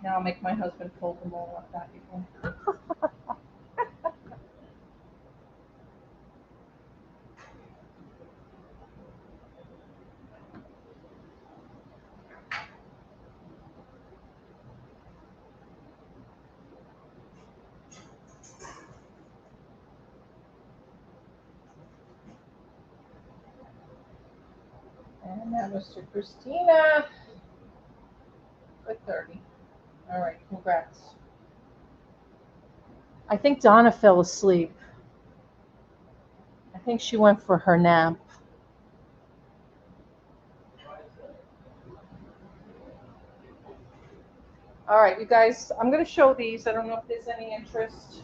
Now I'll make my husband fold them all up back again. And that was to Christina for 30. All right, congrats. I think Donna fell asleep. I think she went for her nap. All right, you guys, I'm going to show these. I don't know if there's any interest.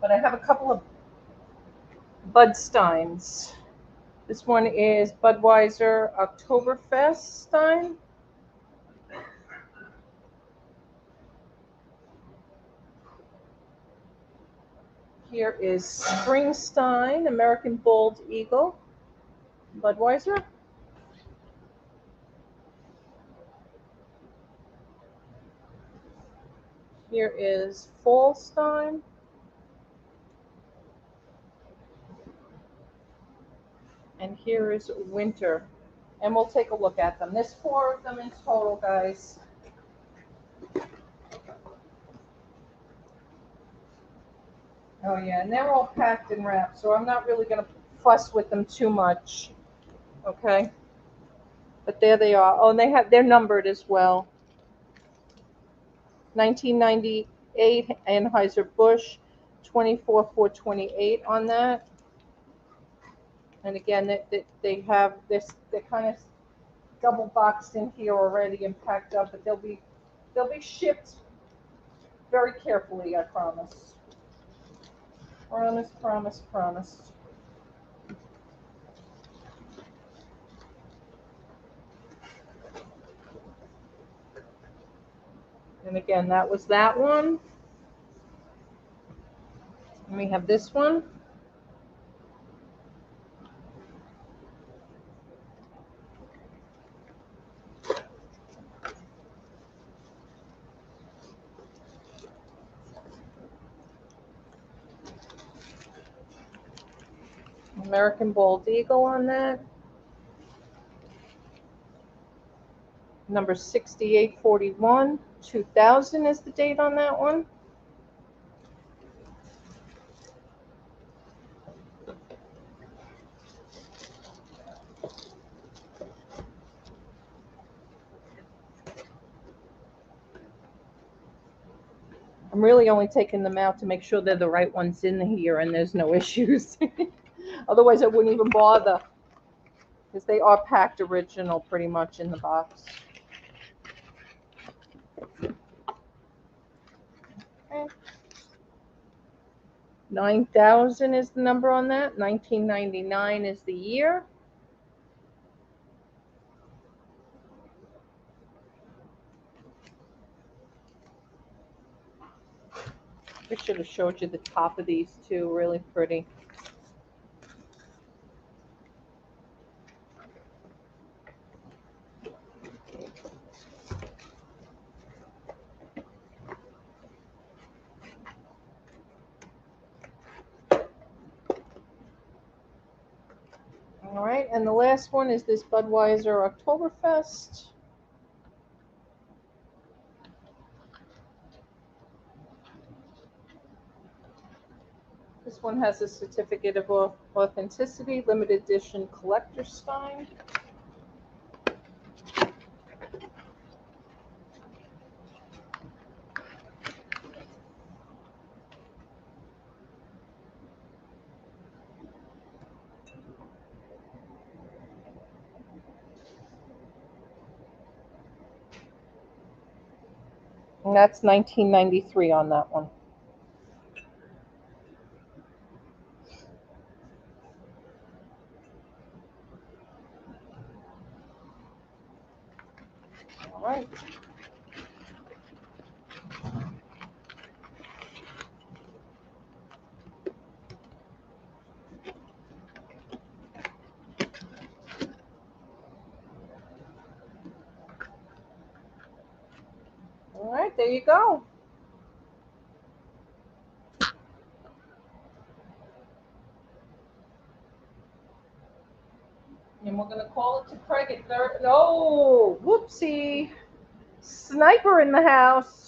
But I have a couple of Budsteins. This one is Budweiser Oktoberfest Stein. Here is Springstein American Bold Eagle Budweiser. Here is Fallstein. And here is Winter. And we'll take a look at them. There's 4 of them in total, guys. Oh yeah, and they're all packed and wrapped, so I'm not really going to fuss with them too much. Okay? But there they are. Oh, and they're numbered as well. 1998 Anheuser-Busch, 24,428 on that. And again, they have this. They're kind of double boxed in here already and packed up, but they'll be shipped very carefully. I promise. Promise, promise, promise. And again, that was that one. And we have this one. American Bold Eagle on that. Number 6841, 2000 is the date on that one. I'm really only taking them out to make sure they're the right ones in here and there's no issues. Otherwise, I wouldn't even bother, because they are packed original pretty much in the box. Okay. 9,000 is the number on that. 1999 is the year. I should have showed you the top of these too. Really pretty. right, and the last one is this Budweiser Oktoberfest. This one has a certificate of authenticity, limited edition collector's stein. And that's 1993 on that one. All right. All right, there you go. And we're going to call it to Craig at third. Oh, whoopsie. Sniper in the house.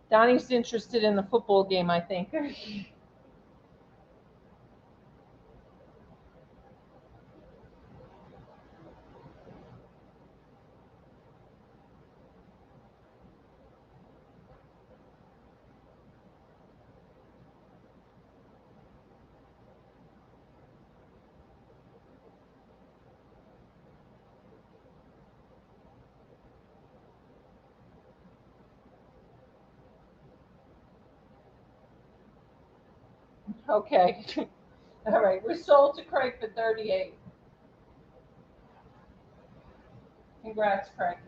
Donnie's interested in the football game, I think. Okay. All right, we're sold to Craig for 38. Congrats, Craig.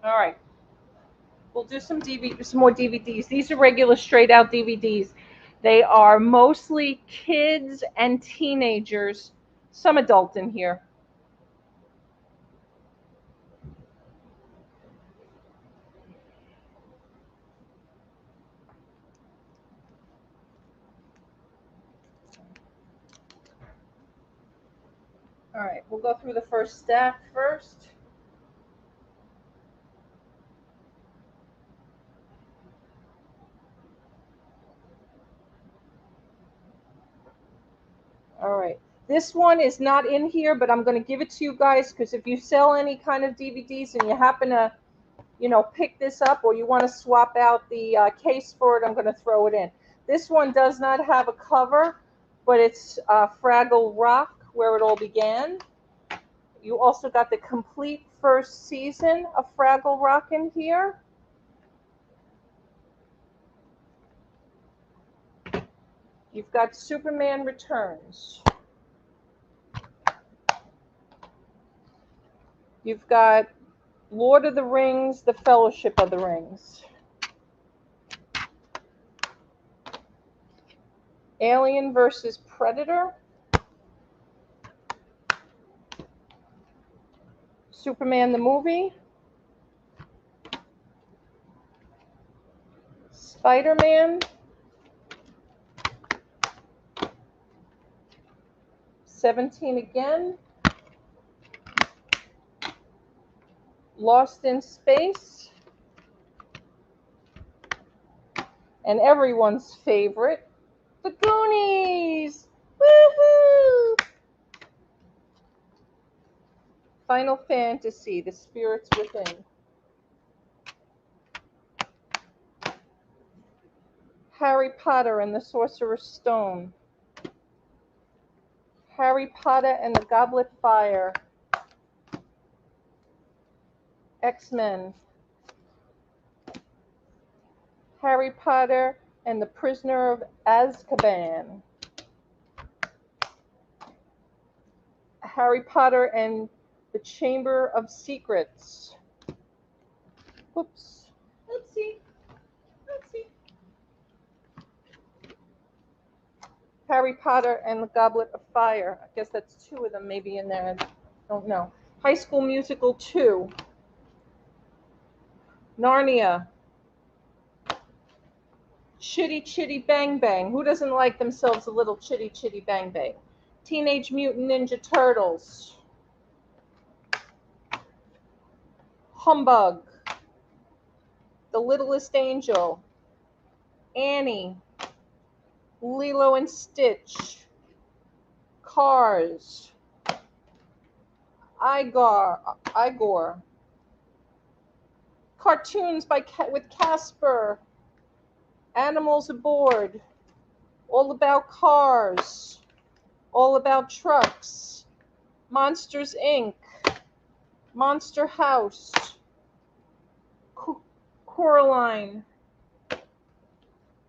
All right. We'll do some more DVDs. These are regular straight out DVDs. They are mostly kids and teenagers, some adult in here. All right, we'll go through the first stack first. All right. This one is not in here, but I'm going to give it to you guys because if you sell any kind of DVDs and you happen to, pick this up or you want to swap out the case for it, I'm going to throw it in. This one does not have a cover, but it's Fraggle Rock, where it all began. You also got the complete first season of Fraggle Rock in here. You've got Superman Returns. You've got Lord of the Rings, The Fellowship of the Rings. Alien versus Predator. Superman the movie. Spider-Man. 17 again. Lost in Space. And everyone's favorite, The Goonies. Woohoo! Final Fantasy, The Spirits Within. Harry Potter and the Sorcerer's Stone. Harry Potter and the Goblet of Fire. X-Men. Harry Potter and the Prisoner of Azkaban. Harry Potter and the Chamber of Secrets. Whoops. Let's see. Harry Potter and the Goblet of Fire. I guess that's two of them maybe in there. I don't know. High School Musical 2. Narnia. Chitty Chitty Bang Bang. Who doesn't like themselves a little Chitty Chitty Bang Bang? Teenage Mutant Ninja Turtles. Humbug. The Littlest Angel. Annie. Lilo and Stitch. Cars. Igor. Cartoons with Casper. Animals Aboard. All About Cars. All About Trucks. Monsters, Inc. Monster House. Coraline.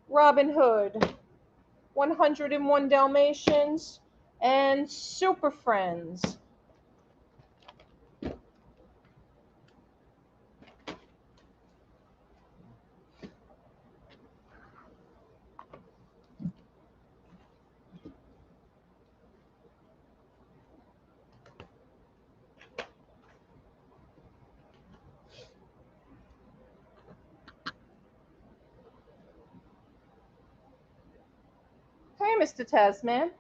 Robin Hood. 101 Dalmatians. And Super Friends. Hey, Mr. Tasman.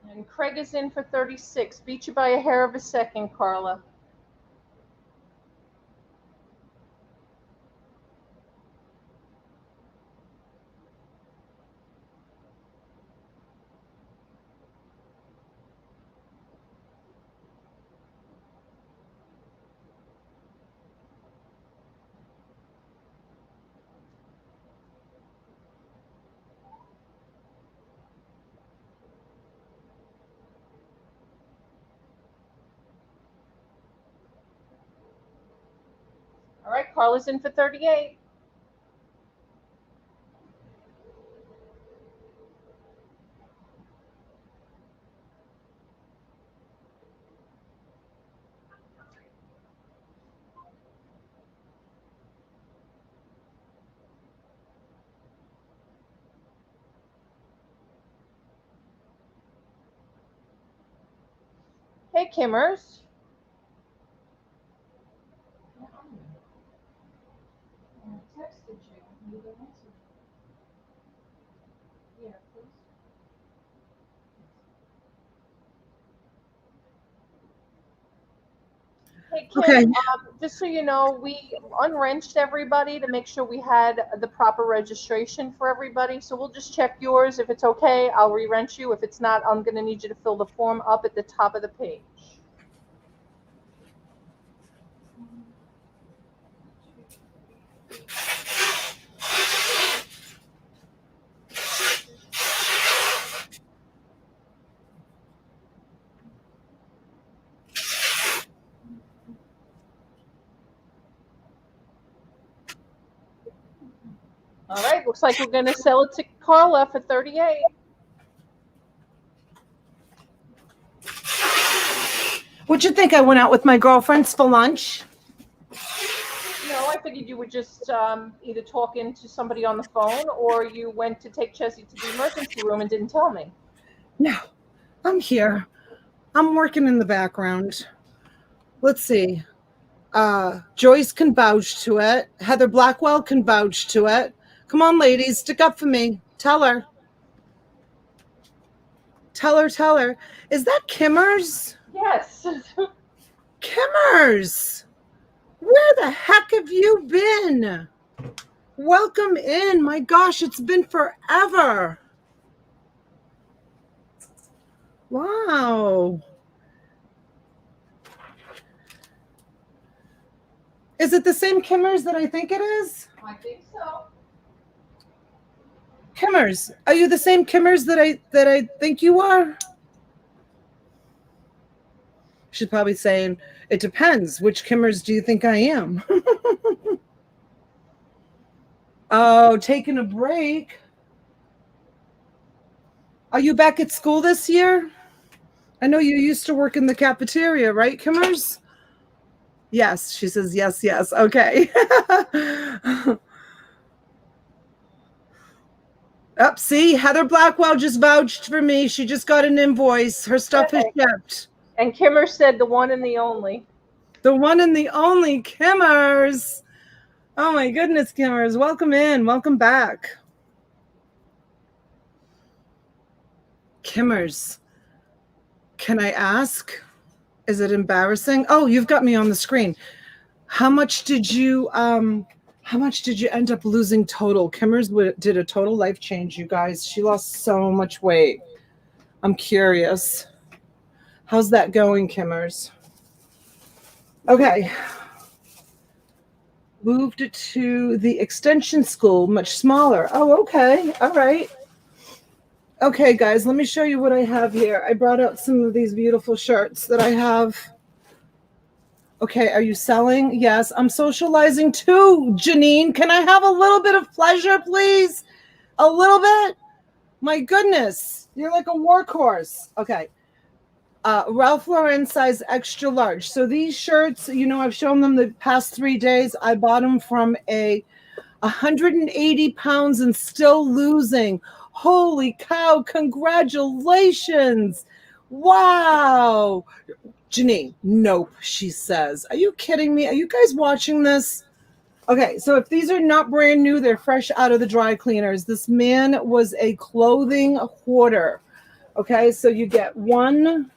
And Craig is in for 36. Beat you by a hair of a second, Carla. All right, Carla's in for 38. Hey, Kimmers. I texted you. You didn't answer. Yeah, please. Hey, Kim, Okay. just so you know, we unwrenched everybody to make sure we had the proper registration for everybody. So we'll just check yours. If it's okay, I'll re-wrench you. If it's not, I'm going to need you to fill the form up at the top of the page. All right, looks like we're going to sell it to Carla for 38. What'd you think? I went out with my girlfriends for lunch. No, I figured you would just either talk into somebody on the phone or you went to take Chessie to the emergency room and didn't tell me. No, I'm here. I'm working in the background. Let's see. Joyce can vouch to it. Heather Blackwell can vouch to it. Come on, ladies, stick up for me. Tell her. Tell her. Is that Kimmers? Yes. Kimmers! Where the heck have you been? Welcome in. My gosh, it's been forever. Wow. Is it the same Kimmers that I think it is? I think so. Kimmers, are you the same Kimmers that I think you are? She's probably saying, it depends. Which Kimmers do you think I am? Oh, taking a break. Are you back at school this year? I know you used to work in the cafeteria, right, Kimmers? Yes, she says yes. Okay. Up, see, Heather Blackwell just vouched for me. She just got an invoice. Her stuff is shipped. And Kimmer said the one and the only. The one and the only Kimmers. Oh my goodness, Kimmers. Welcome in. Welcome back. Kimmers, can I ask? Is it embarrassing? Oh, you've got me on the screen. How much did you end up losing total? Kimmers did a total life change, you guys. She lost so much weight. I'm curious. How's that going, Kimmers? Okay. Moved to the extension school, much smaller. Oh, okay. All right. Okay, guys, let me show you what I have here. I brought out some of these beautiful shirts that I have. Okay, are you selling? Yes, I'm socializing too, Janine. Can I have a little bit of pleasure, please? A little bit? My goodness, you're like a workhorse. Okay. Ralph Lauren size extra large. So these shirts, you know, I've shown them the past 3 days. I bought them from 180 pounds and still losing. Holy cow, congratulations. Wow. Janine, nope, she says. Are you kidding me? Are you guys watching this? Okay, so if these are not brand new, they're fresh out of the dry cleaners. This man was a clothing hoarder. Okay, so you get one.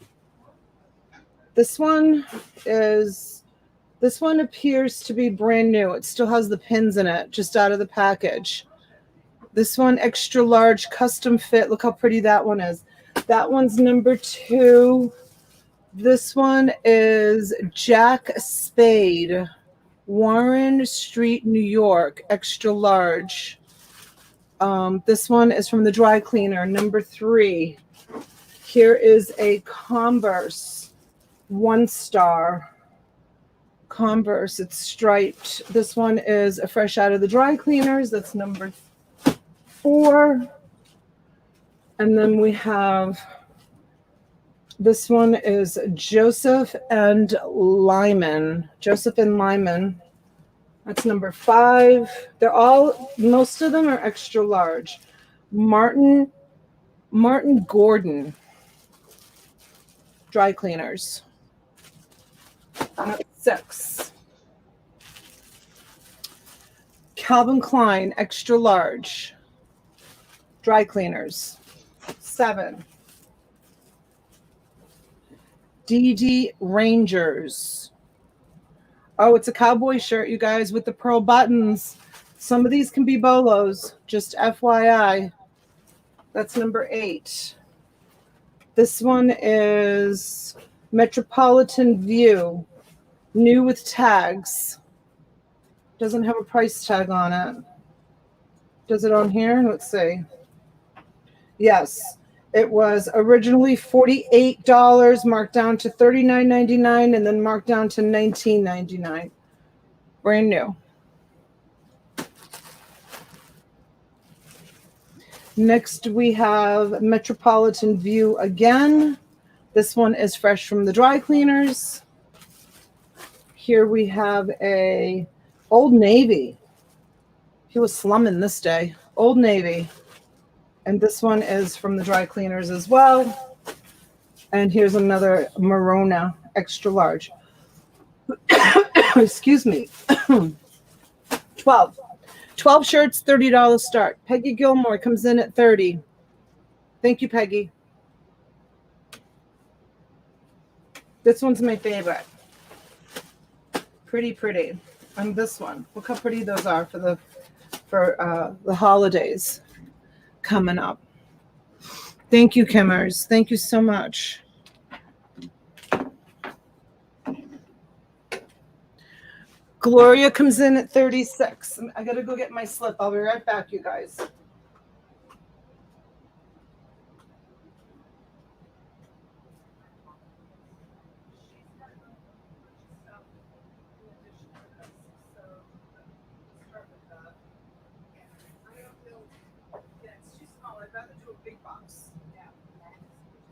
This one appears to be brand new. It still has the pins in it, just out of the package. This one, extra large, custom fit. Look how pretty that one is. That one's number 2. This one is Jack Spade, Warren Street, New York, extra large. This one is from the dry cleaner, number 3. Here is a Converse. 1 star Converse. It's striped. This one is a fresh out of the dry cleaners. That's number 4. And then we have this one is Joseph and Lyman. That's number 5. Most of them are extra large. Martin Gordon dry cleaners. 6. Calvin Klein, extra large. Dry cleaners. 7. DD Rangers. Oh, it's a cowboy shirt, you guys, with the pearl buttons. Some of these can be bolos, just FYI. That's number 8. This one is Metropolitan View, new with tags. Doesn't have a price tag on it. Does it on here? Let's see. Yes, it was originally $48, marked down to $39.99, and then marked down to $19.99. Brand new. Next, we have Metropolitan View again. This one is fresh from the dry cleaners. Here we have a Old Navy. He was slumming this day. Old Navy. And this one is from the dry cleaners as well. And here's another Marona, extra large. Excuse me. 12 shirts, $30 start. Peggy Gilmore comes in at 30. Thank you, Peggy. This one's my favorite. Pretty, pretty. And this one. Look how pretty those are for the holidays coming up. Thank you, Kimmers. Thank you so much. Gloria comes in at 36. I got to go get my slip. I'll be right back, you guys.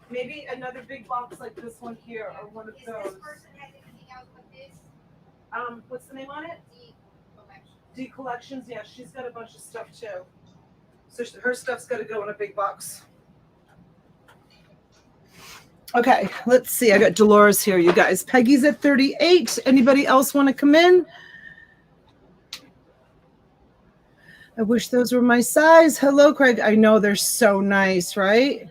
Maybe another big box like this one here, or one of those. This person has anything else but this? What's the name on it? D Collections. Yeah, she's got a bunch of stuff too. So her stuff's got to go in a big box. Okay, let's see. I got Dolores here, you guys. Peggy's at 38. Anybody else want to come in? I wish those were my size. Hello, Craig. I know they're so nice, right?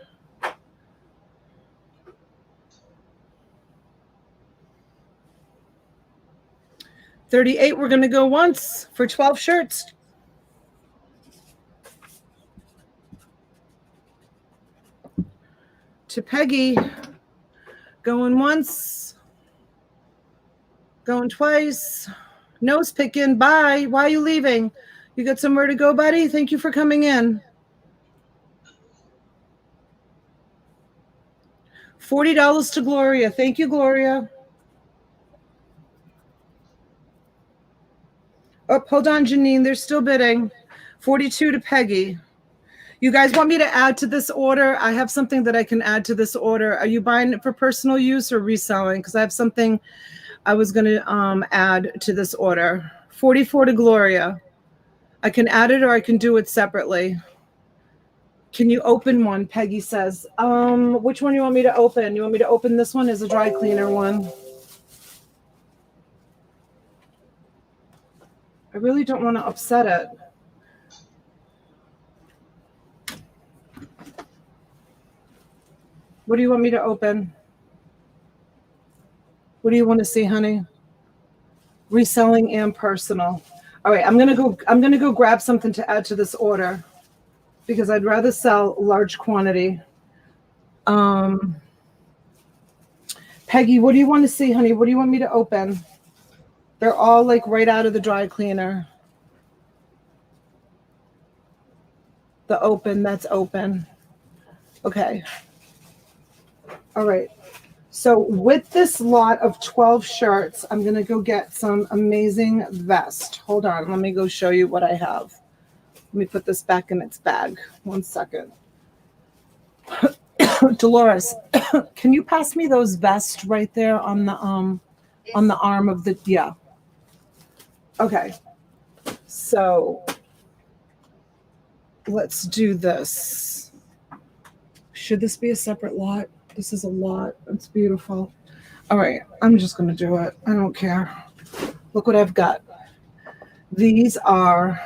$38, we're going to go once for 12 shirts. To Peggy, going once, going twice, nose picking, bye. Why are you leaving? You got somewhere to go, buddy? Thank you for coming in. $40 to Gloria. Thank you, Gloria. Oh, hold on, Janine. They're still bidding. 42 to Peggy. You guys want me to add to this order? I have something that I can add to this order. Are you buying it for personal use or reselling? Because I have something I was going to add to this order. 44 to Gloria. I can add it or I can do it separately. Can you open one? Peggy says. Which one do you want me to open? You want me to open this one as a dry cleaner one? I really don't want to upset it. What do you want me to open? What do you want to see, honey? Reselling and personal. All right, I'm gonna go grab something to add to this order because I'd rather sell large quantity. Peggy, what do you want to see, honey? What do you want me to open? They're all like right out of the dry cleaner. The open, that's open. Okay. All right. So with this lot of 12 shirts, I'm going to go get some amazing vest. Hold on. Let me go show you what I have. Let me put this back in its bag. 1 second. Dolores, can you pass me those vests right there on the arm of the, yeah. Okay. So let's do this. Should this be a separate lot? This is a lot. It's beautiful. All right. I'm just going to do it. I don't care. Look what I've got. These are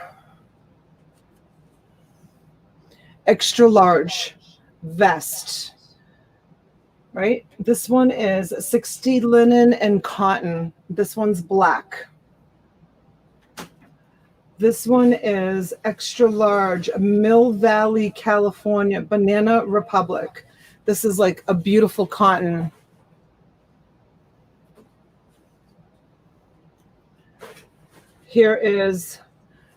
extra large vest, right? This one is 60 linen and cotton. This one's black. This one is extra large, Mill Valley, California, Banana Republic. This is like a beautiful cotton. Here is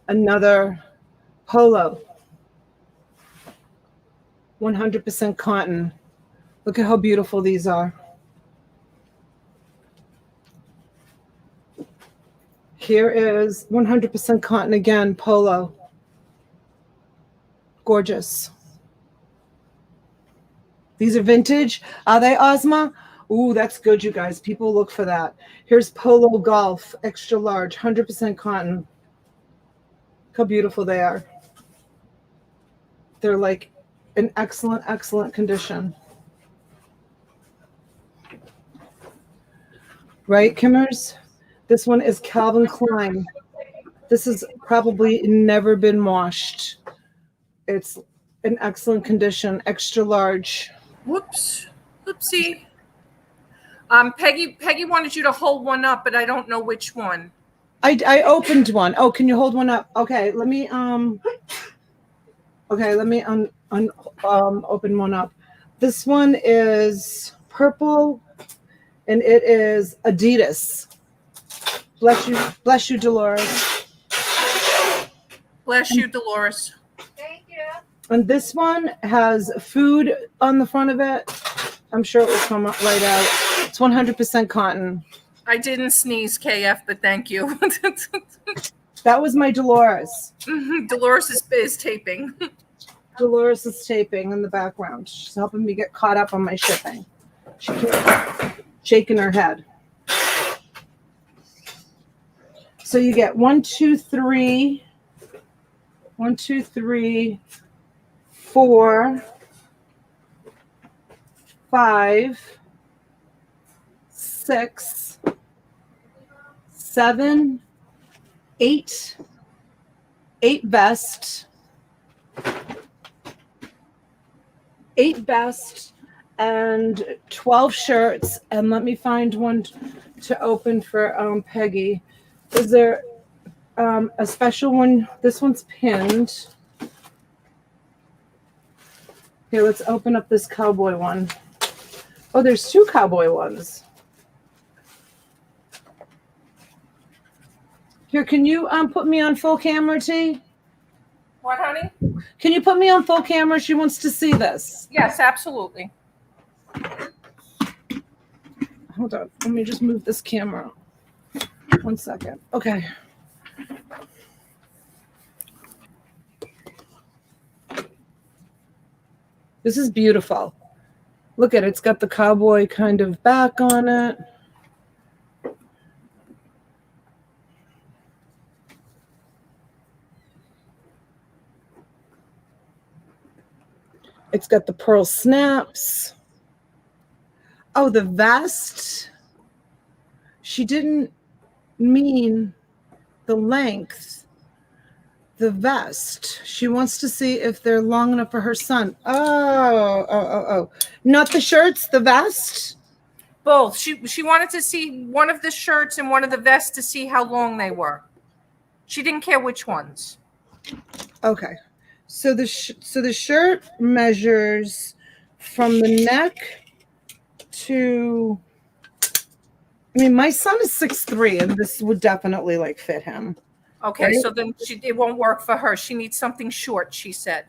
another polo. 100% cotton. Look at how beautiful these are. Here is 100% cotton again, polo. Gorgeous. These are vintage. Are they, Ozma? Ooh, that's good, you guys. People look for that. Here's Polo Golf, extra large, 100% cotton. Look how beautiful they are. They're like in excellent, excellent condition. Right, Kimmers? This one is Calvin Klein. This has probably never been washed. It's in excellent condition, extra large. Whoops. Oopsie. Peggy wanted you to hold one up, but I don't know which one. I opened one. Oh, can you hold one up? Okay, let me open one up. This one is purple and it is Adidas. Bless you, Dolores. Bless you, Dolores. Thank you. And this one has food on the front of it. I'm sure it will come up right out. It's 100% cotton. I didn't sneeze, KF, but thank you. That was my Dolores. Dolores is taping. Dolores is taping in the background. She's helping me get caught up on my shipping. She keeps shaking her head. So you get 1, 2, 3, 4, 5, 6, 7, 8 vests, 8 vests, and 12 shirts. And let me find one to open for Peggy. Is there a special one? This one's pinned. Here, let's open up this cowboy one. Oh, there's 2 cowboy ones. Here, can you put me on full camera, T? What, honey? Can you put me on full camera? She wants to see this. Yes, absolutely. Hold on. Let me just move this camera. 1 second. Okay. This is beautiful. Look at it. It's got the cowboy kind of back on it. It's got the pearl snaps. Oh, the vest. She didn't mean the length. The vest. She wants to see if they're long enough for her son. Oh. Not the shirts, the vest? Both. She wanted to see one of the shirts and one of the vests to see how long they were. She didn't care which ones. Okay. So the shirt measures from the neck to, I mean, my son is 6'3", and this would definitely like fit him. Okay, right? so then it won't work for her. She needs something short, she said.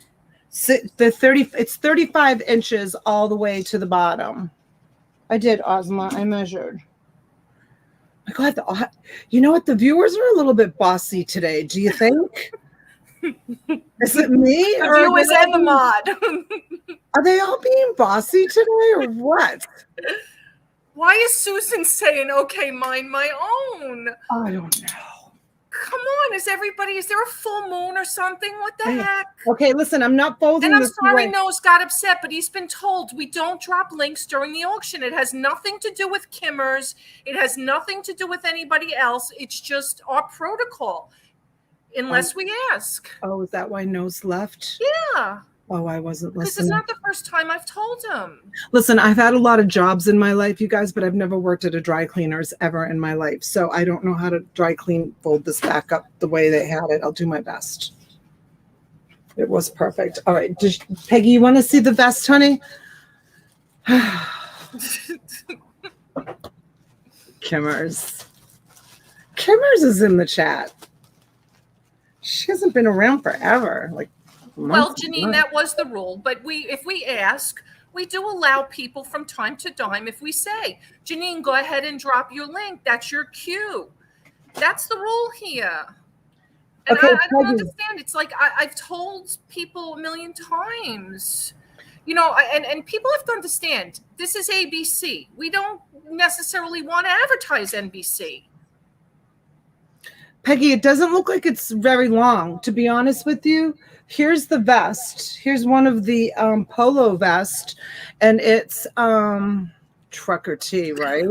It's 35 inches all the way to the bottom. I did, Ozma. I measured. My God, you know what? The viewers are a little bit bossy today. Do you think? Is it me? The viewers and the mod. Are they all being bossy today or what? Why is Susan saying, okay, mind my own? I don't know. Come on, is there a full moon or something? What the heck? Okay, listen, I'm not folding And I'm this sorry away. Noah's got upset, but he's been told we don't drop links during the auction. It has nothing to do with Kimmers. It has nothing to do with anybody else. It's just our protocol, unless we ask. Oh, is that why Nose left? Yeah. Oh, I wasn't listening. This is not the first time I've told him. Listen, I've had a lot of jobs in my life, you guys, but I've never worked at a dry cleaner's ever in my life. So I don't know how to dry clean, fold this back up the way they had it. I'll do my best. It was perfect. All right. Peggy, you want to see the vest, honey? Kimmers. Kimmers is in the chat. She hasn't been around forever. Well, Janine, that was the rule. But if we ask, we do allow people from time to time. If we say, Janine, go ahead and drop your link. That's your cue. That's the rule here. And okay, I don't understand. It's like I've told people a million times. and people have to understand, this is ABC. We don't necessarily want to advertise NBC. Peggy, it doesn't look like it's very long, to be honest with you. Here's the vest. Here's one of the polo vest, and it's trucker tee, right?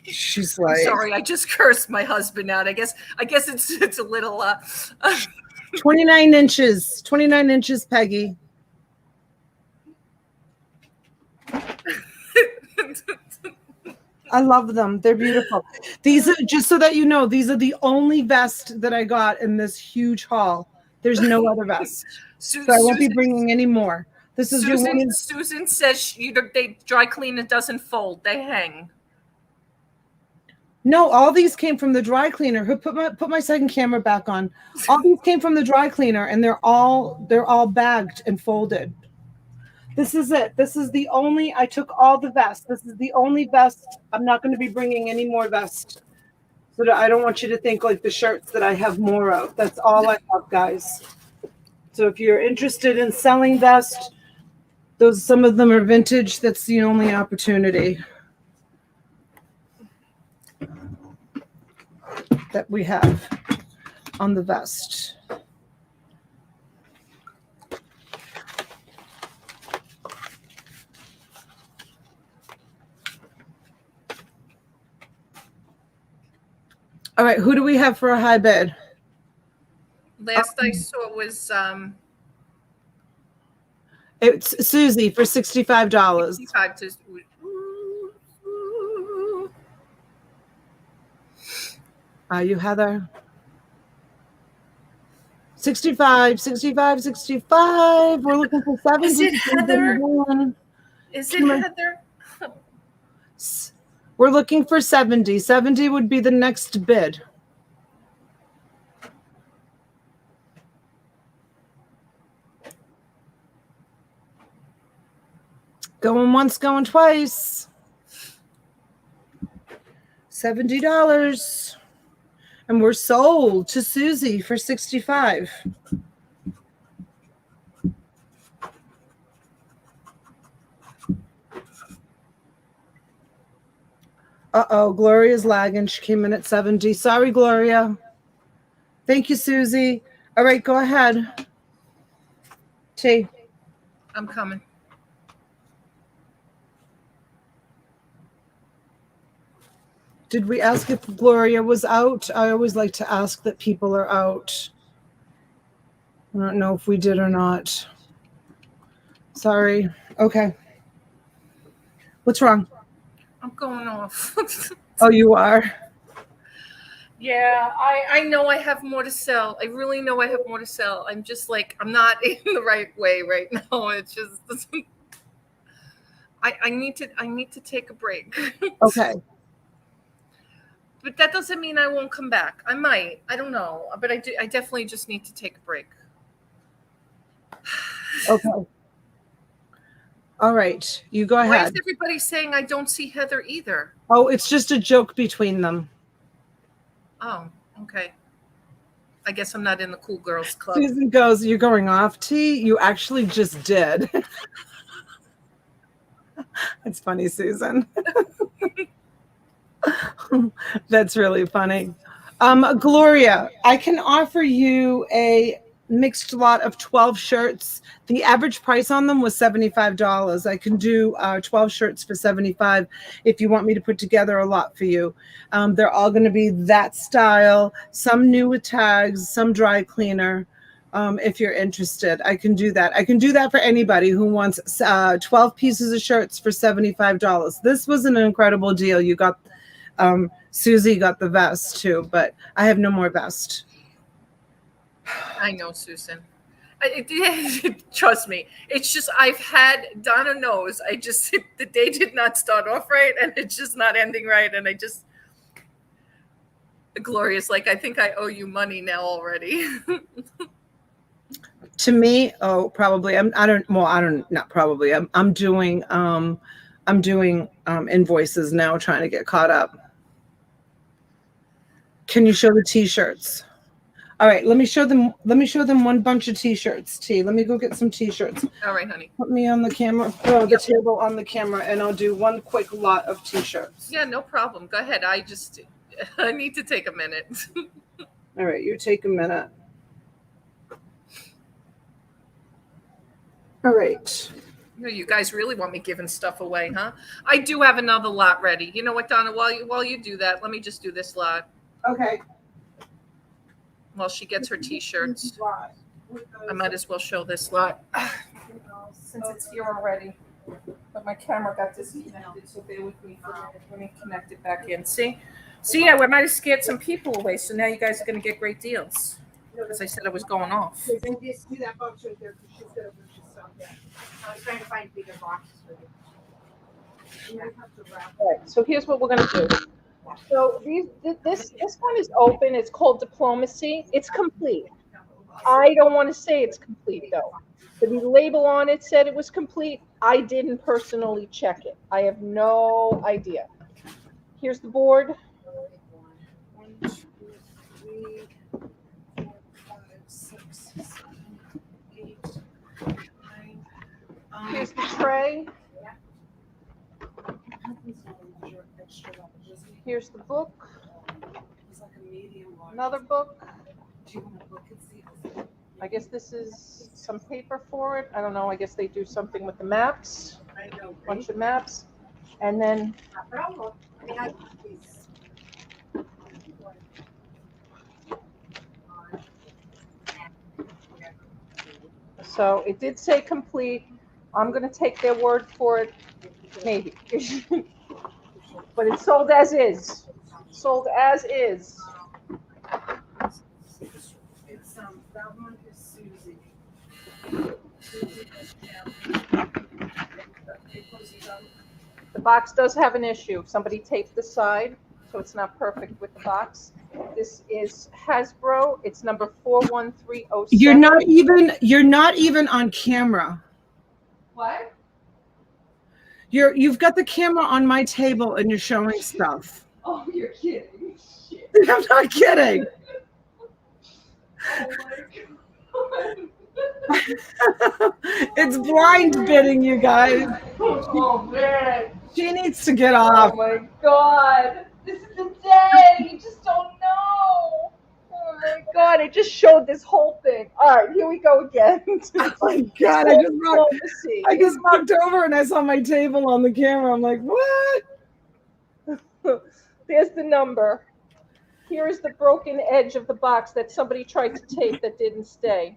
She's like, sorry, I just cursed my husband out. I guess it's a little 29 inches. 29 inches, Peggy. I love them. They're beautiful. These are, just so that you know, these are the only vests that I got in this huge haul. There's no other vest. So I won't be bringing any more. This is Susan says they dry clean, it doesn't fold. They hang. No, all these came from the dry cleaner. Who put my second camera back on? All these came from the dry cleaner, and they're all bagged and folded. This is it. This is the only, I took all the vests. This is the only vest. I'm not going to be bringing any more vests. So that I don't want you to think like the shirts that I have more of. That's all I have, guys. So if you're interested in selling vests, some of them are vintage. That's the only opportunity that we have on the vest. All right, who do we have for a high bid? Last I saw was it's Susie for $65. 65 to, Are you Heather? 65, 65, 65. We're looking for 70. Is it Heather? Is it Heather? We're looking for 70. 70 would be the next bid. Going once, going twice. $70. And we're sold to Susie for 65. Uh-oh, Gloria's lagging. She came in at 70. Sorry, Gloria. Thank you, Susie. All right, go ahead. T. I'm coming. Did we ask if Gloria was out? I always like to ask that people are out. I don't know if we did or not. Sorry. Okay. What's wrong? I'm going off. Oh, you are? Yeah, I know I have more to sell. I really know I have more to sell. I'm just like, I'm not in the right way right now. It's just, I need to take a break. Okay. But that doesn't mean I won't come back. I might. I don't know. But I definitely just need to take a break. Okay. All right. You go ahead. Why is everybody saying I don't see Heather either? Oh, it's just a joke between them. Oh, okay. I guess I'm not in the cool girls club. Susan goes, you're going off, T? You actually just did. It's funny, Susan. That's really funny. Gloria, I can offer you a mixed lot of 12 shirts. The average price on them was $75. I can do 12 shirts for $75 if you want me to put together a lot for you. They're all going to be that style, some new with tags, some dry cleaner. If you're interested, I can do that. I can do that for anybody who wants 12 pieces of shirts for $75. This was an incredible deal. You got Susie got the vest too, but I have no more vest. I know, Susan. Trust me. It's just I've had, Donna knows, the day did not start off right, and it's just not ending right, and Gloria's like, I think I owe you money now already. To me, oh, probably. I'm doing invoices now, trying to get caught up. Can you show the t-shirts? All right, let me show them one bunch of t-shirts. Let me go get some t-shirts. All right, honey. Put me on the camera, throw the table on the camera, and I'll do one quick lot of t-shirts. Yeah, no problem. Go ahead. I need to take a minute. All right, you take a minute. All right. You guys really want me giving stuff away, huh? I do have another lot ready. You know what, Donna? While you do that, let me just do this lot Okay. while she gets her t-shirts. I might as well show this lot since it's here already. But my camera got disconnected, so bear with me for a minute. Let me connect it back in. See, yeah, we might have scared some people away. So now you guys are going to get great deals. As I said, I was going off. See that box right there? Because she's got a bunch of stuff there. I was trying to find bigger boxes for you. All right, so here's what we're gonna do. So this one is open. It's called Diplomacy. It's complete. I don't want to say it's complete though. The label on it said it was complete. I didn't personally check it. I have no idea. Here's the board. 1, 2, 3, 4, 5, 6, 7, 8, 9. Here's the tray. Here's the book. Another book. I guess this is some paper for it. I don't know. I guess they do something with the maps. A bunch of maps. And then so it did say complete. I'm going to take their word for it. Maybe. But it's sold as is. Sold as is. It's that one is Susie. The box does have an issue. Somebody taped the side, so it's not perfect with the box. This is Hasbro. It's number 41307. You're not even on camera. What? You've got the camera on my table and you're showing stuff. Oh, you're kidding. Shit. I'm not kidding. Oh my God. It's blind bidding, you guys. Oh man. She needs to get off. Oh my God. This is the day. You just don't know. Oh my God. It just showed this whole thing. All right, here we go again. Oh my God. I just walked over and I saw my table on the camera. I'm like, what? There's the number. Here is the broken edge of the box that somebody tried to tape that didn't stay.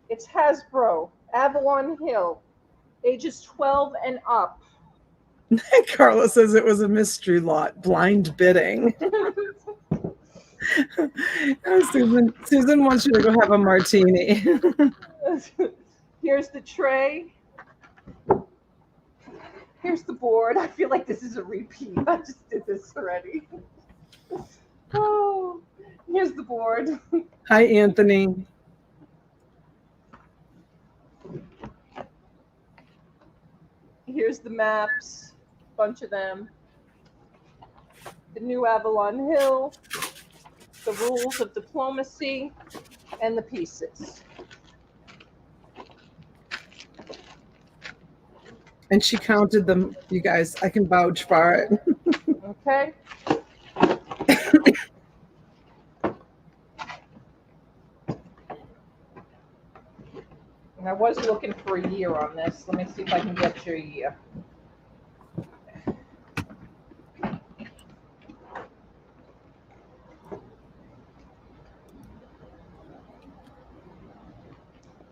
It's Hasbro, Avalon Hill, ages 12 and up. Carla says it was a mystery lot, blind bidding. Susan wants you to go have a martini. Here's the tray. Here's the board. I feel like this is a repeat. I just did this already. Oh, here's the board. Hi, Anthony. Here's the maps, bunch of them. The new Avalon Hill, the rules of diplomacy, and the pieces. And she counted them, you guys. I can vouch for it. Okay. And I was looking for a year on this. Let me see if I can get you a year.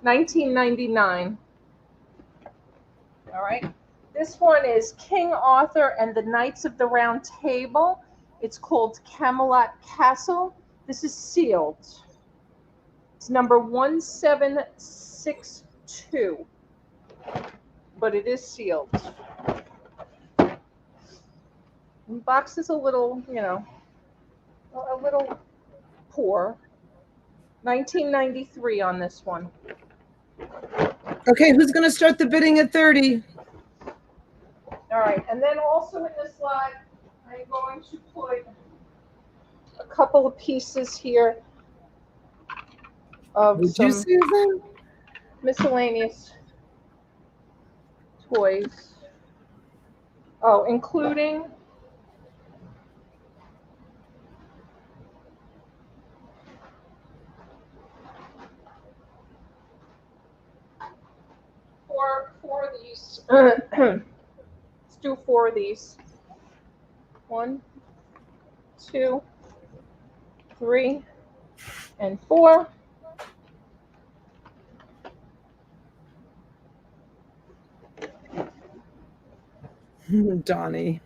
$19.99. All right. This one is King Arthur and the Knights of the Round Table. It's called Camelot Castle. This is sealed. It's number 1762, but it is sealed. The box is a little, a little poor. 1993 on this one. Okay, who's going to start the bidding at 30? All right, and then also in this lot, I'm going to put a couple of pieces here. of Would you, some Susan? miscellaneous toys. Oh, including four of these. Let's do 4 of these. 1, 2, 3, and 4. Donnie,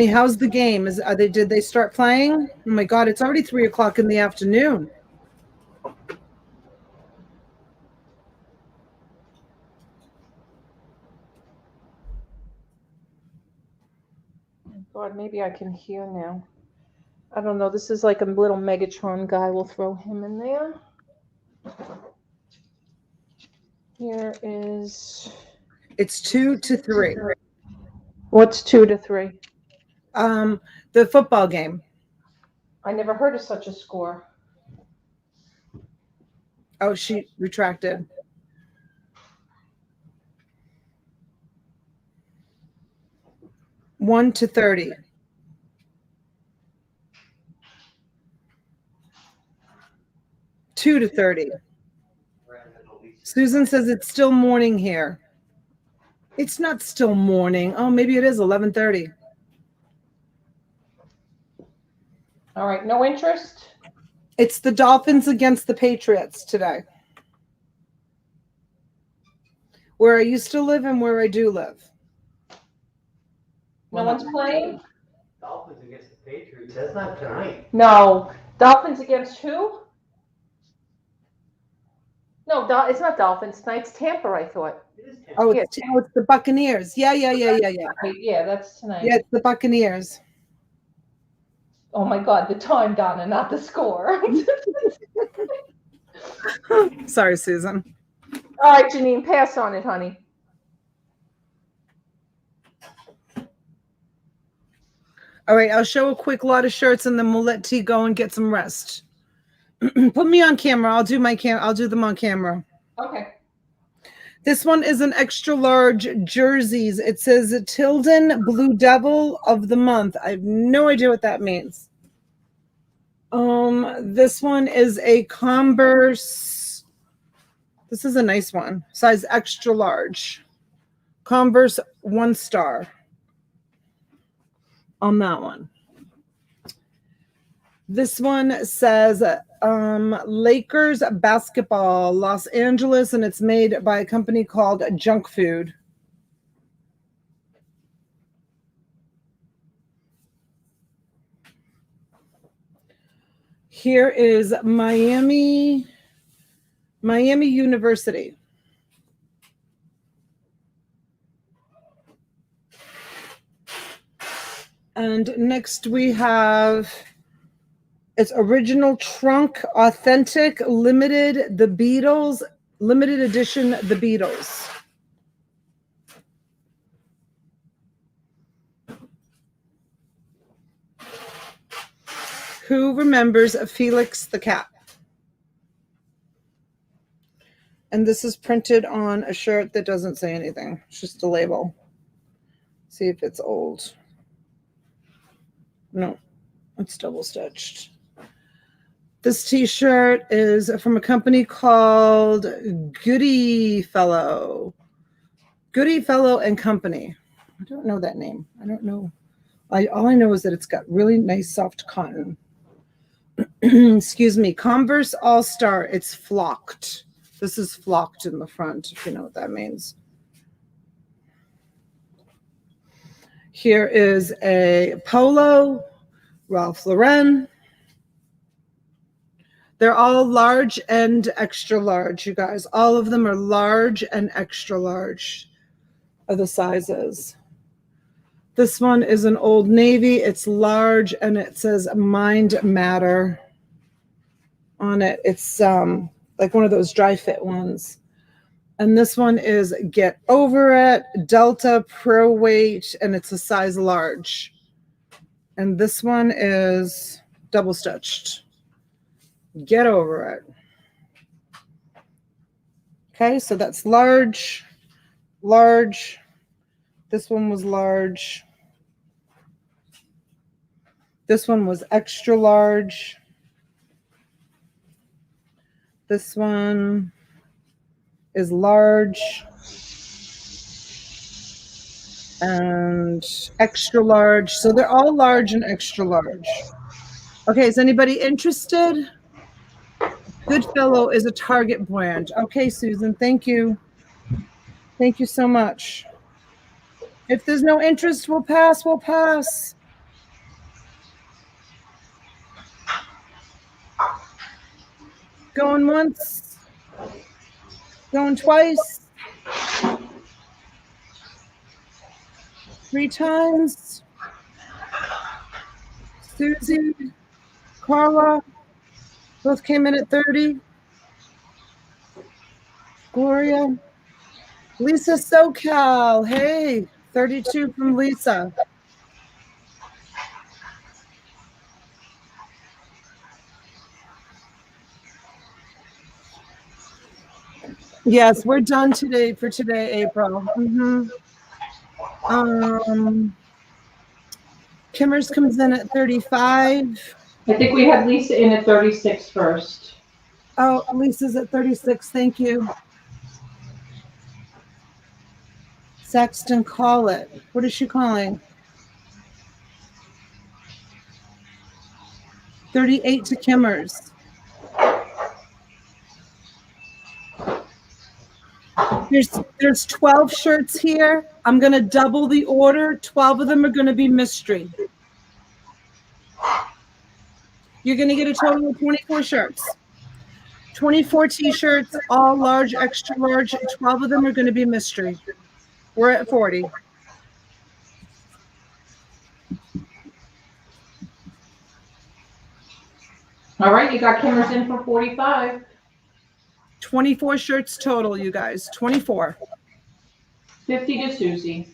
how's the game? Did they start playing? Oh my God, it's already 3:00 in the afternoon. God, maybe I can hear now. I don't know. This is like a little Megatron guy. We'll throw him in there. Here is. It's 2-3. What's 2 to 3? The football game. I never heard of such a score. Oh, she retracted. One to 30. 2 to 30. Susan says it's still morning here. It's not still morning. Oh, maybe it is 11:30. All right, no interest? It's the Dolphins against the Patriots today. Where I used to live and where I do live. No one's playing? Dolphins against the Patriots. That's not tonight. No. Dolphins against who? No, it's not Dolphins tonight. It's Tampa, I thought. It is Tampa. Oh, it's the Buccaneers. Yeah. Yeah, that's tonight. Yeah, it's the Buccaneers. Oh my God, the time, Donna, not the score. Sorry, Susan. All right, Janine, pass on it, honey. All right, I'll show a quick lot of shirts and then we'll let T go and get some rest. Put me on camera. I'll do them on camera. Okay. This one is an extra large jerseys. It says Tilden Blue Devil of the month. I have no idea what that means. This one is a Converse. This is a nice one. Size extra large. Converse 1 star on that one. This one says Lakers basketball, Los Angeles, and it's made by a company called Junk Food. Here is Miami University. And next we have its original trunk, authentic, limited, the Beatles, limited edition, the Beatles. Who remembers Felix the cat? And this is printed on a shirt that doesn't say anything. It's just a label. See if it's old. No, it's double stitched. This t-shirt is from a company called Goody Fellow and Company. I don't know that name. I don't know. All I know is that it's got really nice soft cotton. Excuse me. Converse All-Star. It's flocked. This is flocked in the front, if you know what that means. Here is a polo, Ralph Lauren. They're all large and extra large, you guys. All of them are large and extra large are the sizes. This one is an Old Navy. It's large and it says Mind Matter on it. It's like one of those dry fit ones. And this one is Get Over It, Delta Pro Weight, and it's a size large. And this one is double stitched. Get Over It. Okay, so that's large, large. This one was large. This one was extra large. This one is large and extra large. So they're all large and extra large. Okay, is anybody interested? Goodfellow is a Target brand. Okay, Susan, thank you. Thank you so much. If there's no interest, we'll pass, we'll pass. Going once, going twice, 3 times. Susie, Carla, both came in at 30. Gloria, Lisa SoCal, hey, 32 from Lisa. Yes, we're done today for today, April. Kimmers comes in at 35. I think we have Lisa in at 36 first. Oh, Lisa's at 36. Thank you. Sexton, call it. What is she calling? 38 to Kimmers. There's 12 shirts here. I'm going to double the order. 12 of them are going to be mystery. You're going to get a total of 24 shirts. 24 t-shirts, all large, extra large. 12 of them are going to be mystery. We're at 40. All right, you got Kimmers in for 45. 24 shirts total, you guys. 24. 50 to Susie.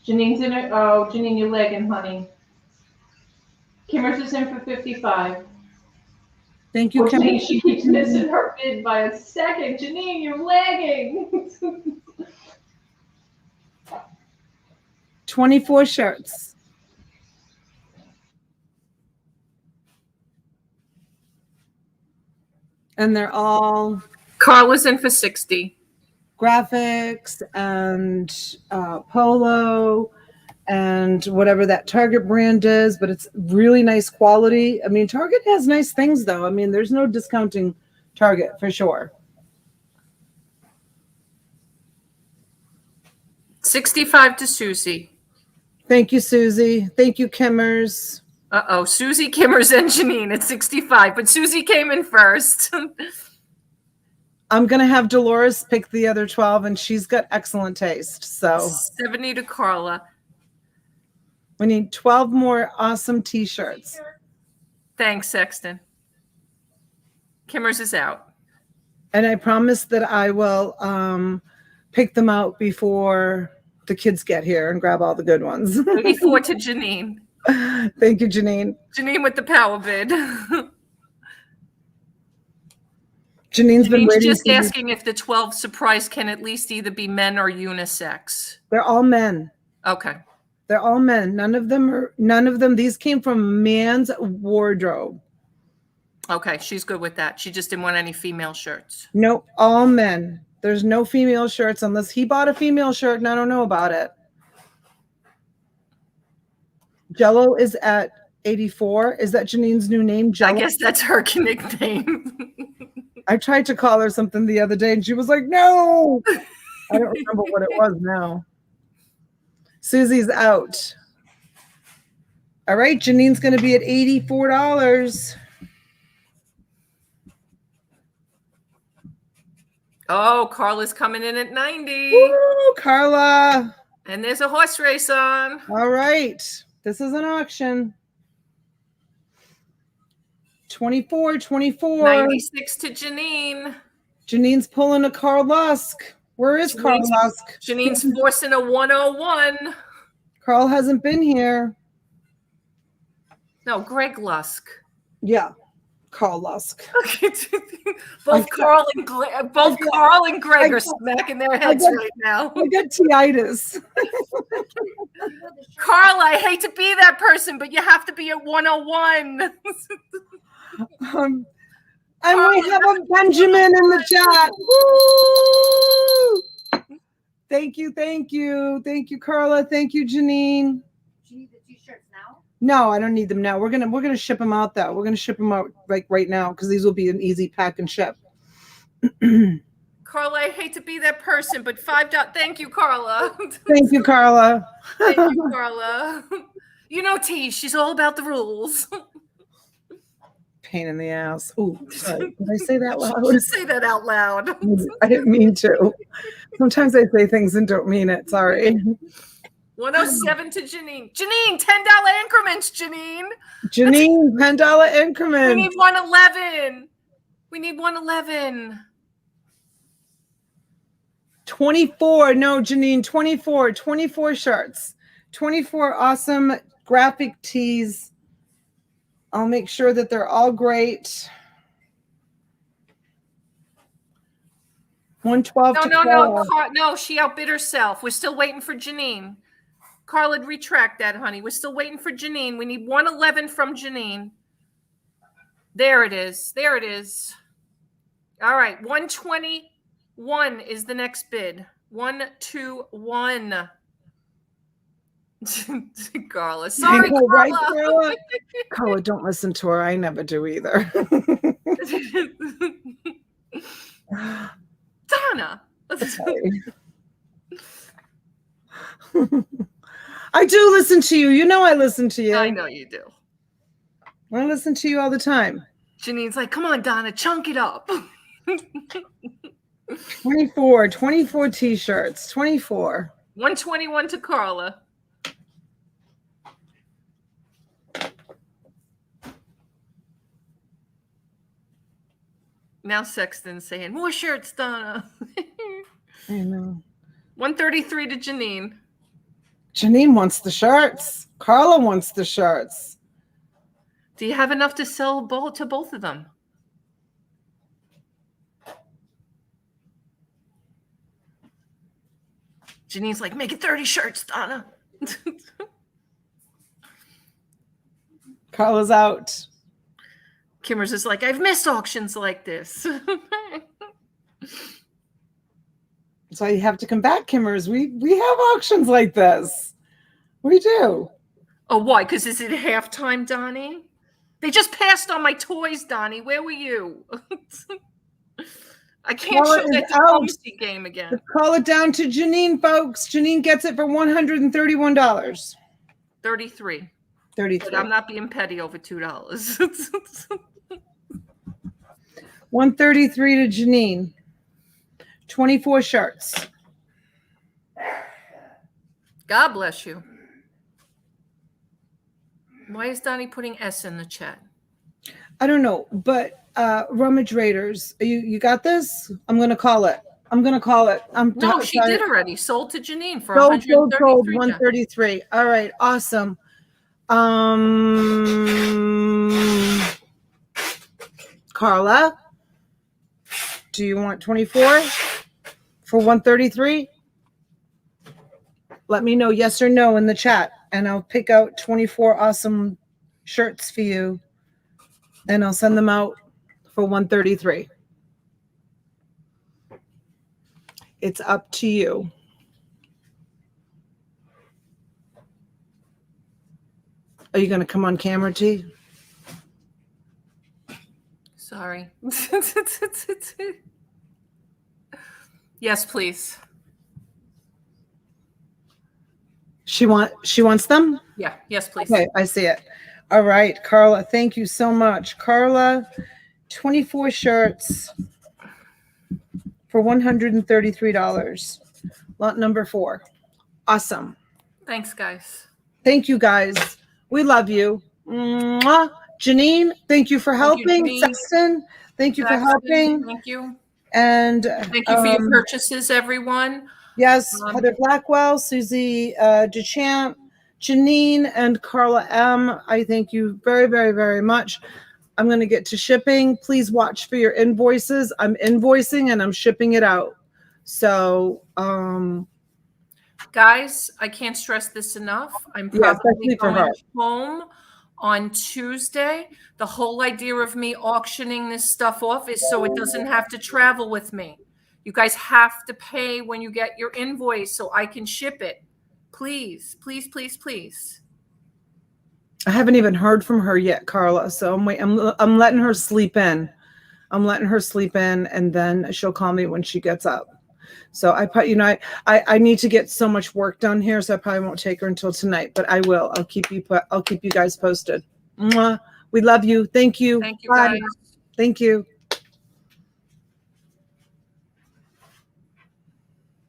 Janine's in it. Oh, Janine, you're lagging, honey. Kimmers is in for 55. Thank you, Janine, Kim. she keeps missing her bid by a second. Janine, you're lagging. 24 shirts. And they're all Carla's in for 60. graphics and polo and whatever that Target brand is, but it's really nice quality. I mean, Target has nice things, though. I mean, there's no discounting Target for sure. 65 to Susie. Thank you, Susie. Thank you, Kimmers. Uh-oh, Susie, Kimmers, and Janine at 65, but Susie came in first. I'm going to have Dolores pick the other 12, and she's got excellent taste. So 70 to Carla. we need 12 more awesome T-shirts. Thanks, Sexton. Kimmers is out. And I promise that I will pick them out before the kids get here and grab all the good ones. 34 to Janine. Thank you, Janine. Janine with the power bid. Janine's been Janine's waiting. just asking if the 12 surprise can at least either be men or unisex. They're all men. Okay. They're all men. None of them. These came from a man's wardrobe. Okay, she's good with that. She just didn't want any female shirts. Nope, all men. There's no female shirts unless he bought a female shirt and I don't know about it. Jello is at 84. Is that Janine's new name? Jello? I guess that's her nickname. I tried to call her something the other day and she was like, no. I don't remember what it was now. Susie's out. All right, Janine's going to be at $84. Oh, Carla's coming in at 90. Woo, Carla. And there's a horse race on. All right. This is an auction. 24. 96 to Janine. Janine's pulling a Carl Lusk. Where is Carl Lusk? Janine's forcing a 101. Carl hasn't been here. No, Greg Lusk. Yeah. Carl Lusk. both Carl and Greg are smacking their heads right now. I got tinnitus. Carl, I hate to be that person, but you have to be at 101. And we have a Benjamin in the chat. Woo! Thank you, Carla. Thank you, Janine. Do you need the t-shirts now? No, I don't need them now. We're gonna ship them out though. We're gonna ship them out like right now because these will be an easy pack and ship. Carla, I hate to be that person, but thank you, Carla. Thank you, Carla. Thank you, Carla. You know, T, she's all about the rules. Pain in the ass. Oh, sorry. Did I say that loud? Just say that out loud. I didn't mean to. Sometimes I say things and don't mean it. Sorry. 107 to Janine. Janine, $10 increments, Janine. Janine, $10 increments. We need 111. We need 111. 24. No, Janine, 24. 24 shirts. 24 awesome graphic tees. I'll make sure that they're all great. 112 No, she outbid herself. We're still waiting for Janine. Carla, retract that, honey. We're still waiting for Janine. We need 111 from Janine. There it is. There it is. All right. 121 is the next bid. 121. Carla. Sorry, Carla. Right, Carla. Carla, don't listen to her. I never do either. Donna. I do listen to you. You know I listen to you. I know you do. I listen to you all the time. Janine's like, come on, Donna, chunk it up. 24 t-shirts. 24. 121 to Carla. Now Sexton's saying, more shirts, Donna. I know. 133 to Janine. Janine wants the shirts. Carla wants the shirts. Do you have enough to sell to both of them? Janine's like, make it 30 shirts, Donna. Carla's out. Kimmers is like, I've missed auctions like this. So you have to come back, Kimmers. We have auctions like this. We do. Oh, why? Because is it halftime, Donnie? They just passed on my toys, Donnie. Where were you? I can't show that diplomacy game again. Let's call it down to Janine, folks. Janine gets it for $131. 33. 33. But I'm not being petty over $2. 133 to Janine. 24 shirts. God bless you. Why is Donnie putting S in the chat? I don't know, but Rummage Raiders, you got this? I'm going to call it. No, she did already. Sold to Janine for sold 133. All right, awesome. Carla, do you want 24 for 133? Let me know yes or no in the chat, and I'll pick out 24 awesome shirts for you, and I'll send them out for 133. It's up to you. Are you going to come on camera, T? Sorry. Yes, please. She wants them? Yeah, yes, please. Okay, I see it. All right, Carla, thank you so much. Carla, 24 shirts for $133. Lot number 4. Awesome. Thanks, guys. Thank you, guys. We love you. Mwah. Janine, thank you for helping. Sexton, thank you for helping. Thank you. And thank you for your purchases, everyone. Yes, Heather Blackwell, Susie Duchamp, Janine, and Carla M. I thank you very, very, very much. I'm going to get to shipping. Please watch for your invoices. I'm invoicing and I'm shipping it out. So, Guys, I can't stress this enough. I'm yeah, probably especially for her. going home on Tuesday. The whole idea of me auctioning this stuff off is so it doesn't have to travel with me. You guys have to pay when you get your invoice so I can ship it. Please, please, please, please. I haven't even heard from her yet, Carla. So I'm letting her sleep in. I'm letting her sleep in, and then she'll call me when she gets up. So I need to get so much work done here, so I probably won't take her until tonight, but I will. I'll keep you guys posted. Mwah. We love you. Thank you. Thank you, Bye. guys. Thank you.